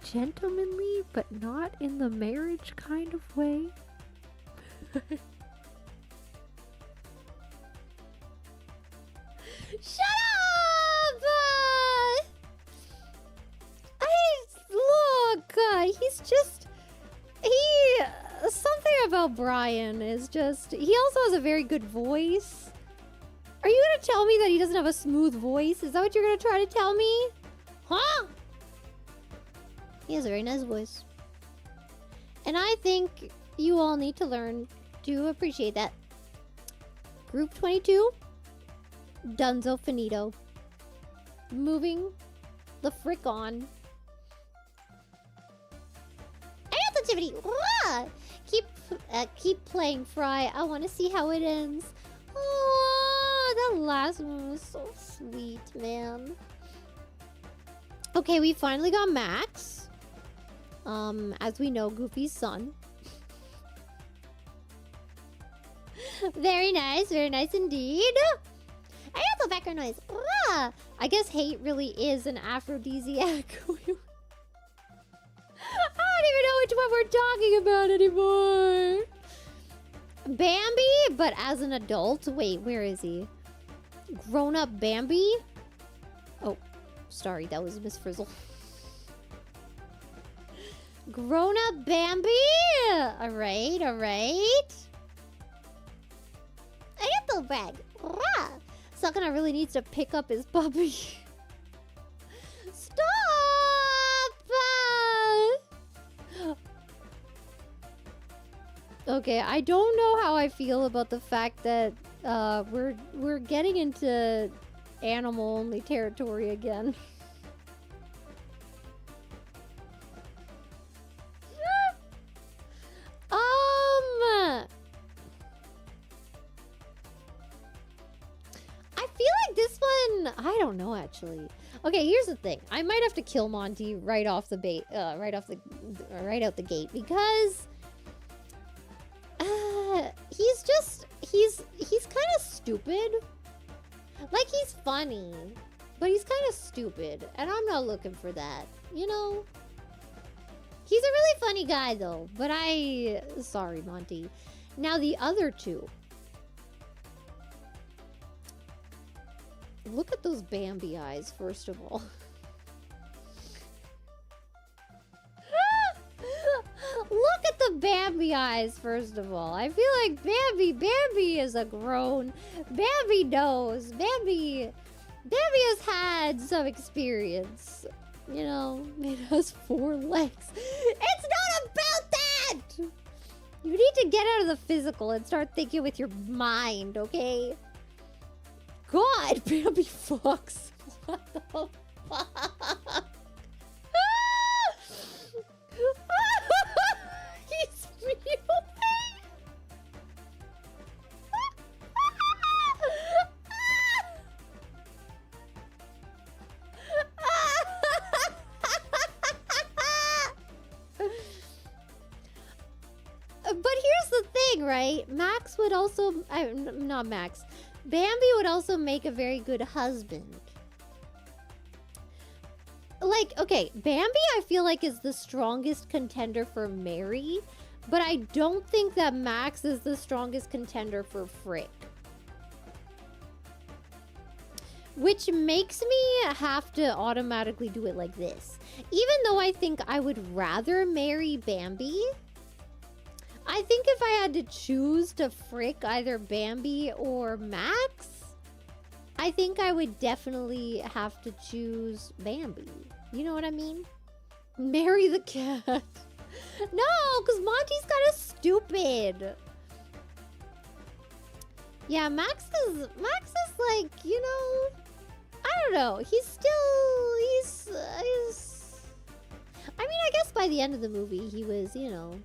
gentlemanly but not in the marriage kind of way. Shut up! He's just... Something about Brian is just... He also has a very good voice. Are you gonna tell me that he doesn't have a smooth voice? Is that what you're gonna try to tell me? Huh? He has a very nice voice. And I think you all need to learn to appreciate that. Group 22. Dunzo finito. Moving the frick on. Activity. Keep playing, Fry. I want to see how it ends. Oh, that last one was so sweet, man. Okay, we finally got Max. As we know, Goofy's son. Very nice indeed. I have the background noise. I guess hate really is an aphrodisiac. I don't even know which one we're talking about anymore. Bambi, but as an adult. Wait, where is he? Grown-up Bambi? Oh, sorry, that was Miss Frizzle. Grown-up Bambi? Alright. I got the bag. Sakana really needs to pick up his puppy. Stop! Okay, I don't know how I feel about the fact that we're getting into animal-only territory again. I feel like this one, I don't know actually. Okay, here's the thing. I might have to kill Monty right off the right out the gate because he's kind of stupid. Like, he's funny, but he's kind of stupid, and I'm not looking for that, you know? He's a really funny guy, though, but sorry, Monty. Now, the other two. Look at those Bambi eyes, first of all. Look at the Bambi eyes, first of all. I feel like Bambi is a grown. Bambi knows. Bambi has had some experience. You know, it has 4 legs. It's not about that! You need to get out of the physical and start thinking with your mind, okay? God, Bambi fucks. What the fuck? He's fuming. But here's the thing, right? Max would also... not Max. Bambi would also make a very good husband. Like, okay, Bambi I feel like is the strongest contender for Mary, but I don't think that Max is the strongest contender for Frick. Which makes me have to automatically do it like this. Even though I think I would rather marry Bambi, I think if I had to choose to Frick either Bambi or Max, I think I would definitely have to choose Bambi. You know what I mean? Marry the cat. No, because Monty's kind of stupid. Yeah, Max is like, you know, I don't know. He's I mean, I guess by the end of the movie, he was, you know,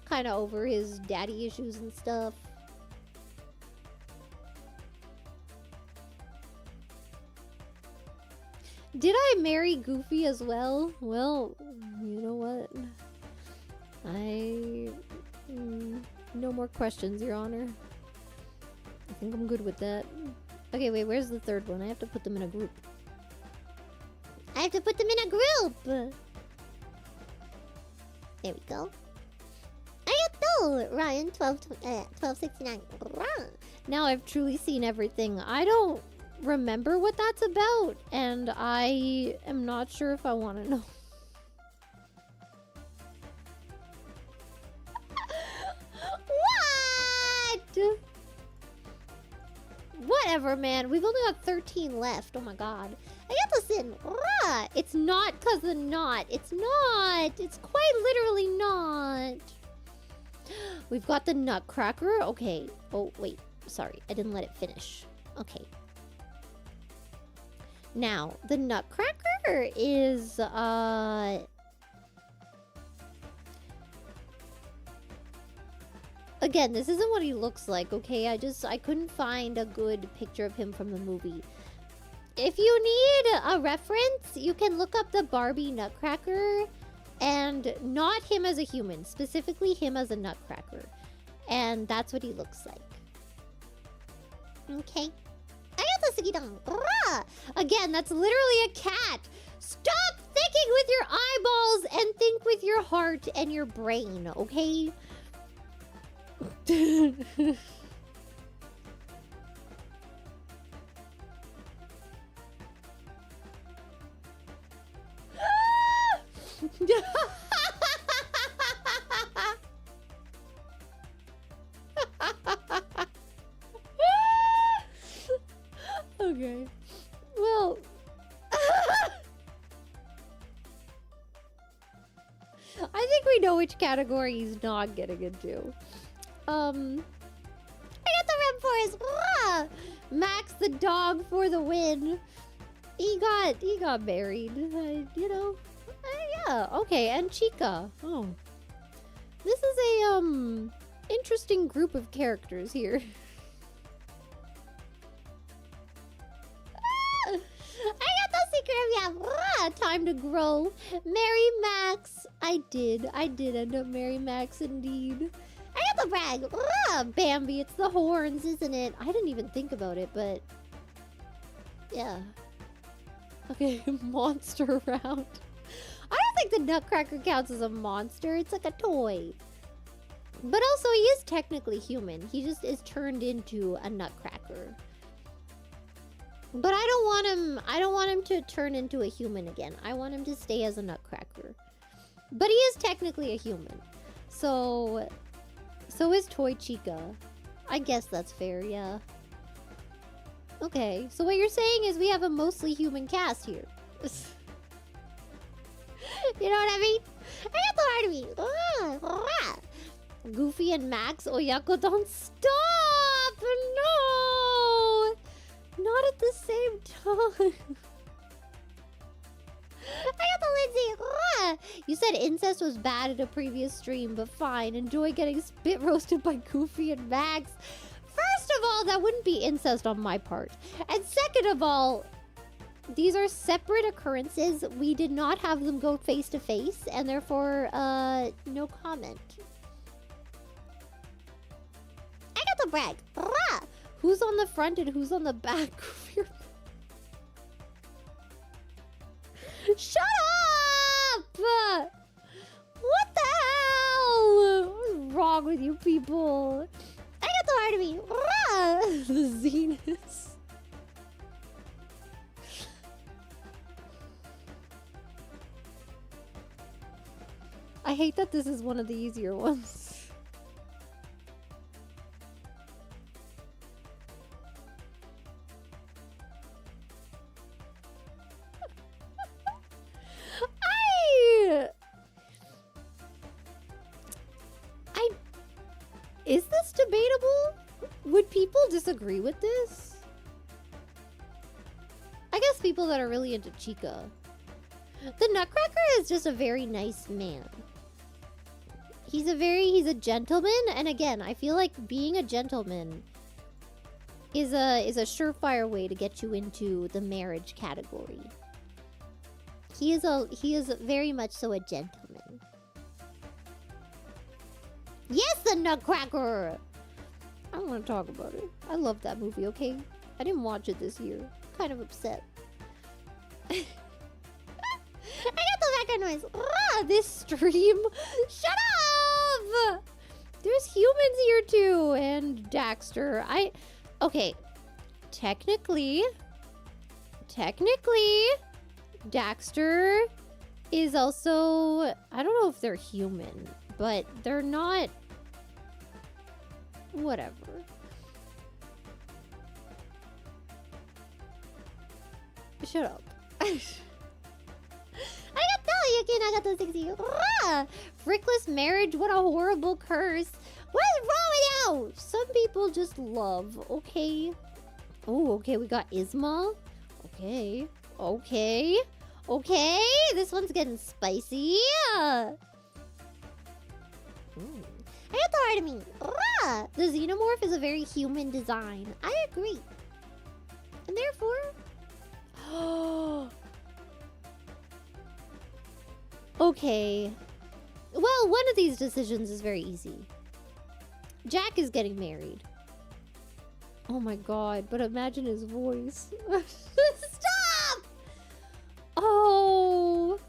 kind of over his daddy issues and stuff. Did I marry Goofy as well? Well, you know what? No more questions, Your Honor. I think I'm good with that. Okay, wait, where's the third one? I have to put them in a group. I have to put them in a group! There we go. Arigato, Ryan, 1269. Now I've truly seen everything. I don't remember what that's about, and I am not sure if I want to know. What? whatever, man. We've only got 13 left. Oh my god. Ayatosin. It's not because the knot. It's not. It's quite literally not. We've got the nutcracker. Okay. Oh, wait. Sorry. I didn't let it finish. Okay. Now, the nutcracker is, again, this isn't what he looks like, okay? I couldn't find a good picture of him from the movie. If you need a reference, you can look up the Barbie Nutcracker and not him as a human, specifically him as a nutcracker. And that's what he looks like. Okay. Again, that's literally a cat. Stop thinking with your eyeballs and think with your heart and your brain, okay? Okay. Well, I think we know which category he's not getting into. I got the red forest. Max the dog for the win. He got married. You know. Yeah. Okay. And Chica. Oh. This is a interesting group of characters here. I got the secret of time to grow. Marry Max. I did end up marrying Max indeed. I got the brag. Bambi, it's the horns, isn't it? I didn't even think about it, but yeah. Okay, monster round. I don't think the Nutcracker counts as a monster. It's like a toy. But also, he is technically human. He just is turned into a Nutcracker. But I don't want him to turn into a human again. I want him to stay as a nutcracker. But he is technically a human. So is Toy Chica. I guess that's fair, yeah. Okay, so what you're saying is we have a mostly human cast here. You know what I mean? I got the heart of me. Goofy and Max Oyako, don't stop! No! Not at the same time. I got the Lindsay. You said incest was bad at a previous stream, but fine. Enjoy getting spit roasted by Goofy and Max. First of all, that wouldn't be incest on my part. And second of all, these are separate occurrences. We did not have them go face to face, and therefore, no comment. I got the brag. Who's on the front and who's on the back? Shut up! What the hell? What's wrong with you people? I got the heart of me. The Zenus. I hate that this is one of the easier ones. Is this debatable? Would people disagree with this? I guess people that are really into Chica. The Nutcracker is just a very nice man. He's a gentleman, and again, I feel like being a gentleman is a surefire way to get you into the marriage category. He is very much so a gentleman. Yes, the Nutcracker! I don't want to talk about it. I love that movie, okay? I didn't watch it this year. Kind of upset. I got the background noise. This stream. Shut up! There's humans here too, and Daxter. Okay. Technically, Daxter is also, I don't know if they're human, but they're not. Whatever. Shut up. Arigato, Yuki Nagato 60. Frickless marriage, what a horrible curse. What is wrong with you? Some people just love, okay? Oh, okay, we got Isma. Okay. Okay. Okay, this one's getting spicy. Arigato, Artemis. The xenomorph is a very human design. I agree. And therefore... Okay. Well, one of these decisions is very easy. Jack is getting married. Oh my god, but imagine his voice. Stop! Oh.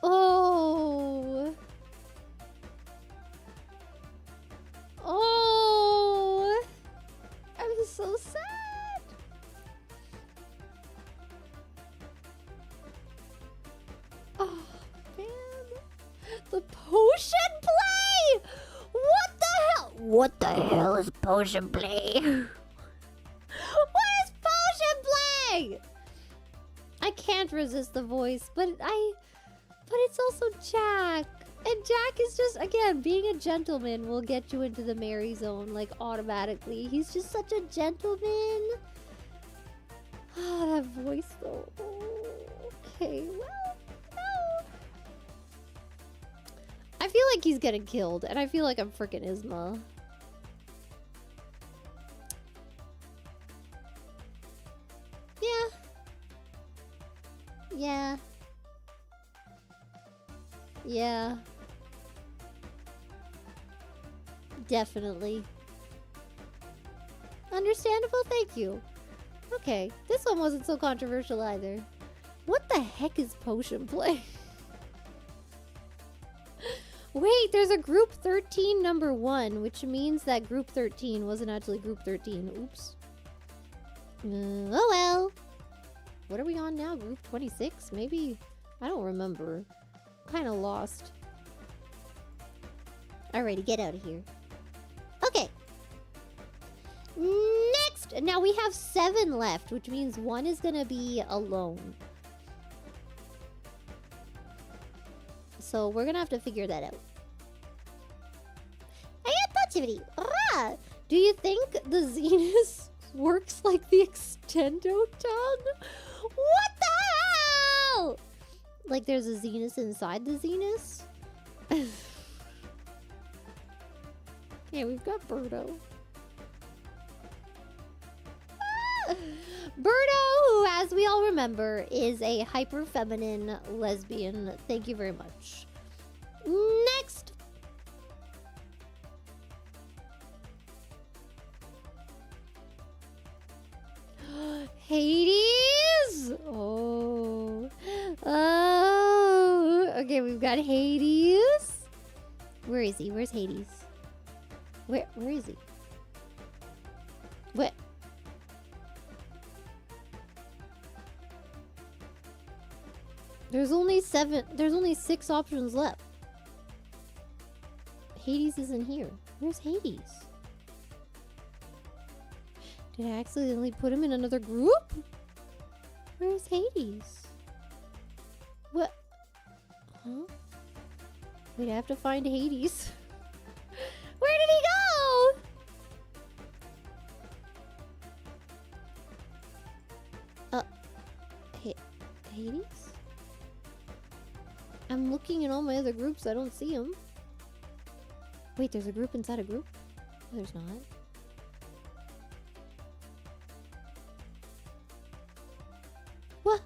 Oh. Oh. I'm so sad. Oh, man. The potion play? What the hell? What the hell is potion play? What is potion play? I can't resist the voice, but it's also Jack. And Jack is just, again, being a gentleman will get you into the Mary zone, like, automatically. He's just such a gentleman. Ah, that voice, though. Oh, okay, well, no. I feel like he's getting killed, and I feel like I'm freaking Isma. Yeah. Yeah. Yeah. Definitely. Understandable, thank you. Okay, this one wasn't so controversial either. What the heck is potion play? Wait, there's a group 13 number 1, which means that group 13 wasn't actually group 13. Oops. Oh well. What are we on now? Group 26? Maybe? I don't remember. Kind of lost. Alrighty, get out of here. Okay. Next! Now we have 7 left, which means 1 is gonna be alone. So we're gonna have to figure that out. I got positivity. Ah! Do you think the Zenus works like the extendo tongue? What the hell? Like there's a Zenus inside the Zenus? Yeah, we've got Birdo. Birdo, who, as we all remember, is a hyper-feminine lesbian. Thank you very much. Next! Hades! Oh. Oh. Okay, we've got Hades. Where is he? Where's Hades? Where is he? What? There's only 6 options left. Hades isn't here. Where's Hades? Did I accidentally put him in another group? Where's Hades? What? Huh? Wait, I have to find Hades. Where did he go? Hades? I'm looking in all my other groups. I don't see him. Wait, there's a group inside a group? No, there's not. What?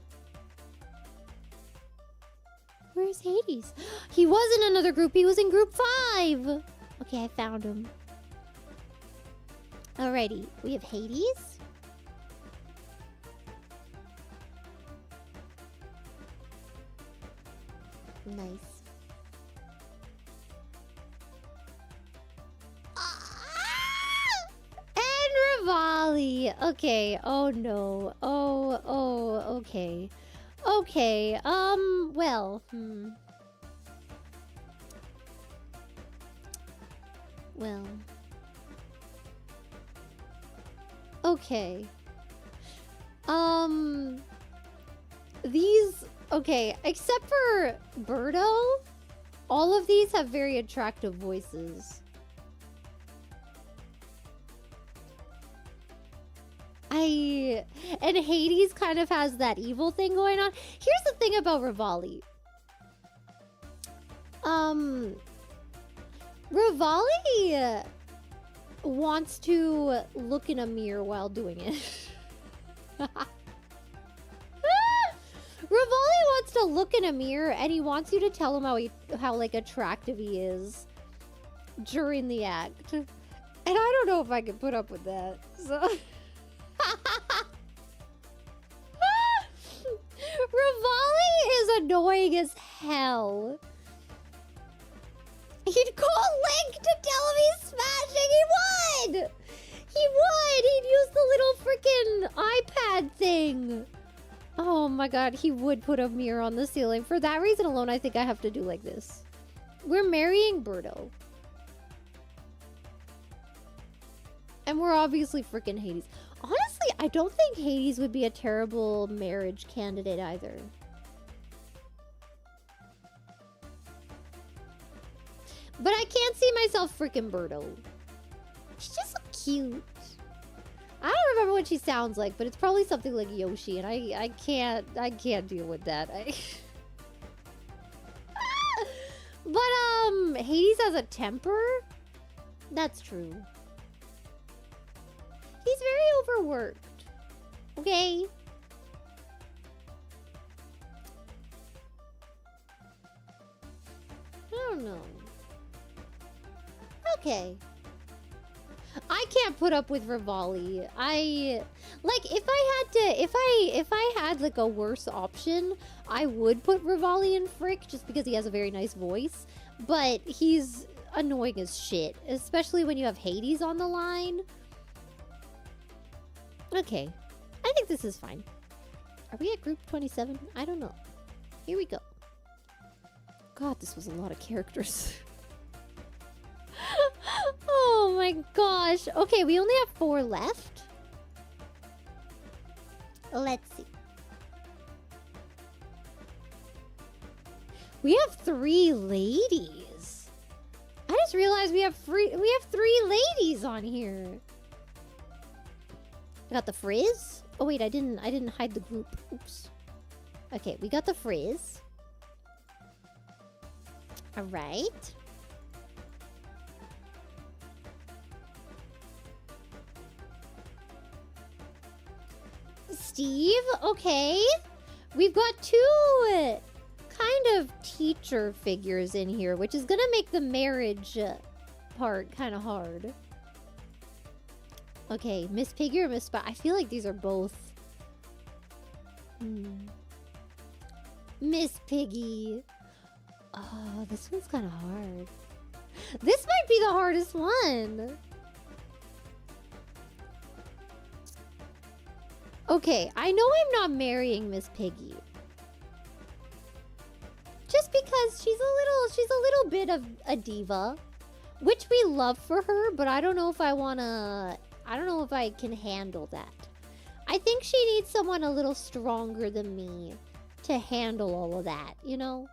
Where's Hades? He was in another group. He was in group 5. Okay, I found him. Alrighty, we have Hades. Nice. And Rivali. Okay. Oh no. Oh, okay. Okay. Well. Well. Okay. These, okay, except for Birdo, all of these have very attractive voices. And Hades kind of has that evil thing going on. Here's the thing about Rivali. Rivali wants to look in a mirror while doing it. Rivali wants to look in a mirror and he wants you to tell him how like attractive he is during the act. And I don't know if I can put up with that. So Rivali is annoying as hell. He'd call Link to tell him he's smashing. He would! He would! He'd use the little freaking iPad thing. Oh my god, he would put a mirror on the ceiling. For that reason alone, I think I have to do like this. We're marrying Birdo. And we're obviously freaking Hades. Honestly, I don't think Hades would be a terrible marriage candidate either. But I can't see myself freaking Birdo. She's just so cute. I don't remember what she sounds like, but it's probably something like Yoshi, and I can't deal with that. But Hades has a temper? That's true. He's very overworked. Okay? I don't know. Okay. I can't put up with Rivali. Like if I had like a worse option, I would put Rivali in Frick just because he has a very nice voice, but he's annoying as shit, especially when you have Hades on the line. Okay. I think this is fine. Are we at group 27? I don't know. Here we go. God, this was a lot of characters. Oh my gosh. Okay, we only have 4 left. Let's see. We have 3 ladies. I just realized we have 3 ladies on here. We got the Frizz. Oh wait, I didn't hide the group. Oops. Okay, we got the Frizz. All right. Steve, okay. We've got 2 kind of teacher figures in here, which is gonna make the marriage part kind of hard. Okay, Miss Piggy or Miss Spot? I feel like these are both. Miss Piggy. Oh, this one's kind of hard. This might be the hardest one. Okay, I know I'm not marrying Miss Piggy. Just because she's a little bit of a diva, which we love for her, but I don't know if I don't know if I can handle that. I think she needs someone a little stronger than me to handle all of that, you know?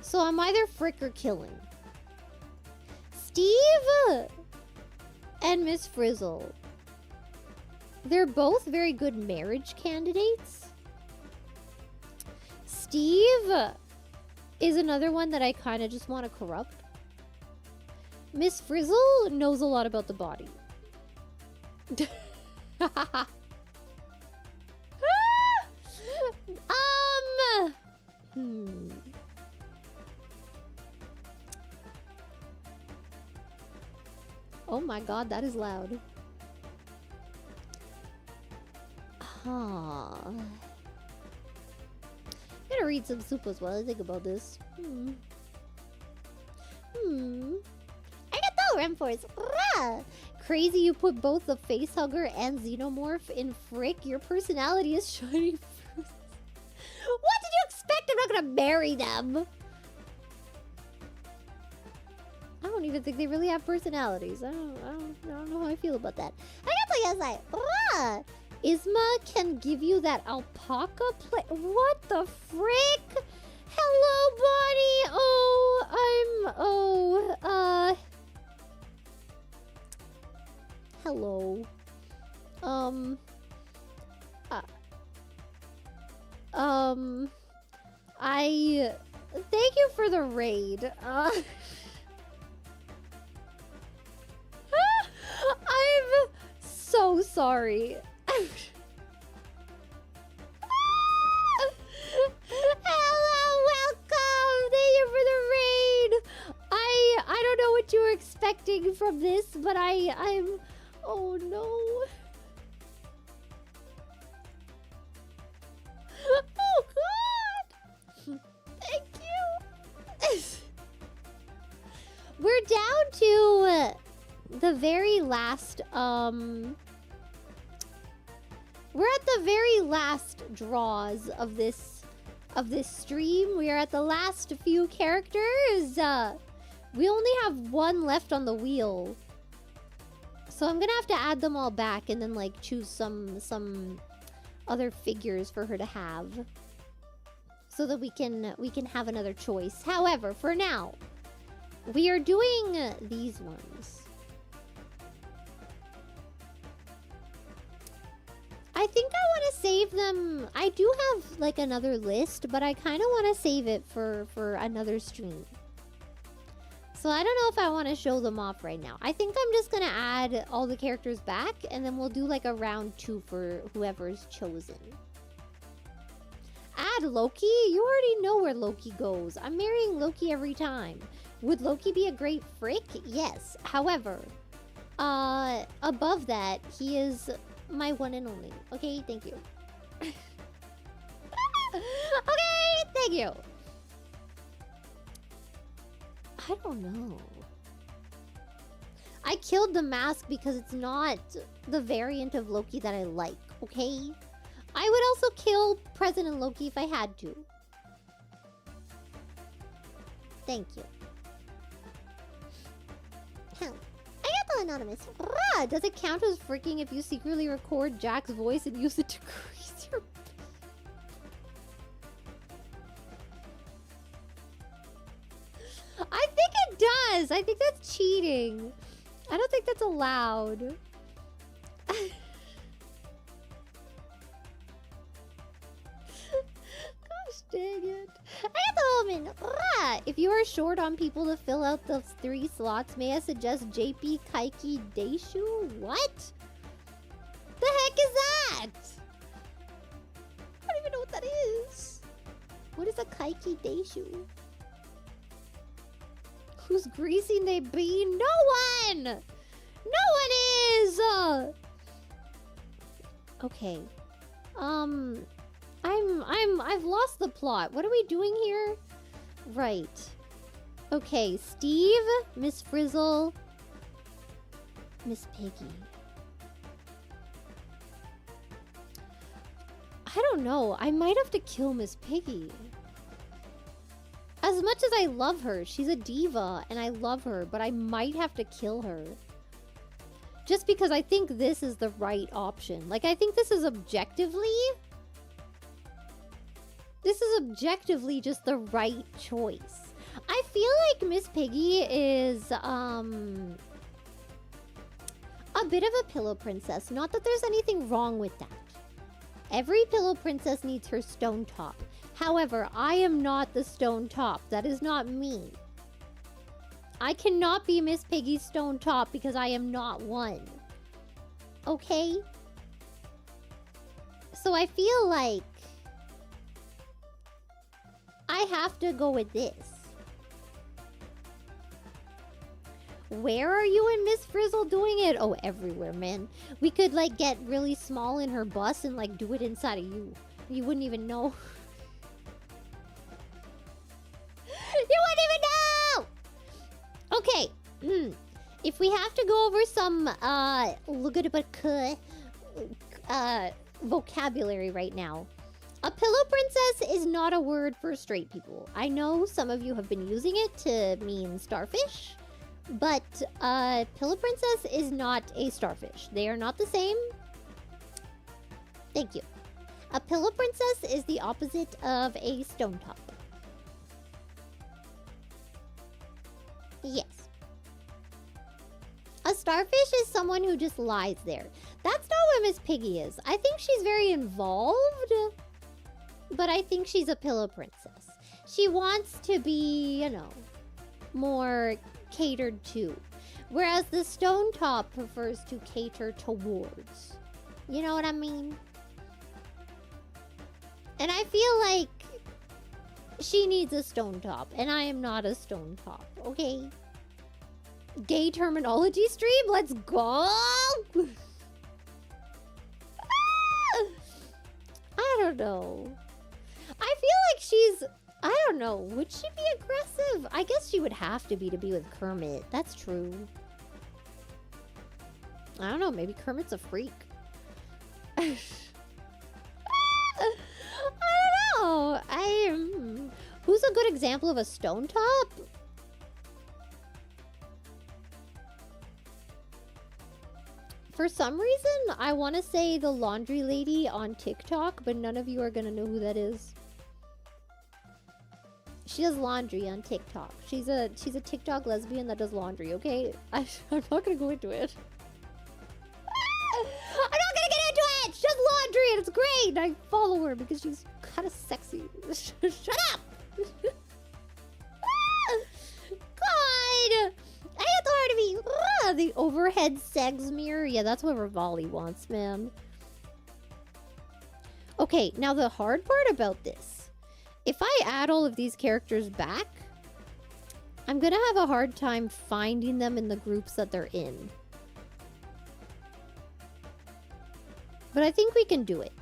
So I'm either Frick or killing. Steve and Miss Frizzle. They're both very good marriage candidates. Steve is another one that I kind of just want to corrupt. Miss Frizzle knows a lot about the body. Oh my god, that is loud. I'm gonna read some supers while I think about this. Arigato, Remforce! Rah! Crazy you put both the facehugger and xenomorph in Frick. Your personality is shining through. What did you expect? I'm not gonna marry them. I don't don't even think they really have personalities. I don't know how I feel about that. I guess I Isma can give you that alpaca play. What the frick? Hello, buddy. Hello. I thank you for the raid. I'm so sorry. Hello, welcome. Thank you for the raid. I don't know what you were expecting from this, but I'm oh no. Oh god. Thank you. We're down to the very last we're at the very last draws of this stream. We are at the last few characters. We only have one left on the wheel. So I'm gonna have to add them all back and then like choose some other figures for her to have. So that we can have another choice. However, for now, we are doing these ones. I think I want to save them. I do have like another list, but I kind of want to save it for another stream. So I don't know if I want to show them off right now. I think I'm just going to add all the characters back, and then we'll do like a round 2 for whoever's chosen. Add Loki? You already know where Loki goes. I'm marrying Loki every time. Would Loki be a great frick? Yes. However, above that, he is my one and only. Okay, thank you. Okay, thank you. I don't know. I killed the mask because it's not the variant of Loki that I like, okay? I would also kill President Loki if I had to. Thank you. Anonymous. Does it count as freaking if you secretly record Jack's voice and use it to grease your... I think it does. I think that's cheating. I don't think that's allowed. Gosh dang it. If you are short on people to fill out those 3 slots, may I suggest JP Kaiki Deishu? What? The heck is that? I don't even know what that is. What is a Kaiki Deishu? Who's greasing they bean? No one! No one is! Okay. I've lost the plot. What are we doing here? Right. Okay, Steve, Miss Frizzle, Miss Piggy. I don't know. I might have to kill Miss Piggy. As much as I love her, she's a diva and I love her, but I might have to kill her. Just because I think this is the right option. Like, I think this is objectively... This is objectively just the right choice. I feel like Miss Piggy is, a bit of a pillow princess. Not that there's anything wrong with that. Every pillow princess needs her stone top. However, I am not the stone top. That is not me. I cannot be Miss Piggy's stone top because I am not one. Okay? So I feel like I have to go with this. Where are you and Miss Frizzle doing it? Oh, everywhere, man. We could, like, get really small in her bus and, like, do it inside of you. You wouldn't even know. You wouldn't even know! Okay. If we have to go over some, vocabulary right now. A pillow princess is not a word for straight people. I know some of you have been using it to mean starfish, But Pillow Princess is not a starfish. They are not the same. Thank you. A Pillow Princess is the opposite of a stone top. Yes. A starfish is someone who just lies there. That's not what Miss Piggy is. I think she's very involved, but I think she's a Pillow Princess. She wants to be, you know, more catered to. Whereas the stone top prefers to cater towards. You know what I mean? And I feel like she needs a stone top, and I am not a stone top, okay? Gay terminology stream? Let's go! I don't know. I feel like she's... I don't know. Would she be aggressive? I guess she would have to be with Kermit. That's true. I don't know. Maybe Kermit's a freak. I don't know. Who's a good example of a stone top? For some reason, I want to say the laundry lady on TikTok, but none of you are going to know who that is. She does laundry on TikTok. She's a TikTok lesbian that does laundry, okay? I'm not going to go into it. I'm not going to get into it! She does laundry and it's great! And I follow her because she's kind of sexy. Shut up! God! I thought her to be the overhead segs mirror. Yeah, that's what Rivali wants, man. Okay, now the hard part about this. If I add all of these characters back, I'm gonna have a hard time finding them in the groups that they're in. But I think we can do it.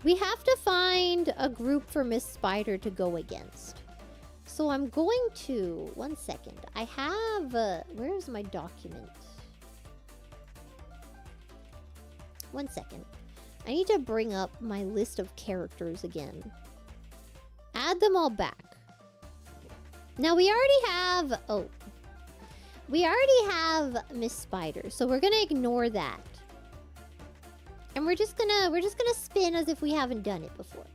We have to find a group for Miss Spider to go against. So I'm going to... One second. I have... where's my document? One second. I need to bring up my list of characters again. Add them all back. Now we already have... Oh. We already have Miss Spider. So we're going to ignore that. And we're just gonna spin as if we haven't done it before.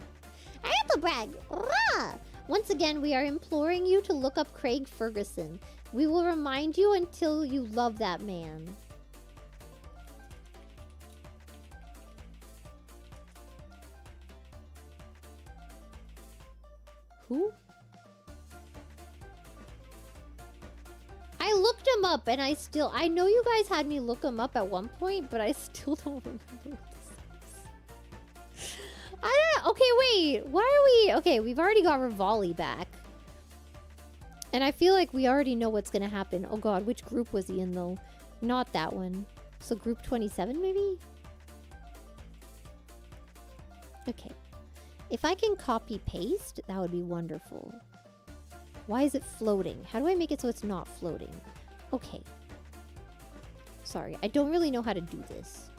I have to brag. Rah! Once again, we are imploring you to look up Craig Ferguson. We will remind you until you love that man. Who? I looked him up and I know you guys had me look him up at one point, but I still don't remember what this is. I don't know. Okay, wait. Why are we... Okay, we've already got Rivali back. And I feel like we already know what's going to happen. Oh god, which group was he in though? Not that one. So group 27 maybe? Okay. If I can copy paste, that would be wonderful. Why is it floating? How do I make it so it's not floating? Okay. Sorry, I don't really know how to do this.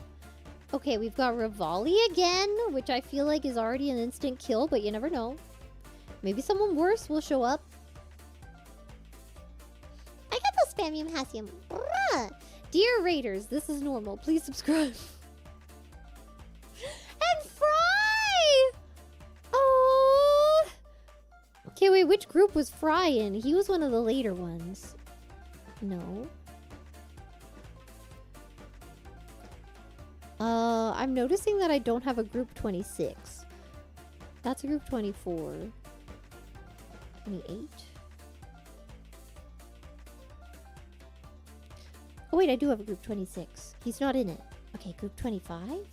Okay, we've got Rivali again, which I feel like is already an instant kill, but you never know. Maybe someone worse will show up. I got the spamium hassium. Dear Raiders, this is normal. Please subscribe. And Fry! Oh! Okay, wait, which group was Fry in? He was one of the later ones. No. I'm noticing that I don't have a group 26. That's a group 24. 28. Oh wait, I do have a group 26. He's not in it. Okay, group 25?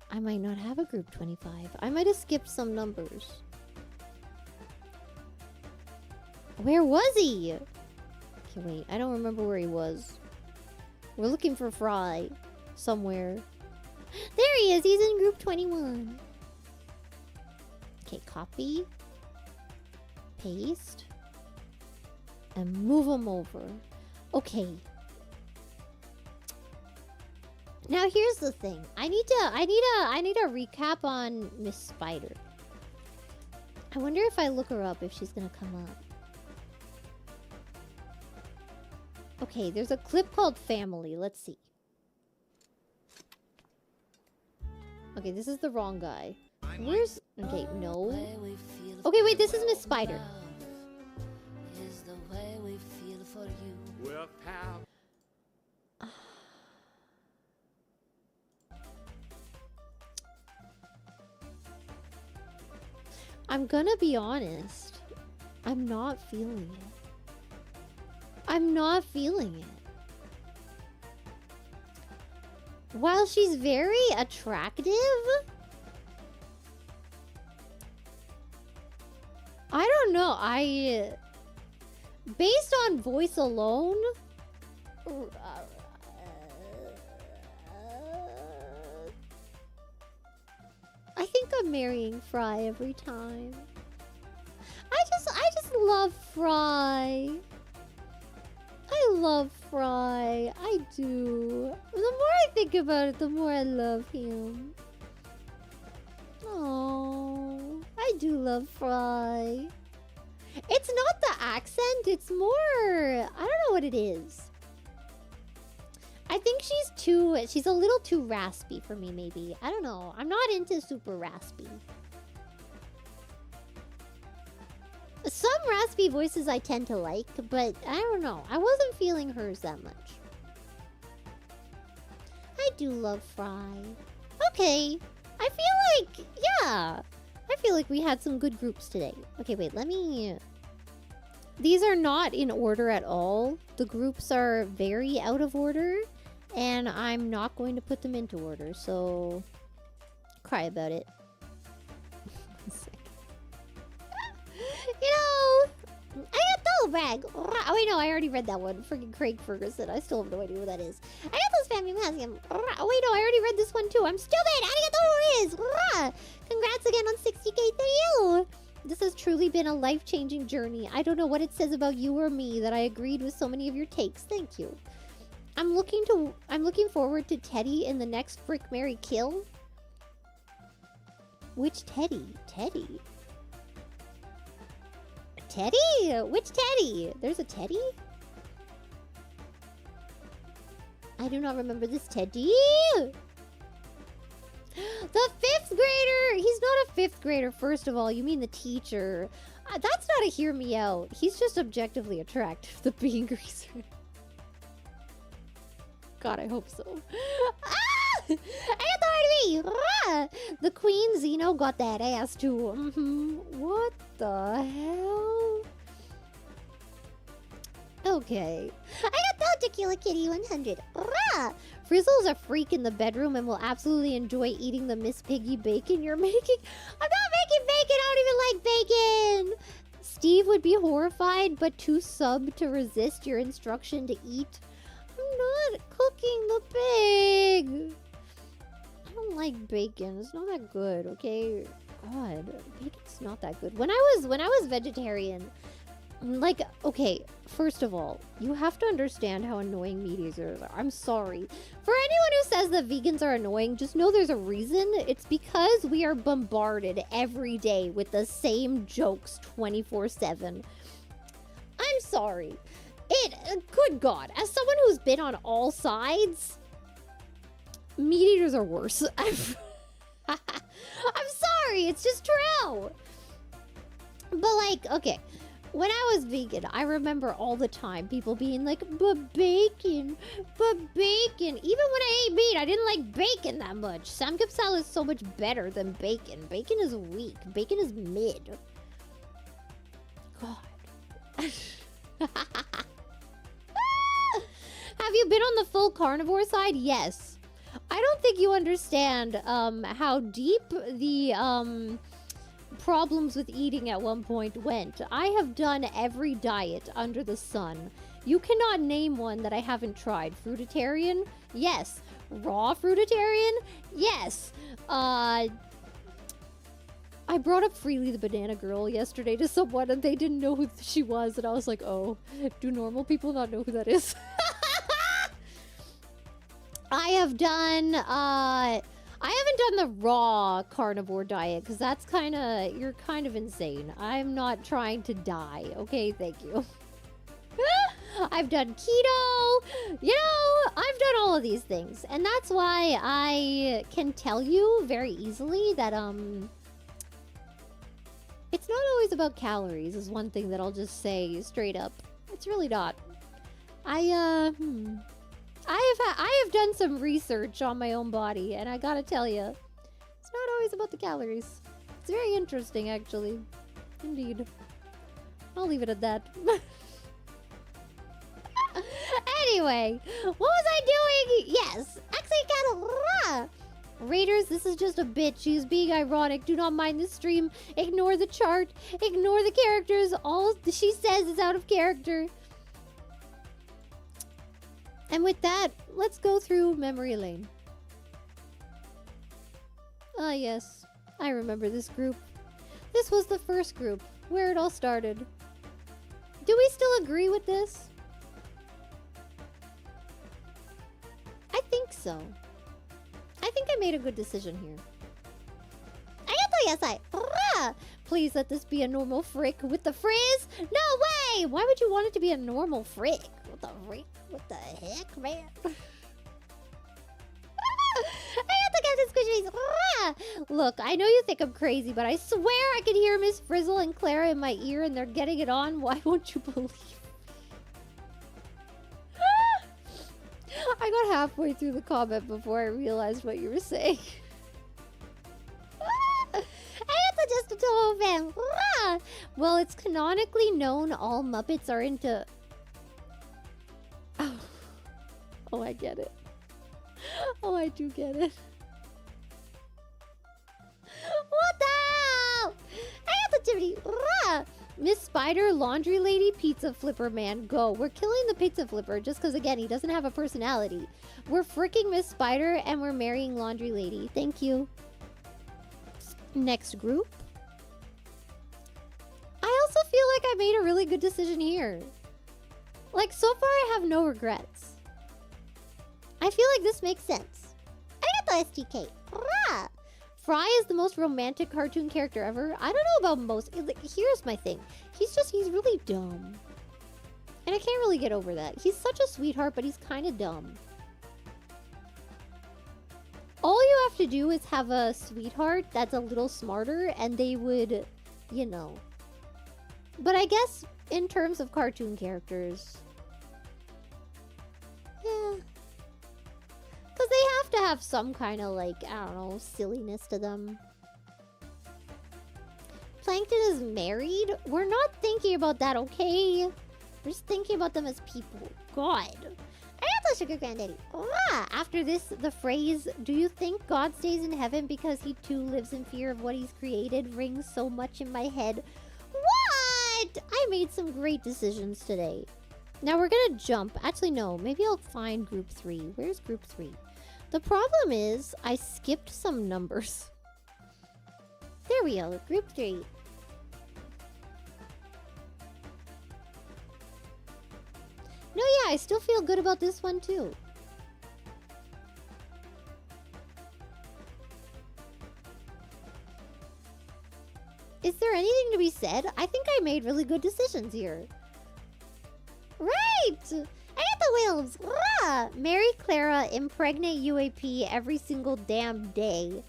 I might not have a group 25. I might have skipped some numbers. Where was he? Okay, wait. I don't remember where he was. We're looking for Fry. Somewhere. There he is! He's in group 21. Okay, copy. Paste. And move him over. Okay. Now here's the thing. I need a recap on Miss Spider. I wonder if I look her up if she's gonna come up. Okay, there's a clip called Family. Let's see. Okay, this is the wrong guy. Where's... Okay, no. Okay, wait, this is Miss Spider. I'm gonna be honest. I'm not feeling it. I'm not feeling it. While she's very attractive, I don't know. Based on voice alone, I think I'm marrying Fry every time. I just love Fry. I love Fry. I do. The more I think about it, the more I love him. Oh, I do love Fry. It's not the accent, it's more... I don't know what it is. I think she's a little too raspy for me, maybe. I don't know. I'm not into super raspy. Some raspy voices I tend to like, but I don't know. I wasn't feeling hers that much. I do love Fry. Okay. I feel like, yeah. I feel like we had some good groups today. Okay, wait, let me... These are not in order at all. The groups are very out of order, and I'm not going to put them into order, so... Cry about it. You know, I got those brag. Oh wait, no, I already read that one. Freaking Craig Ferguson. I still have no idea who that is. I got those family masks. Oh wait, no, I already read this one too. I'm stupid. I got those. Congrats again on 60K to you. This has truly been a life-changing journey. I don't know what it says about you or me that I agreed with so many of your takes. Thank you. I'm looking forward to Teddy in the next Frick, Marry, Kill. Which Teddy? Teddy? Teddy? Which Teddy? There's a Teddy? I do not remember this Teddy. The 5th grader! He's not a 5th grader, first of all. You mean the teacher. That's not a hear me out. He's just objectively attractive, the bean greaser. God, I hope so. Ah! The Queen Xeno got that ass too. What the hell? Okay. I got the Tequila Kitty 100. Frizzle's a freak in the bedroom and will absolutely enjoy eating the Miss Piggy bacon you're making. I'm not making bacon. I don't even like bacon. Steve would be horrified, but too sub to resist your instruction to eat. I'm not cooking the pig. I don't like bacon. It's not that good, okay? God, bacon's not that good. When I was vegetarian, like, okay, first of all, you have to understand how annoying meat eaters are. I'm sorry. For anyone who says that vegans are annoying, just know there's a reason. It's because we are bombarded every day with the same jokes 24/7. I'm sorry. Good God, as someone who's been on all sides, meat eaters are worse. I'm sorry, it's just true. But like, okay, when I was vegan, I remember all the time people being like, but bacon. Even when I ate meat, I didn't like bacon that much. Samgyeopsal is so much better than bacon. Bacon is weak. Bacon is mid. God. Have you been on the full carnivore side? Yes. I don't think you understand how deep the problems with eating at one point went. I have done every diet under the sun. You cannot name one that I haven't tried. Fruitarian? Yes. Raw fruitarian? Yes. I brought up Freely the Banana Girl yesterday to someone and they didn't know who she was, and I was like, oh, do normal people not know who that is? I have done, I I haven't done the raw carnivore diet because that's you're kind of insane. I'm not trying to die. Okay, thank you. I've done keto, I've done all of these things. And that's why I can tell you very easily that, it's not always about calories is one thing that I'll just say straight up. It's really not. I have done some research on my own body, and I gotta tell you, it's not always about the calories. It's very interesting, actually. Indeed. I'll leave it at that. Anyway, what was I doing? Yes, actually, Raiders, this is just a bitch. She's being ironic. Do not mind the stream. Ignore the chart. Ignore the characters. All she says is out of character. And with that, let's go through memory lane. Ah, yes. I remember this group. This was the first group, where it all started. Do we still agree with this? I think so. I think I made a good decision here. Please let this be a normal frick with the frizz. No way! Why would you want it to be a normal frick? What the heck, man? Look, I know you think I'm crazy, but I swear I can hear Miss Frizzle and Clara in my ear and they're getting it on. Why won't you believe? I got halfway through the comment before I realized what you were saying. Just a Toho fan. Well, it's canonically known all Muppets are into... Oh, I get it. Oh, I do get it. What the hell? Miss Spider, Laundry Lady, Pizza Flipper Man, go. We're killing the Pizza Flipper just because, again, he doesn't have a personality. We're freaking Miss Spider and we're marrying Laundry Lady. Thank you. Next group. I also feel like I made a really good decision here. Like, so far I have no regrets. I feel like this makes sense. Arigato, STK. Hurrah! Fry is the most romantic cartoon character ever. I don't know about most. Here's my thing. He's really dumb. And I can't really get over that. He's such a sweetheart, but he's kind of dumb. All you have to do is have a sweetheart that's a little smarter, and they would, you know. But I guess in terms of cartoon characters, yeah. Because they have to have some kind of, like, I don't know, silliness to them. Plankton is married? We're not thinking about that, okay? We're just thinking about them as people. God. Arigato, Sugar Granddaddy. After this, the phrase, do you think God stays in heaven because he too lives in fear of what he's created, rings so much in my head. What? I made some great decisions today. Now we're gonna jump. Actually, no. Maybe I'll find group 3. Where's group 3? The problem is, I skipped some numbers. There we go. Group 3. No, yeah, I still feel good about this one, too. Is there anything to be said? I think I made really good decisions here. Right! I got the wheels! Rah! Marry Clara, impregnate UAP every single damn day.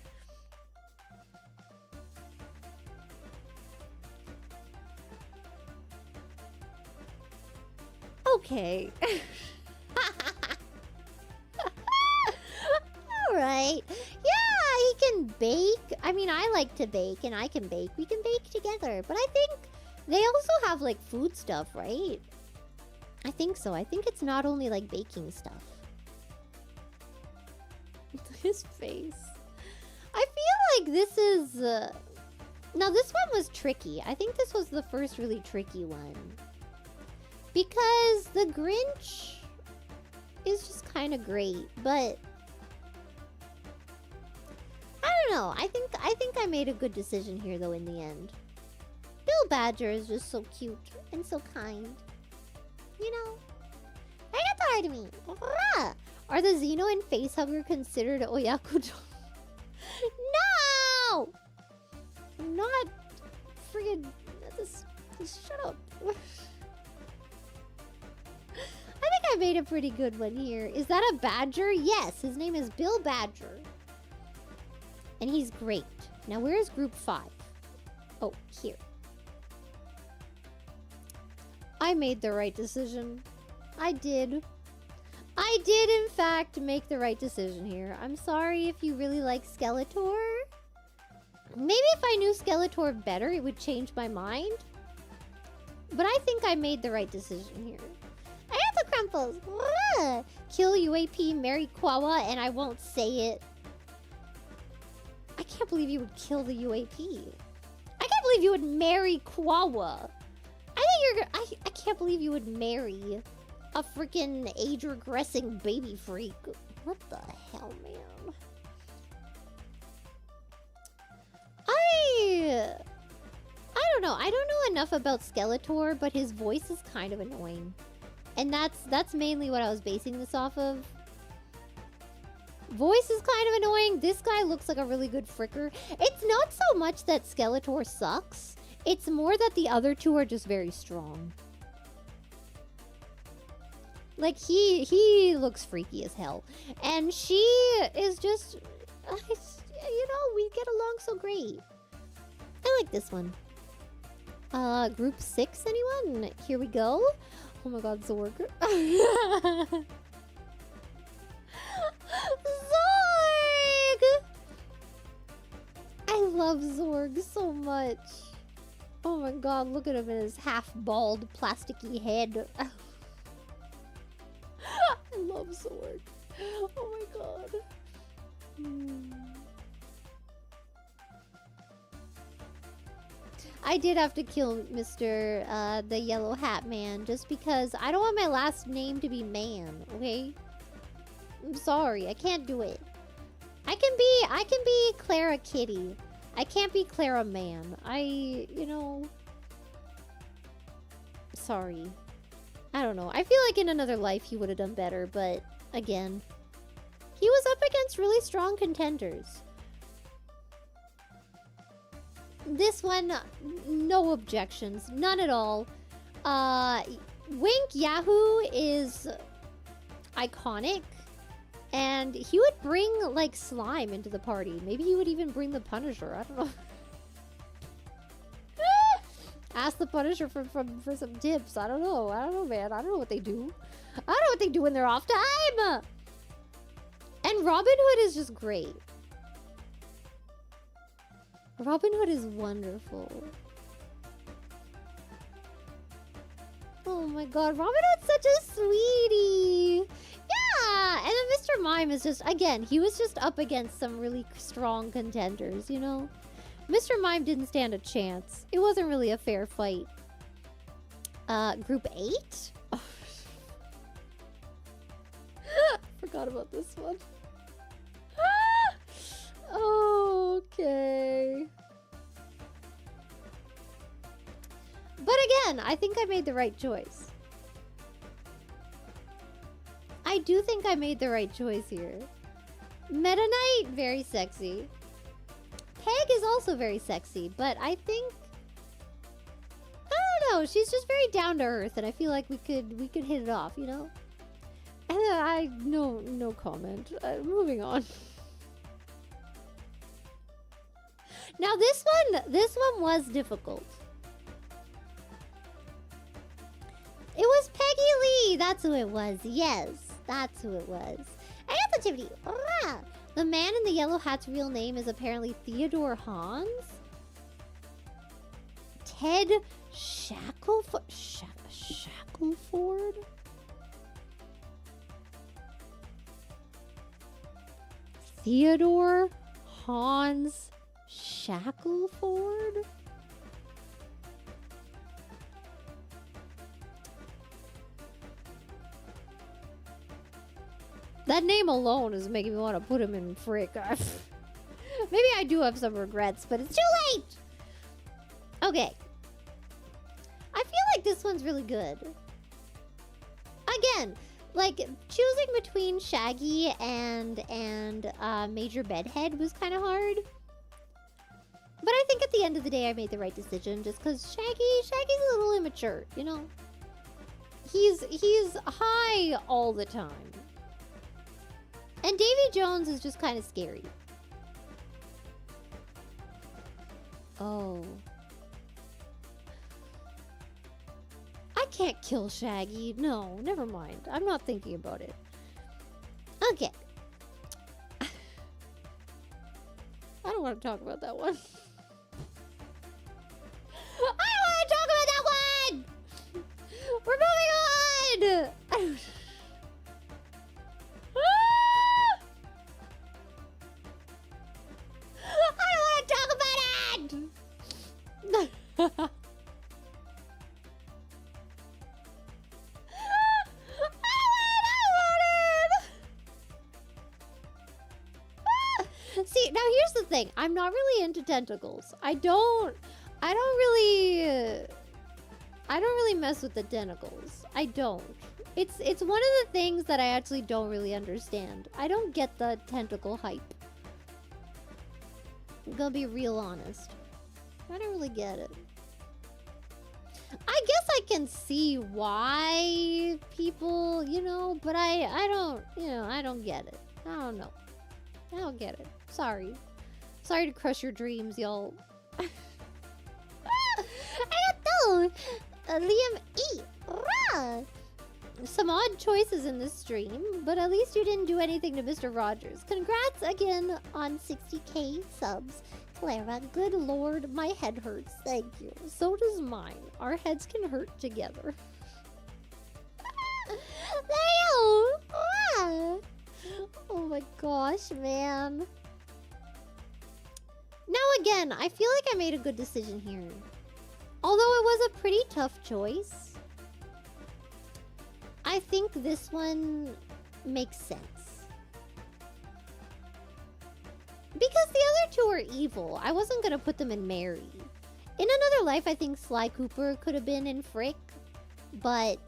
Okay. Alright. Yeah, he can bake. I mean, I like to bake and I can bake. We can bake together. But I think they also have, like, food stuff, right? I think so. I think it's not only, like, baking stuff. His face. I feel like this is... Now, this one was tricky. I think this was the first really tricky one. Because the Grinch is just kind of great, but... I don't know. I think I made a good decision here, though, in the end. Bill Badger is just so cute and so kind. You know? I got tired of me. Are the Xeno and Facehugger considered Oyakudo? No! I'm not friggin' this. Shut up. I think I made a pretty good one here. Is that a badger? Yes, his name is Bill Badger. And he's great. Now, where's group 5? Oh, here. I made the right decision. I did. I did, in fact, make the right decision here. I'm sorry if you really like Skeletor. Maybe if I knew Skeletor better, it would change my mind. But I think I made the right decision here. I have the Crumples. Ah! Kill UAP, marry Quawa, and I won't say it. I can't believe you would kill the UAP. I can't believe you would marry Quawa. I can't believe you would marry a freaking age-regressing baby freak. What the hell, man? I don't know. I don't know enough about Skeletor, but his voice is kind of annoying. And that's mainly what I was basing this off of. Voice is kind of annoying. This guy looks like a really good fricker. It's not so much that Skeletor sucks. It's more that the other two are just very strong. Like, he looks freaky as hell. And she is just, you know, we get along so great. I like this one. Group 6, anyone? Here we go. Oh my god, Zorg. Zorg! I love Zorg so much. Oh my god, look at him in his half-bald, plasticky head. I love Zorg. Oh my god. I did have to kill Mr. The Yellow Hat Man just because I don't want my last name to be Man, okay? I'm sorry, I can't do it. I can be Clara Kitty. I can't be Clara Man. You know... Sorry. I don't know. I feel like in another life he would have done better, but again, he was up against really strong contenders. This one, no objections. None at all. Wink Yahoo is iconic. And he would bring, like, slime into the party. Maybe he would even bring the Punisher. I don't know. Ask the Punisher for some tips. I don't know. I don't know, man. I don't know what they do. I don't know what they do when they're off time. And Robin Hood is just great. Robin Hood is wonderful. Oh my god, Robin Hood's such a sweetie. Yeah, and then Mr. Mime is just, again, he was just up against some really strong contenders, you know? Mr. Mime didn't stand a chance. It wasn't really a fair fight. Group 8? Forgot about this one. Okay. But again, I think I made the right choice. I do think I made the right choice here. Meta Knight, very sexy. Peg is also very sexy, but I think... I don't know, she's just very down to earth, and I feel like we could hit it off, you know? And no comment. Moving on. Now this one was difficult. It was Peggy Lee. That's who it was. Yes, that's who it was. Activity. The man in the yellow hat's real name is apparently Theodore Hans. Ted Shackleford. Shackleford. Theodore Hans Shackleford? That name alone is making me want to put him in frick. Maybe I do have some regrets, but it's too late! Okay. I feel like this one's really good. Again, like, choosing between Shaggy and Major Bedhead was kind of hard. But I think at the end of the day, I made the right decision, just because Shaggy's a little immature, you know? He's high all the time. And Davy Jones is just kind of scary. Oh. I can't kill Shaggy. No, never mind. I'm not thinking about it. Okay. I don't want to talk about that one. I don't want to talk about that one! We're moving on! I don't want to talk about it! See, now here's the thing. I'm not really into tentacles. I don't really mess with the tentacles. I don't. It's one of the things that I actually don't really understand. I don't get the tentacle hype. I'm gonna be real honest. I don't really get it. I guess I can see why people, you know, but I don't, you know, I don't get it. I don't know. I don't get it. Sorry. Sorry to crush your dreams, y'all. I don't know. Liam E. Rah. Some odd choices in this stream, but at least you didn't do anything to Mr. Rogers. Congrats again on 60k subs. Clara, good lord, my head hurts. Thank you. So does mine. Our heads can hurt together. Leo! Ah. Oh my gosh, man. Now again, I feel like I made a good decision here. Although it was a pretty tough choice, I think this one makes sense. Because the other two are evil. I wasn't gonna put them in Mary. In another life, I think Sly Cooper could have been in Frick. But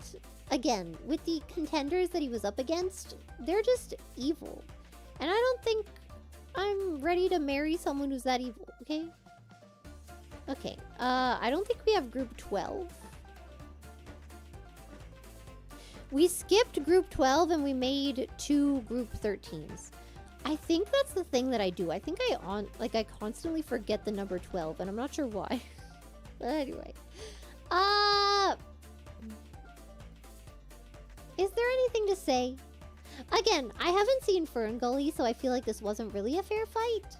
again, with the contenders that he was up against, they're just evil. And I don't think I'm ready to marry someone who's that evil, okay? Okay, I don't think we have group 12. We skipped group 12 and we made 2 group 13s. I think that's the thing that I do. I think I constantly forget the number 12 and I'm not sure why. But anyway. Is there anything to say? Again, I haven't seen Fern Gully, so I feel like this wasn't really a fair fight.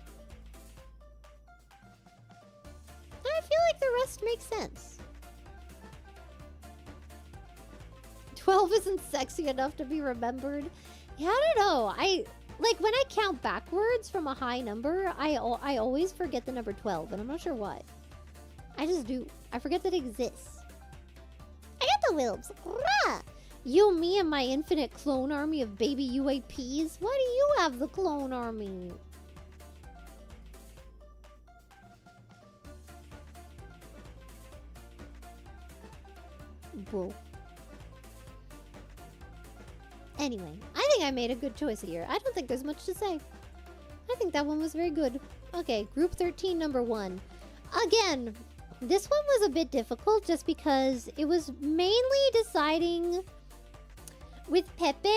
I feel like the rest makes sense. 12 isn't sexy enough to be remembered. Yeah, I don't know. Like, when I count backwards from a high number, I always forget the number 12, and I'm not sure why. I just do. I forget that it exists. I got the Wilbs. Rah! You, me, and my infinite clone army of baby UAPs? Why do you have the clone army? Whoa. Anyway, I think I made a good choice here. I don't think there's much to say. I think that one was very good. Okay, group 13, number 1. Again, this one was a bit difficult just because it was mainly deciding with Pepe.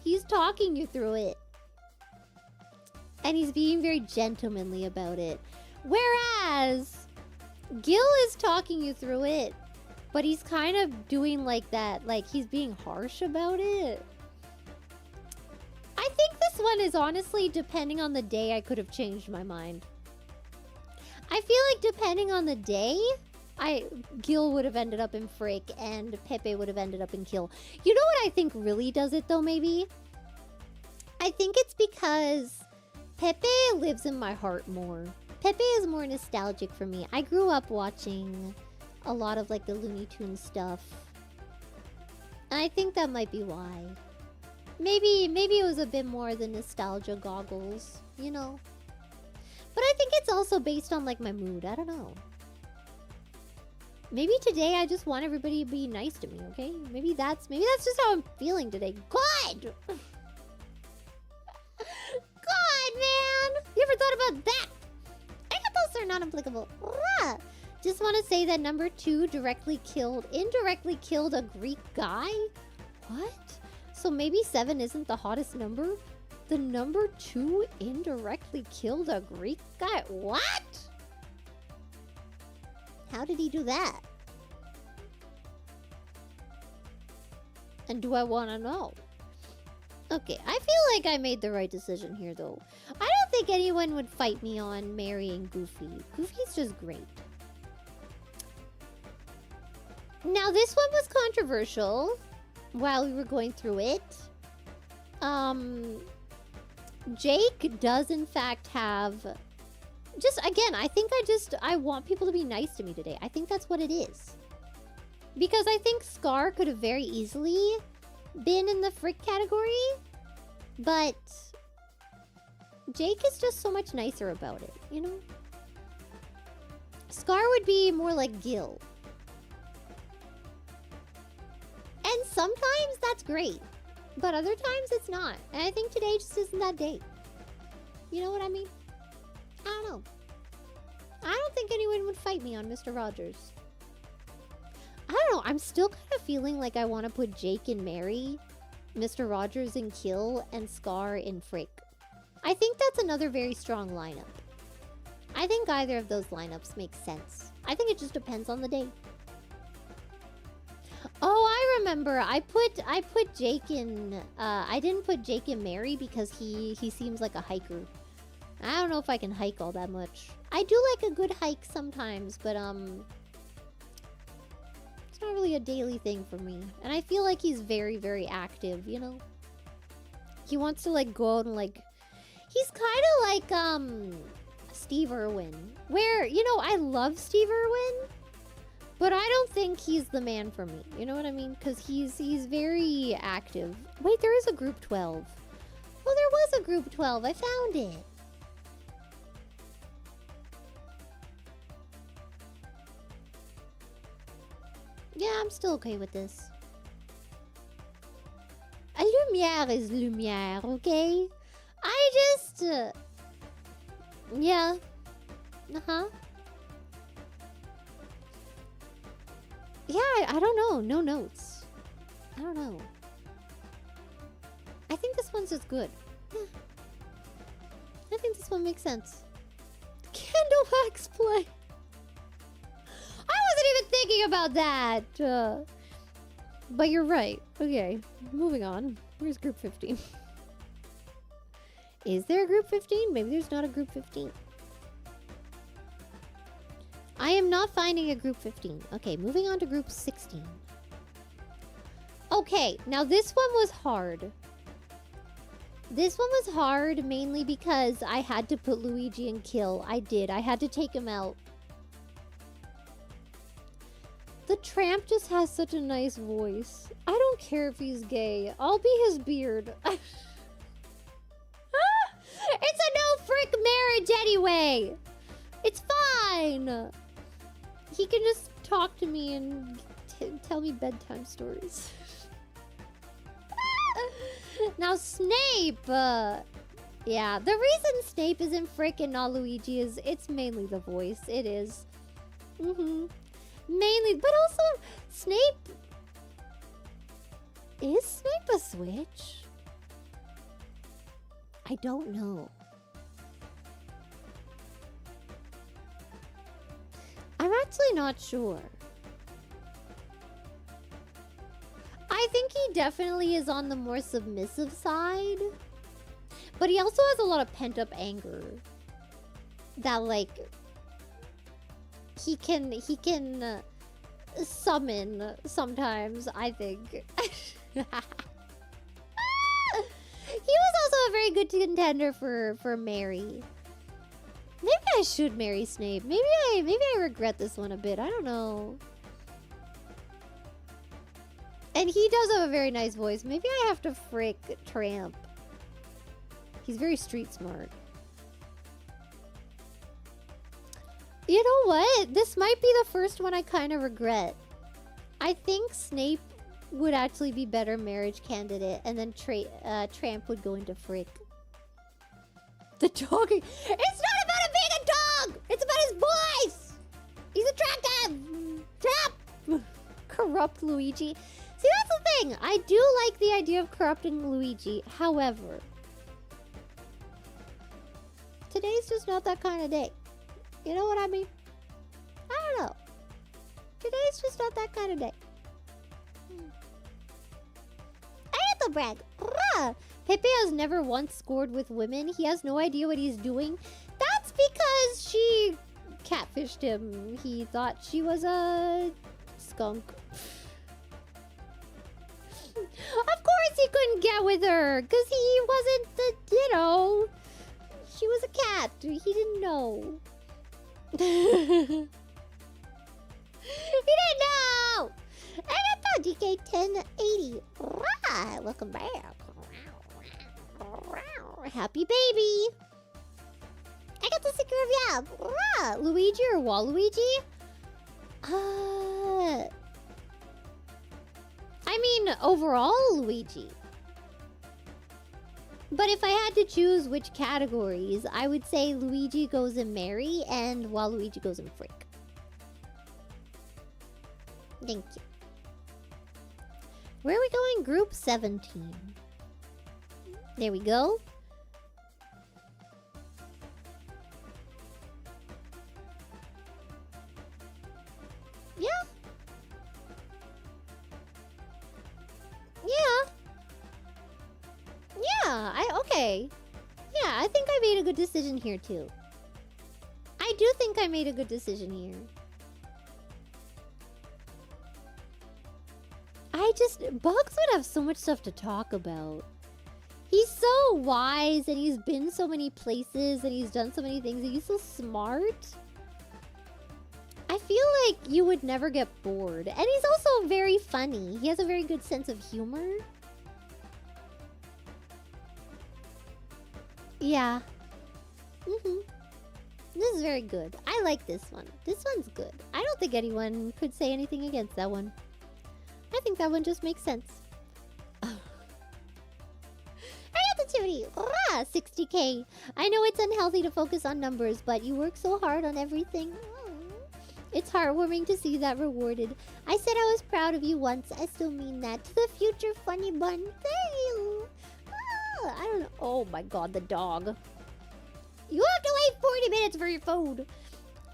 He's talking you through it. And he's being very gentlemanly about it. Whereas Gil is talking you through it, but he's kind of doing like that, like he's being harsh about it. I think this one is honestly, depending on the day, I could have changed my mind. I feel like depending on the day, Gil would have ended up in Frick and Pepe would have ended up in Kill. You know what I think really does it though, maybe? I think it's because Pepe lives in my heart more. Pepe is more nostalgic for me. I grew up watching a lot of like the Looney Tunes stuff. And I think that might be why. Maybe it was a bit more the nostalgia goggles, you know? But I think it's also based on like my mood. I don't know. Maybe today I just want everybody to be nice to me, okay? Maybe that's just how I'm feeling today. God! God, man! You ever thought about that? Those are not applicable. Ah! Just want to say that number 2 indirectly killed a Greek guy? What? So maybe 7 isn't the hottest number? The number 2 indirectly killed a Greek guy? What? How did he do that? And do I want to know? Okay, I feel like I made the right decision here, though. I don't think anyone would fight me on marrying Goofy. Goofy's just great. Now, this one was controversial while we were going through it. Jake does, in fact, have... Just, again, I want people to be nice to me today. I think that's what it is. Because I think Scar could have very easily been in the frick category, but Jake is just so much nicer about it, you know? Scar would be more like Gil. And sometimes that's great, but other times it's not. And I think today just isn't that day. You know what I mean? I don't know. I don't think anyone would fight me on Mr. Rogers. I don't know. I'm still kind of feeling like I want to put Jake in Mary, Mr. Rogers in Kill, and Scar in Frick. I think that's another very strong lineup. I think either of those lineups makes sense. I think it just depends on the day. Oh, I remember. I put Jake in... I didn't put Jake in Mary because he seems like a hiker. I don't know if I can hike all that much. I do like a good hike sometimes, but it's not really a daily thing for me. And I feel like he's very, very active, you know? He wants to, like, go out and, like... He's kind of like, Steve Irwin. Where, you know, I love Steve Irwin, but I don't think he's the man for me. You know what I mean? Because he's very active. Wait, there is a group 12. Oh, there was a group 12. I found it. Yeah, I'm still okay with this. A lumière is lumière, okay? I just... yeah. Uh-huh. Yeah, I don't know. No notes. I don't know. I think this one's just good. Yeah. I think this one makes sense. Candle wax play. I wasn't even thinking about that. But you're right. Okay, moving on. Where's group 15? Is there a group 15? Maybe there's not a group 15. I am not finding a group 15. Okay, moving on to group 16. Okay, now this one was hard. This one was hard mainly because I had to put Luigi in Kill. I did. I had to take him out. The tramp just has such a nice voice. I don't care if he's gay. I'll be his beard. It's a no frick marriage anyway. It's fine. He can just talk to me and tell me bedtime stories. Now Snape. Yeah, the reason Snape is in frick and not Luigi is it's mainly the voice. It is. Mainly, but also Snape. Is Snape a switch? I don't know. I'm actually not sure. I think he definitely is on the more submissive side. But he also has a lot of pent-up anger. That, like... He can summon sometimes, I think. He was also a very good contender for Mary. Maybe I should marry Snape. Maybe I regret this one a bit. I don't know. And he does have a very nice voice. Maybe I have to frick Tramp. He's very street smart. You know what? This might be the first one I kind of regret. I think Snape would actually be better marriage candidate, and then Tramp would go into Frick. The dog. It's not about him being a dog. It's about his voice. He's attractive. Tramp. Corrupt Luigi. See, that's the thing. I do like the idea of corrupting Luigi. However, today's just not that kind of day. You know what I mean? I don't know. Today's just not that kind of day. I have to brag. Pepe has never once scored with women. He has no idea what he's doing. That's because she catfished him. He thought she was a skunk. Of course he couldn't get with her, because he wasn't the, you know, she was a cat. He didn't know. He didn't know! I got the DK 1080. Welcome back. Happy baby. I got the sticker of yeah. Luigi or Waluigi? I mean, overall Luigi. But if I had to choose which categories, I would say Luigi goes in Mary and Waluigi goes in Frick. Thank you. Where are we going? Group 17. There we go. Yeah. Yeah. Yeah, okay. Yeah, I think I made a good decision here too. I do think I made a good decision here. Bugs would have so much stuff to talk about. He's so wise and he's been so many places and he's done so many things and he's so smart. I feel like you would never get bored. And he's also very funny. He has a very good sense of humor. Yeah. This is very good. I like this one. This one's good. I don't think anyone could say anything against that one. I think that one just makes sense. I got the Timothy. 60k. I know it's unhealthy to focus on numbers, but you work so hard on everything. It's heartwarming to see that rewarded. I said I was proud of you once. I still mean that. To the future funny bun. Thank you. I don't know. Oh my god, the dog. You have to wait 40 minutes for your food.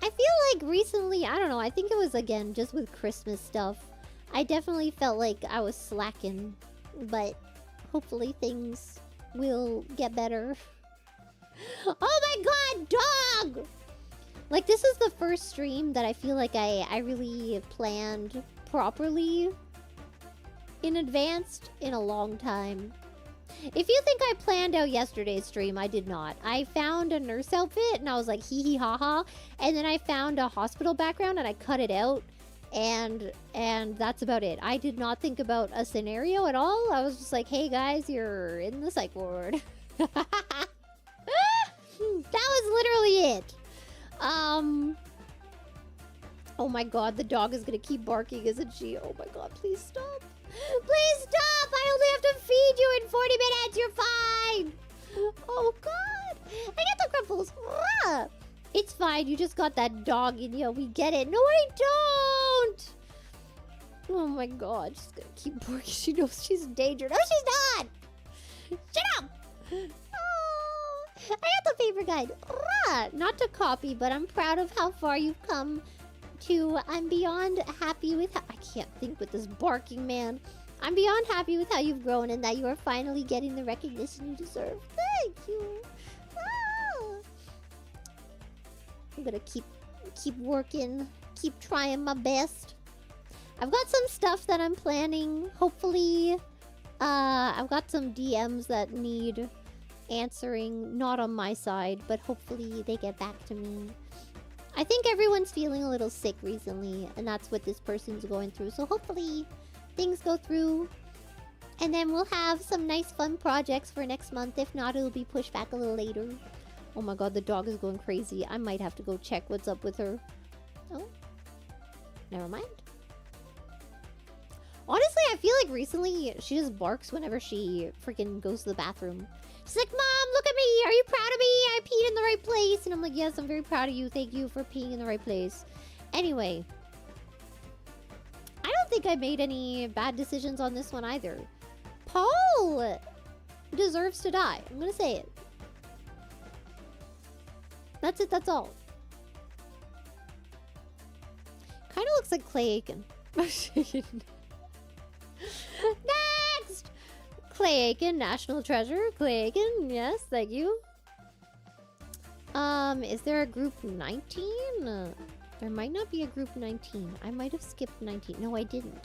I feel like recently, I don't know, I think it was again just with Christmas stuff. I definitely felt like I was slacking, but hopefully things will get better. Oh my god, dog! Like, this is the first stream that I feel like I really planned properly in advance in a long time. If you think I planned out yesterday's stream, I did not. I found a nurse outfit and I was like hee hee ha ha, and then I found a hospital background and I cut it out, and that's about it. I did not think about a scenario at all. I was just like, hey guys, you're in the psych ward. That was literally it. Oh my god, the dog is gonna keep barking, isn't she? Oh my god, please stop. Please stop! I only have to feed you in 40 minutes. You're fine. Oh god. I get the crumples. It's fine. You just got that dog in you. We get it. No, I don't. Oh my god. She's gonna keep barking. She knows she's in danger. No, she's not. Shut up. Oh, I got the paper guide. Not to copy, but I'm proud of how far you've come. I'm beyond happy with how... I can't think with this barking, man. I'm beyond happy with how you've grown and that you are finally getting the recognition you deserve. Thank you. I'm gonna keep working, keep trying my best. I've got some stuff that I'm planning. Hopefully, I've got some DMs that need answering, not on my side, but hopefully they get back to me. I think everyone's feeling a little sick recently, and that's what this person's going through. So hopefully things go through, and then we'll have some nice fun projects for next month. If not, it'll be pushed back a little later. Oh my god, the dog is going crazy. I might have to go check what's up with her. Oh. Never mind. Honestly, I feel like recently she just barks whenever she freaking goes to the bathroom. She's like, Mom, look at me. Are you proud of me? I peed in the right place. And I'm like, yes, I'm very proud of you. Thank you for peeing in the right place. Anyway. I don't think I made any bad decisions on this one either. Paul deserves to die. I'm going to say it. That's it. That's all. Kind of looks like Clay Aiken. Next! Clay Aiken, National Treasure. Clay Aiken, yes, thank you. Is there a group 19? There might not be a group 19. I might have skipped 19. No, I didn't.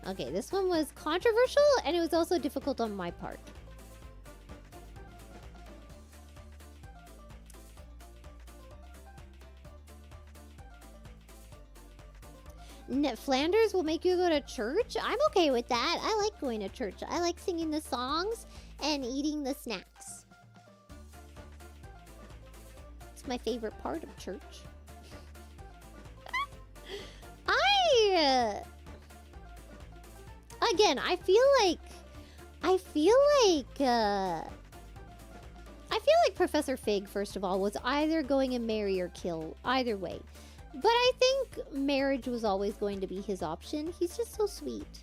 Okay, this one was controversial, and it was also difficult on my part. Flanders will make you go to church? I'm okay with that. I like going to church. I like singing the songs and eating the snacks. It's my favorite part of church. Again, I feel like Professor Fig, first of all, was either going to marry or kill. Either way. But I think marriage was always going to be his option. He's just so sweet.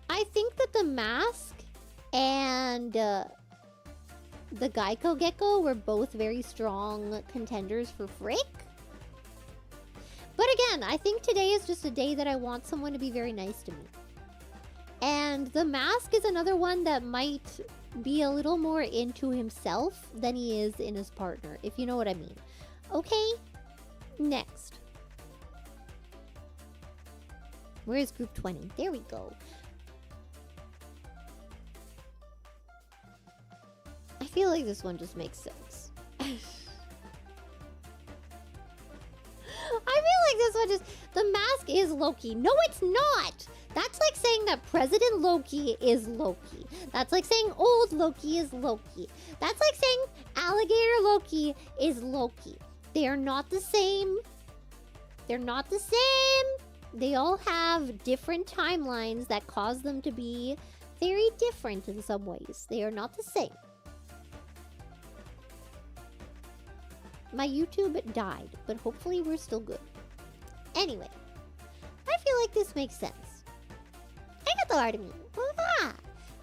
I think that the mask and the Geico Gecko were both very strong contenders for Frick. But again, I think today is just a day that I want someone to be very nice to me. And the mask is another one that might be a little more into himself than he is in his partner, if you know what I mean. Okay? Next. Where is group 20? There we go. I feel like this one just makes sense. I feel like this one just... The mask is Loki. No, it's not! That's like saying that President Loki is Loki. That's like saying old Loki is Loki. That's like saying alligator Loki is Loki. They are not the same. They're not the same. They all have different timelines that cause them to be very different in some ways. They are not the same. My YouTube died, but hopefully we're still good. Anyway, I feel like this makes sense. I got the art of me.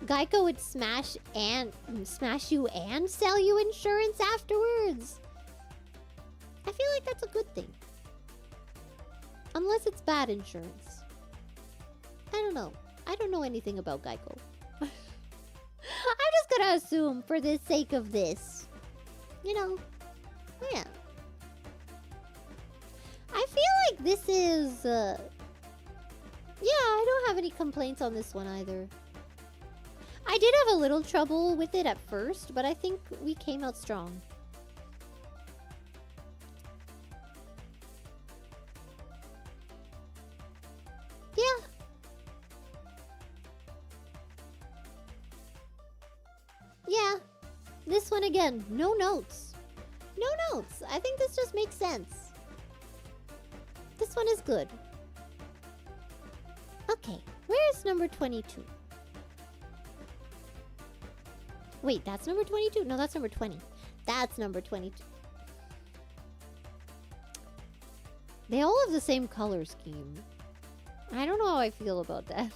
Geico would smash you and sell you insurance afterwards. I feel like that's a good thing. Unless it's bad insurance. I don't know. I don't know anything about Geico. I'm just gonna assume for the sake of this. You know. Yeah. I feel like this is... Yeah, I don't have any complaints on this one either. I did have a little trouble with it at first, but I think we came out strong. Yeah. Yeah. This one again, no notes. No notes. I think this just makes sense. This one is good. Okay, where's number 22? Wait, that's number 22? No, that's number 20. That's number 22. They all have the same color scheme. I don't know how I feel about that.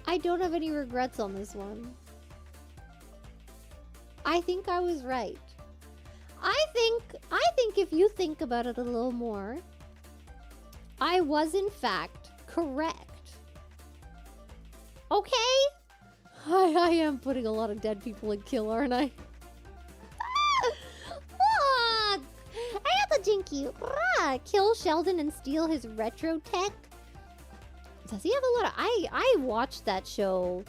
I don't have any regrets on this one. I think I was right. I think if you think about it a little more, I was in fact correct. Okay? I am putting a lot of dead people in kill, aren't I? Look! I got the Jinky. Kill Sheldon and steal his retro tech. Does he have a lot of... I watched that show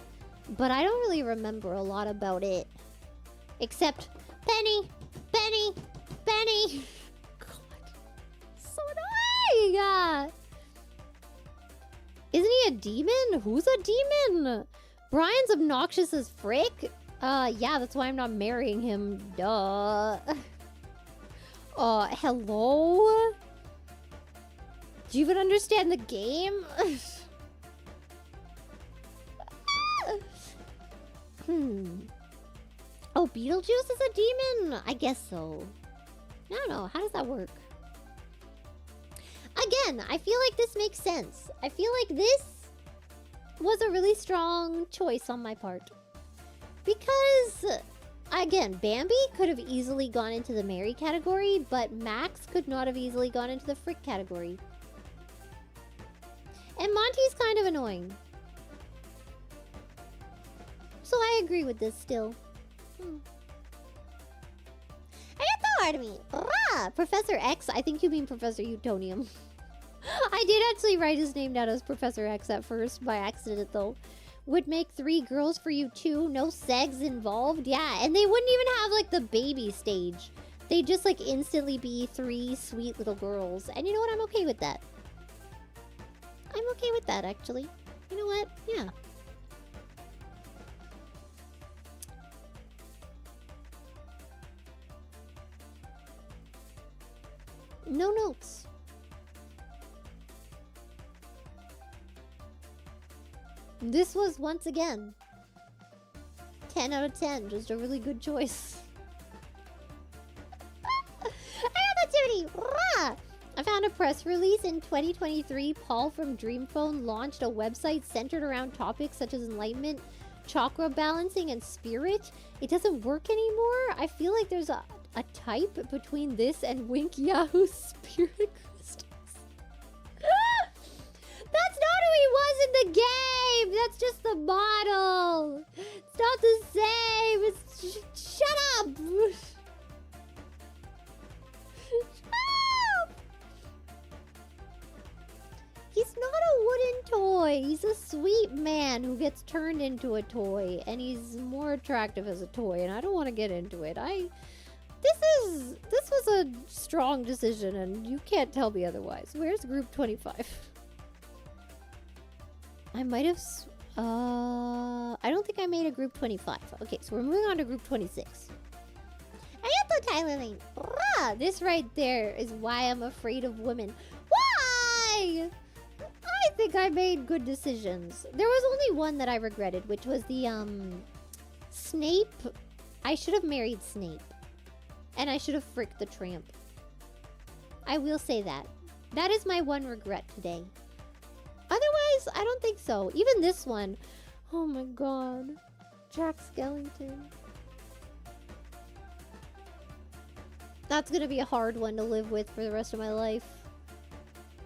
But I don't really remember a lot about it. Except Penny! Penny! Penny! God. So annoying! Isn't he a demon? Who's a demon? Brian's obnoxious as frick? Yeah, that's why I'm not marrying him. Duh. Hello? Do you even understand the game? Oh, Beetlejuice is a demon? I guess so. I don't know. How does that work? Again, I feel like this makes sense. I feel like this was a really strong choice on my part. Because, again, Bambi could have easily gone into the Mary category, but Max could not have easily gone into the Frick category. And Monty's kind of annoying. So I agree with this still. Arigato, Artemis! Professor X? I think you mean Professor Utonium. I did actually write his name down as Professor X at first, by accident though. Would make 3 girls for you too, no segs involved. Yeah, and they wouldn't even have like the baby stage. They'd just like instantly be 3 sweet little girls. And you know what? I'm okay with that. I'm okay with that actually. You know what? Yeah. No notes. This was once again 10 out of 10. Just a really good choice. I found a press release in 2023. Paul from Dreamphone launched a website centered around topics such as enlightenment, chakra balancing, and spirit. It doesn't work anymore. I feel like there's a type between this and Wink Yahoo spirit crystals. That's not who he was in the game! That's just the model! It's not the same! It's... Shut up! He's not a wooden toy. He's a sweet man who gets turned into a toy. And he's more attractive as a toy. And I don't want to get into it. This was a strong decision. And you can't tell me otherwise. Where's group 25? I might have... I don't think I made a group 25. Okay, so we're moving on to group 26. Arigato, Tyler Lane. This right there is why I'm afraid of women. Why? I think I made good decisions. There was only one that I regretted, which was the, Snape. I should have married Snape. And I should have fricked the tramp. I will say that. That is my one regret today. Otherwise, I don't think so. Even this one. Oh my god. Jack Skellington. That's gonna be a hard one to live with for the rest of my life.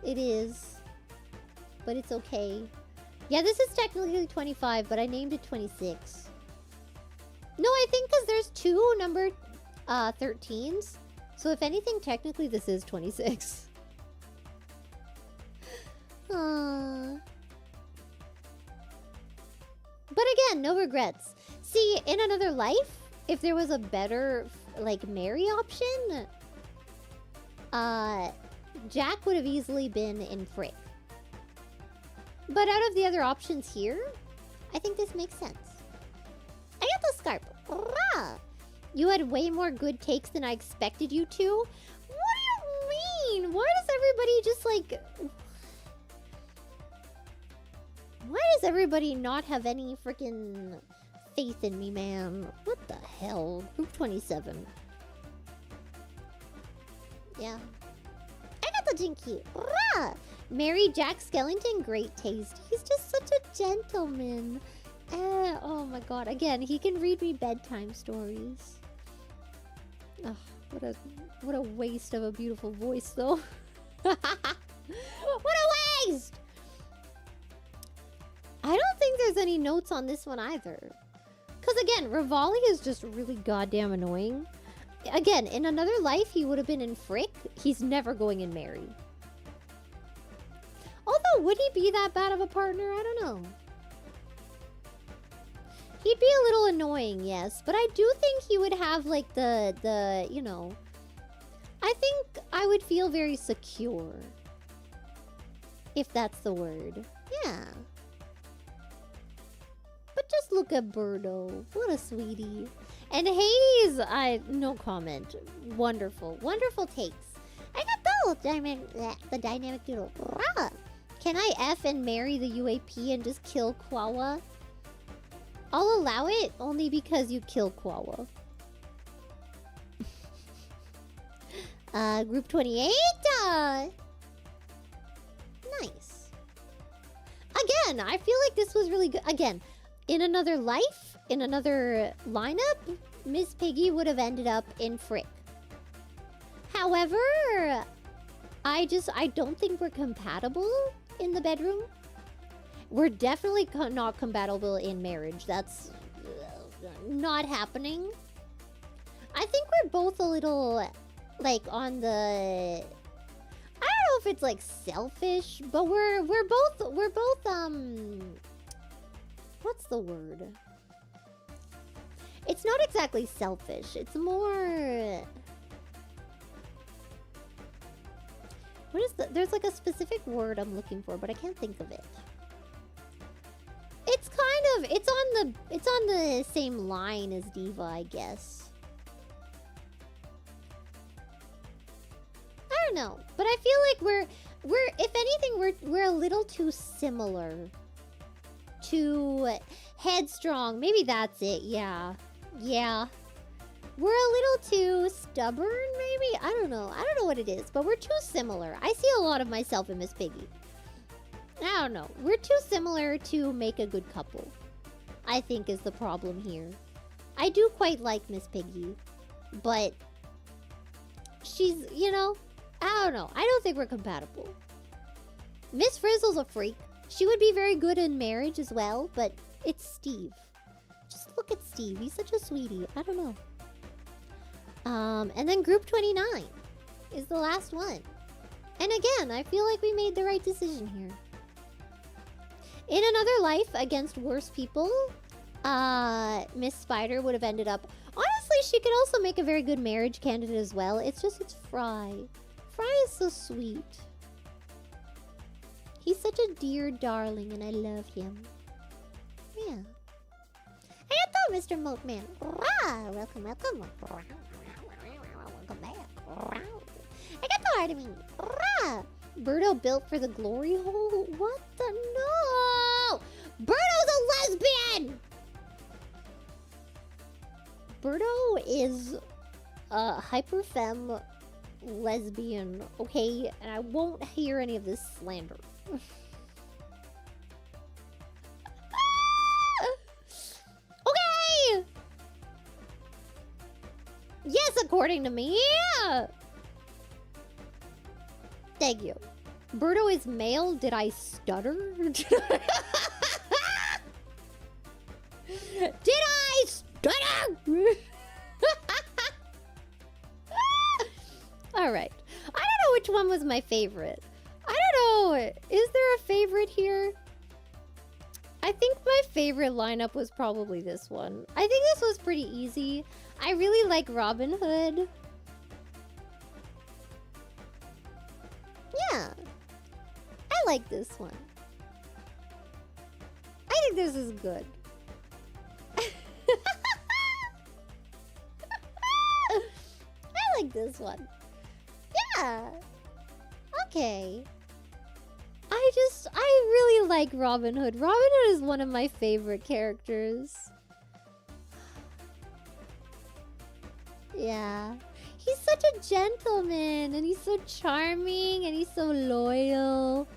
It is. But it's okay. Yeah, this is technically 25, but I named it 26. No, I think because there's 2 number 13s. So if anything, technically this is 26. Aww. But again, no regrets. See, in another life, if there was a better, like, Mary option, Jack would have easily been in Frick. But out of the other options here, I think this makes sense. I got the scarp. Rah! You had way more good takes than I expected you to. What do you mean? Why does everybody just like... Why does everybody not have any freaking faith in me, man? What the hell? Group 27. Yeah. I got the Jinky. Rah! Mary Jack Skellington, great taste. He's just such a gentleman. Oh my god. Again, he can read me bedtime stories. Ugh, what a waste of a beautiful voice, though. What a waste! I don't think there's any notes on this one either. Because again, Rivali is just really goddamn annoying. Again, in another life, he would have been in Frick. He's never going in Mary. Although, would he be that bad of a partner? I don't know. He'd be a little annoying, yes, but I do think he would have like the you know. I think I would feel very secure. If that's the word. Yeah. But just look at Birdo. What a sweetie. And Hayes, no comment. Wonderful. Wonderful takes. I got the dynamic doodle. Rah. Can I F and marry the UAP and just kill Quawa? I'll allow it only because you kill Quawa. Group 28. Nice. Again, I feel like this was really good. Again, in another life, in another lineup, Miss Piggy would have ended up in Frick. However, I don't think we're compatible in the bedroom. We're definitely not compatible in marriage. That's not happening. I think we're both a little, like, on the... I don't know if it's, like, selfish, but we're both, what's the word? It's not exactly selfish. It's more... What is the... There's, like, a specific word I'm looking for, but I can't think of it. It's kind of... It's on the same line as Diva, I guess. I don't know. But I feel like we're... If anything, we're a little too similar to headstrong. Maybe that's it. Yeah. Yeah. We're a little too stubborn, maybe? I don't know. I don't know what it is, but we're too similar. I see a lot of myself in Miss Piggy. I don't know. We're too similar to make a good couple, I think is the problem here. I do quite like Miss Piggy, but she's, you know, I don't know. I don't think we're compatible. Miss Frizzle's a freak. She would be very good in marriage as well, but it's Steve. Just look at Steve. He's such a sweetie. I don't know. And then group 29 is the last one. And again, I feel like we made the right decision here. In another life against worse people, Miss Spider would have ended up... Honestly, she could also make a very good marriage candidate as well. It's just, it's Fry. Fry is so sweet. He's such a dear darling, and I love him. Yeah. Hello, Mr. Moatman. Welcome, welcome. Welcome back. I got the me. Birdo built for the glory hole? What the no? Birdo's a lesbian! Birdo is a hyperfemme lesbian, okay? And I won't hear any of this slander. Okay! Yes, according to me, yeah! Thank you. Birdo is male? Did I stutter? Did I stutter? Alright. I don't know which one was my favorite. I don't know. Is there a favorite here? I think my favorite lineup was probably this one. I think this was pretty easy. I really like Robin Hood. Yeah. I like this one. I think this is good. I like this one. Yeah. Okay. I really like Robin Hood. Robin Hood is one of my favorite characters. Yeah. He's such a gentleman, and he's so charming, and he's so loyal.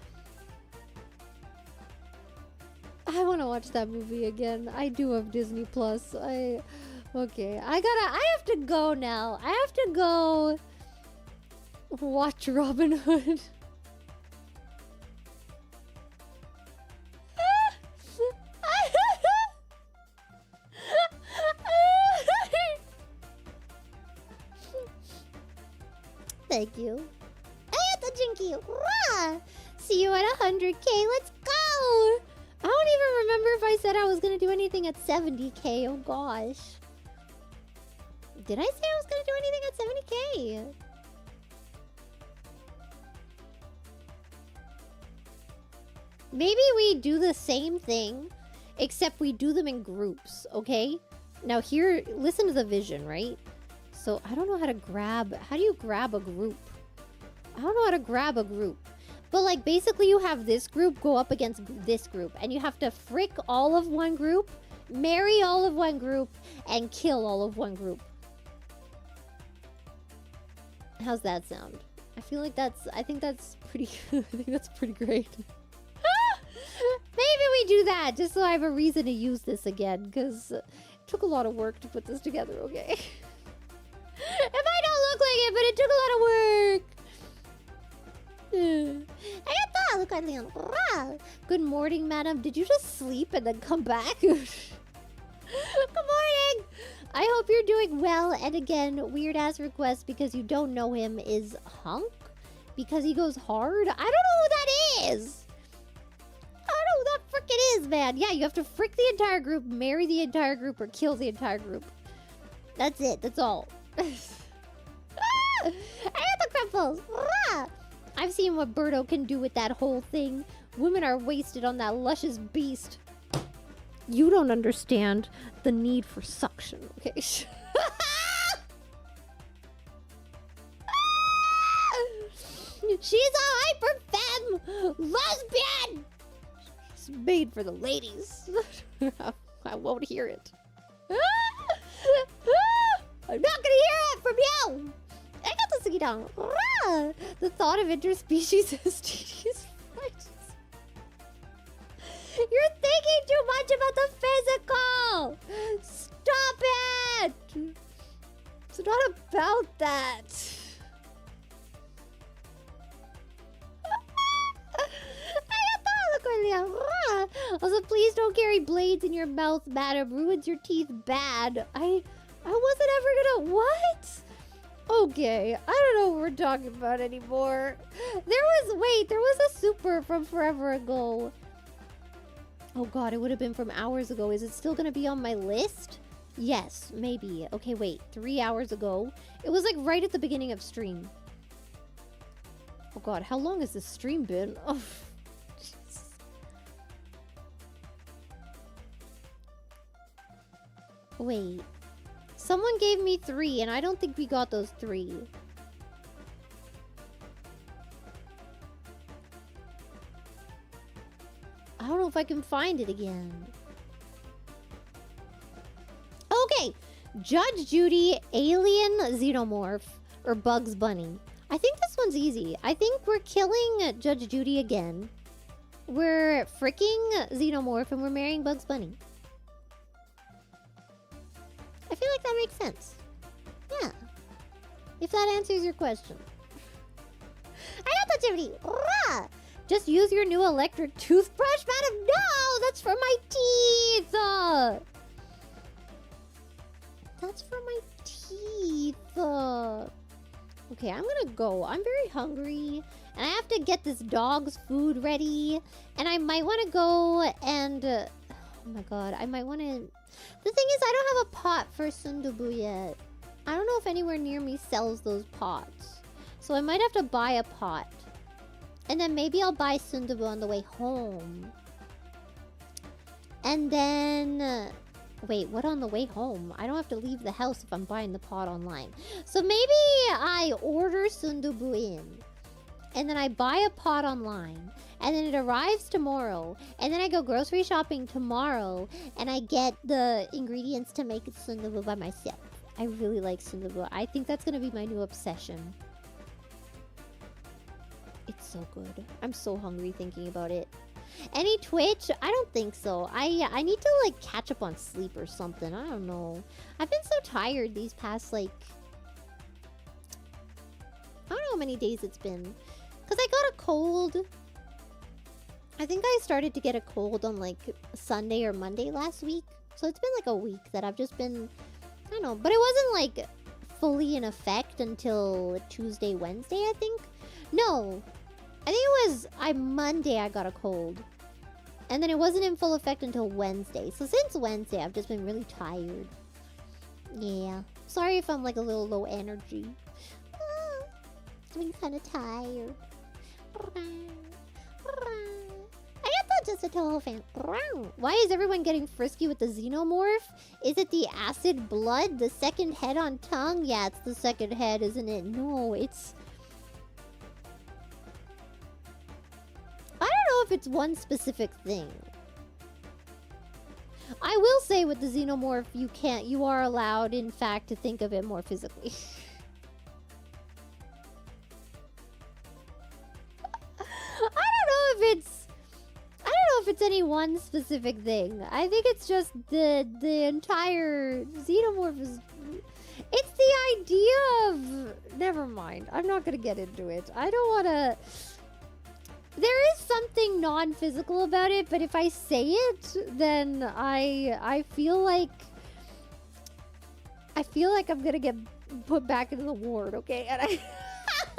I want to watch that movie again. I do have Disney Plus. Okay. I have to go now. I have to go watch Robin Hood. Thank you. Hey, the Jinky! Rah! See you at 100K. Let's go! I don't even remember if I said I was gonna do anything at 70k. Oh gosh. Did I say I was gonna do anything at 70k? Maybe we do the same thing, except we do them in groups, okay? Now here, listen to the vision, right? So I don't know how to grab... How do you grab a group? I don't know how to grab a group. But like basically you have this group go up against this group. And you have to frick all of one group, marry all of one group, and kill all of one group. How's that sound? I feel like that's... I think that's pretty... I think that's pretty great. Maybe we do that just so I have a reason to use this again. Because it took a lot of work to put this together, okay? It might not look like it, but it took a lot of work. Good morning, madam. Did you just sleep and then come back? Good morning. I hope you're doing well. And again, weird ass request because you don't know him is Hunk because he goes hard. I don't know who that is. I don't know who that frickin' is, man. Yeah, you have to frick the entire group, marry the entire group, or kill the entire group. That's it. That's all. I got the crumples. I've seen what Birdo can do with that whole thing. Women are wasted on that luscious beast. You don't understand the need for suction, okay? She's a hyper femme lesbian. It's made for the ladies. I won't hear it. I'm not gonna hear it from you. I got the suki down. The thought of interspecies STDs. You're thinking too much about the physical. Stop it. It's not about that. Also, please don't carry blades in your mouth, madam. Ruins your teeth bad. I wasn't ever gonna... What? Okay, I don't know what we're talking about anymore. There was a super from forever ago. Oh god, it would have been from hours ago. Is it still gonna be on my list? Yes, maybe. Okay, wait. 3 hours ago. It was like right at the beginning of stream. Oh god, how long has this stream been? Oh, jeez. Wait. Someone gave me 3, and I don't think we got those 3. I don't know if I can find it again. Okay. Judge Judy, Alien Xenomorph, or Bugs Bunny. I think this one's easy. I think we're killing Judge Judy again. We're fricking Xenomorph, and we're marrying Bugs Bunny. I feel like that makes sense. Yeah. If that answers your question. I got that, Jimmy. Just use your new electric toothbrush, madam. No, that's for my teeth. That's for my teeth. Okay, I'm gonna go. I'm very hungry, and I have to get this dog's food ready. And I might want to go and... oh my god, I might want to... The thing is, I don't have a pot for sundubu yet. I don't know if anywhere near me sells those pots. So I might have to buy a pot. And then maybe I'll buy sundubu on the way home. And then... wait, what on the way home? I don't have to leave the house if I'm buying the pot online. So maybe I order sundubu in. And then I buy a pot online. And then it arrives tomorrow. And then I go grocery shopping tomorrow. And I get the ingredients to make sundubu by myself. I really like sundubu. I think that's going to be my new obsession. It's so good. I'm so hungry thinking about it. Any Twitch? I don't think so. I need to like catch up on sleep or something. I don't know. I've been so tired these past like... I don't know how many days it's been. Because I got a cold. I think I started to get a cold on like Sunday or Monday last week. So it's been like a week that I've just been... I don't know. But it wasn't like fully in effect until Tuesday, Wednesday, I think. No. I think it was Monday I got a cold. And then it wasn't in full effect until Wednesday. So since Wednesday, I've just been really tired. Yeah. Sorry if I'm like a little low energy. I've been kind of tired. I got just a Toho fan. Why is everyone getting frisky with the xenomorph? Is it the acid blood? The second head on tongue? Yeah, it's the second head, isn't it? No, it's... I don't know if it's one specific thing. I will say with the xenomorph, you are allowed, in fact, to think of it more physically. I don't know if it's any one specific thing. I think it's just the entire xenomorph is... It's the idea of... Never mind. I'm not gonna get into it. I don't wanna... There is something non-physical about it, but if I say it, then I feel like... I feel like I'm gonna get put back into the ward, okay? And I can't have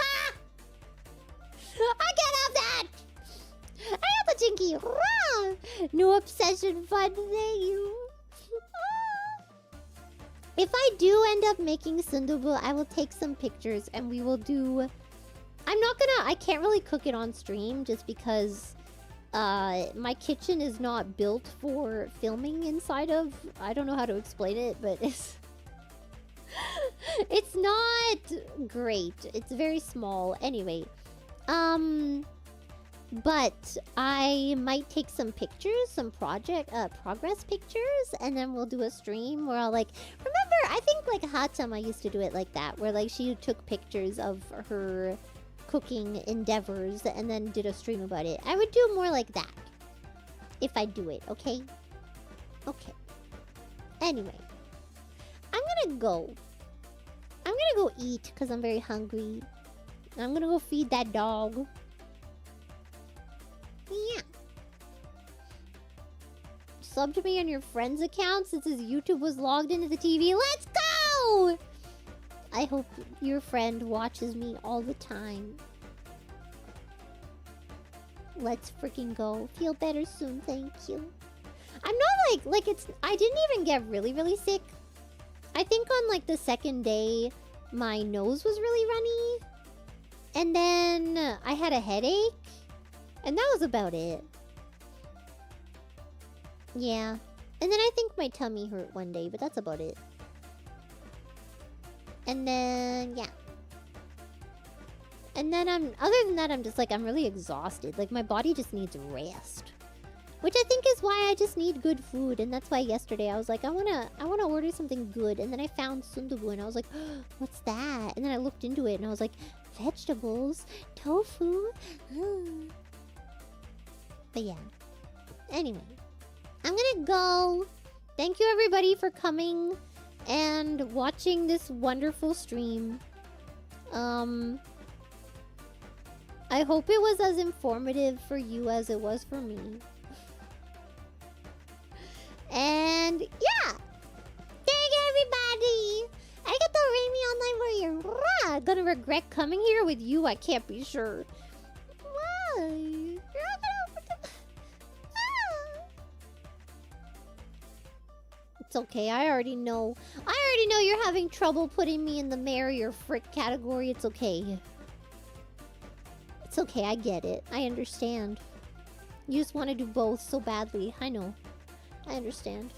that! I have a jinky! Rah! No obsession fun, thank you. If I do end up making sundubu, I will take some pictures and we will do... I can't really cook it on stream just because my kitchen is not built for filming inside of. I don't know how to explain it, but it's... It's not great. It's very small. Anyway. But I might take some pictures, some progress pictures, and then we'll do a stream where I'll like... Remember, I think like Hatama used to do it like that, where like she took pictures of her cooking endeavors and then did a stream about it. I would do more like that. If I do it, okay? Okay. Anyway. I'm gonna go. I'm gonna go eat because I'm very hungry. I'm gonna go feed that dog. Yeah. Sub to me on your friend's account since his YouTube was logged into the TV. Let's go! I hope your friend watches me all the time. Let's freaking go. Feel better soon, thank you. I'm not like it's... I didn't even get really, really sick. I think on like the second day, my nose was really runny. And then I had a headache. And that was about it. Yeah. And then I think my tummy hurt one day, but that's about it. And then, yeah. And then other than that, I'm just like, I'm really exhausted. Like, my body just needs rest. Which I think is why I just need good food. And that's why yesterday I was like, I wanna order something good. And then I found sundubu and I was like, oh, what's that? And then I looked into it and I was like, vegetables? Tofu? But yeah. Anyway. I'm gonna go. Thank you everybody for coming and watching this wonderful stream. I hope it was as informative for you as it was for me. And yeah! Thank you everybody! Arigato, Raimi Online Warrior! Rah! Gonna regret coming here with you? I can't be sure. Why? You're not gonna... It's okay, I already know. I already know you're having trouble putting me in the marry or frick category. It's okay. It's okay, I get it. I understand. You just want to do both so badly. I know. I understand.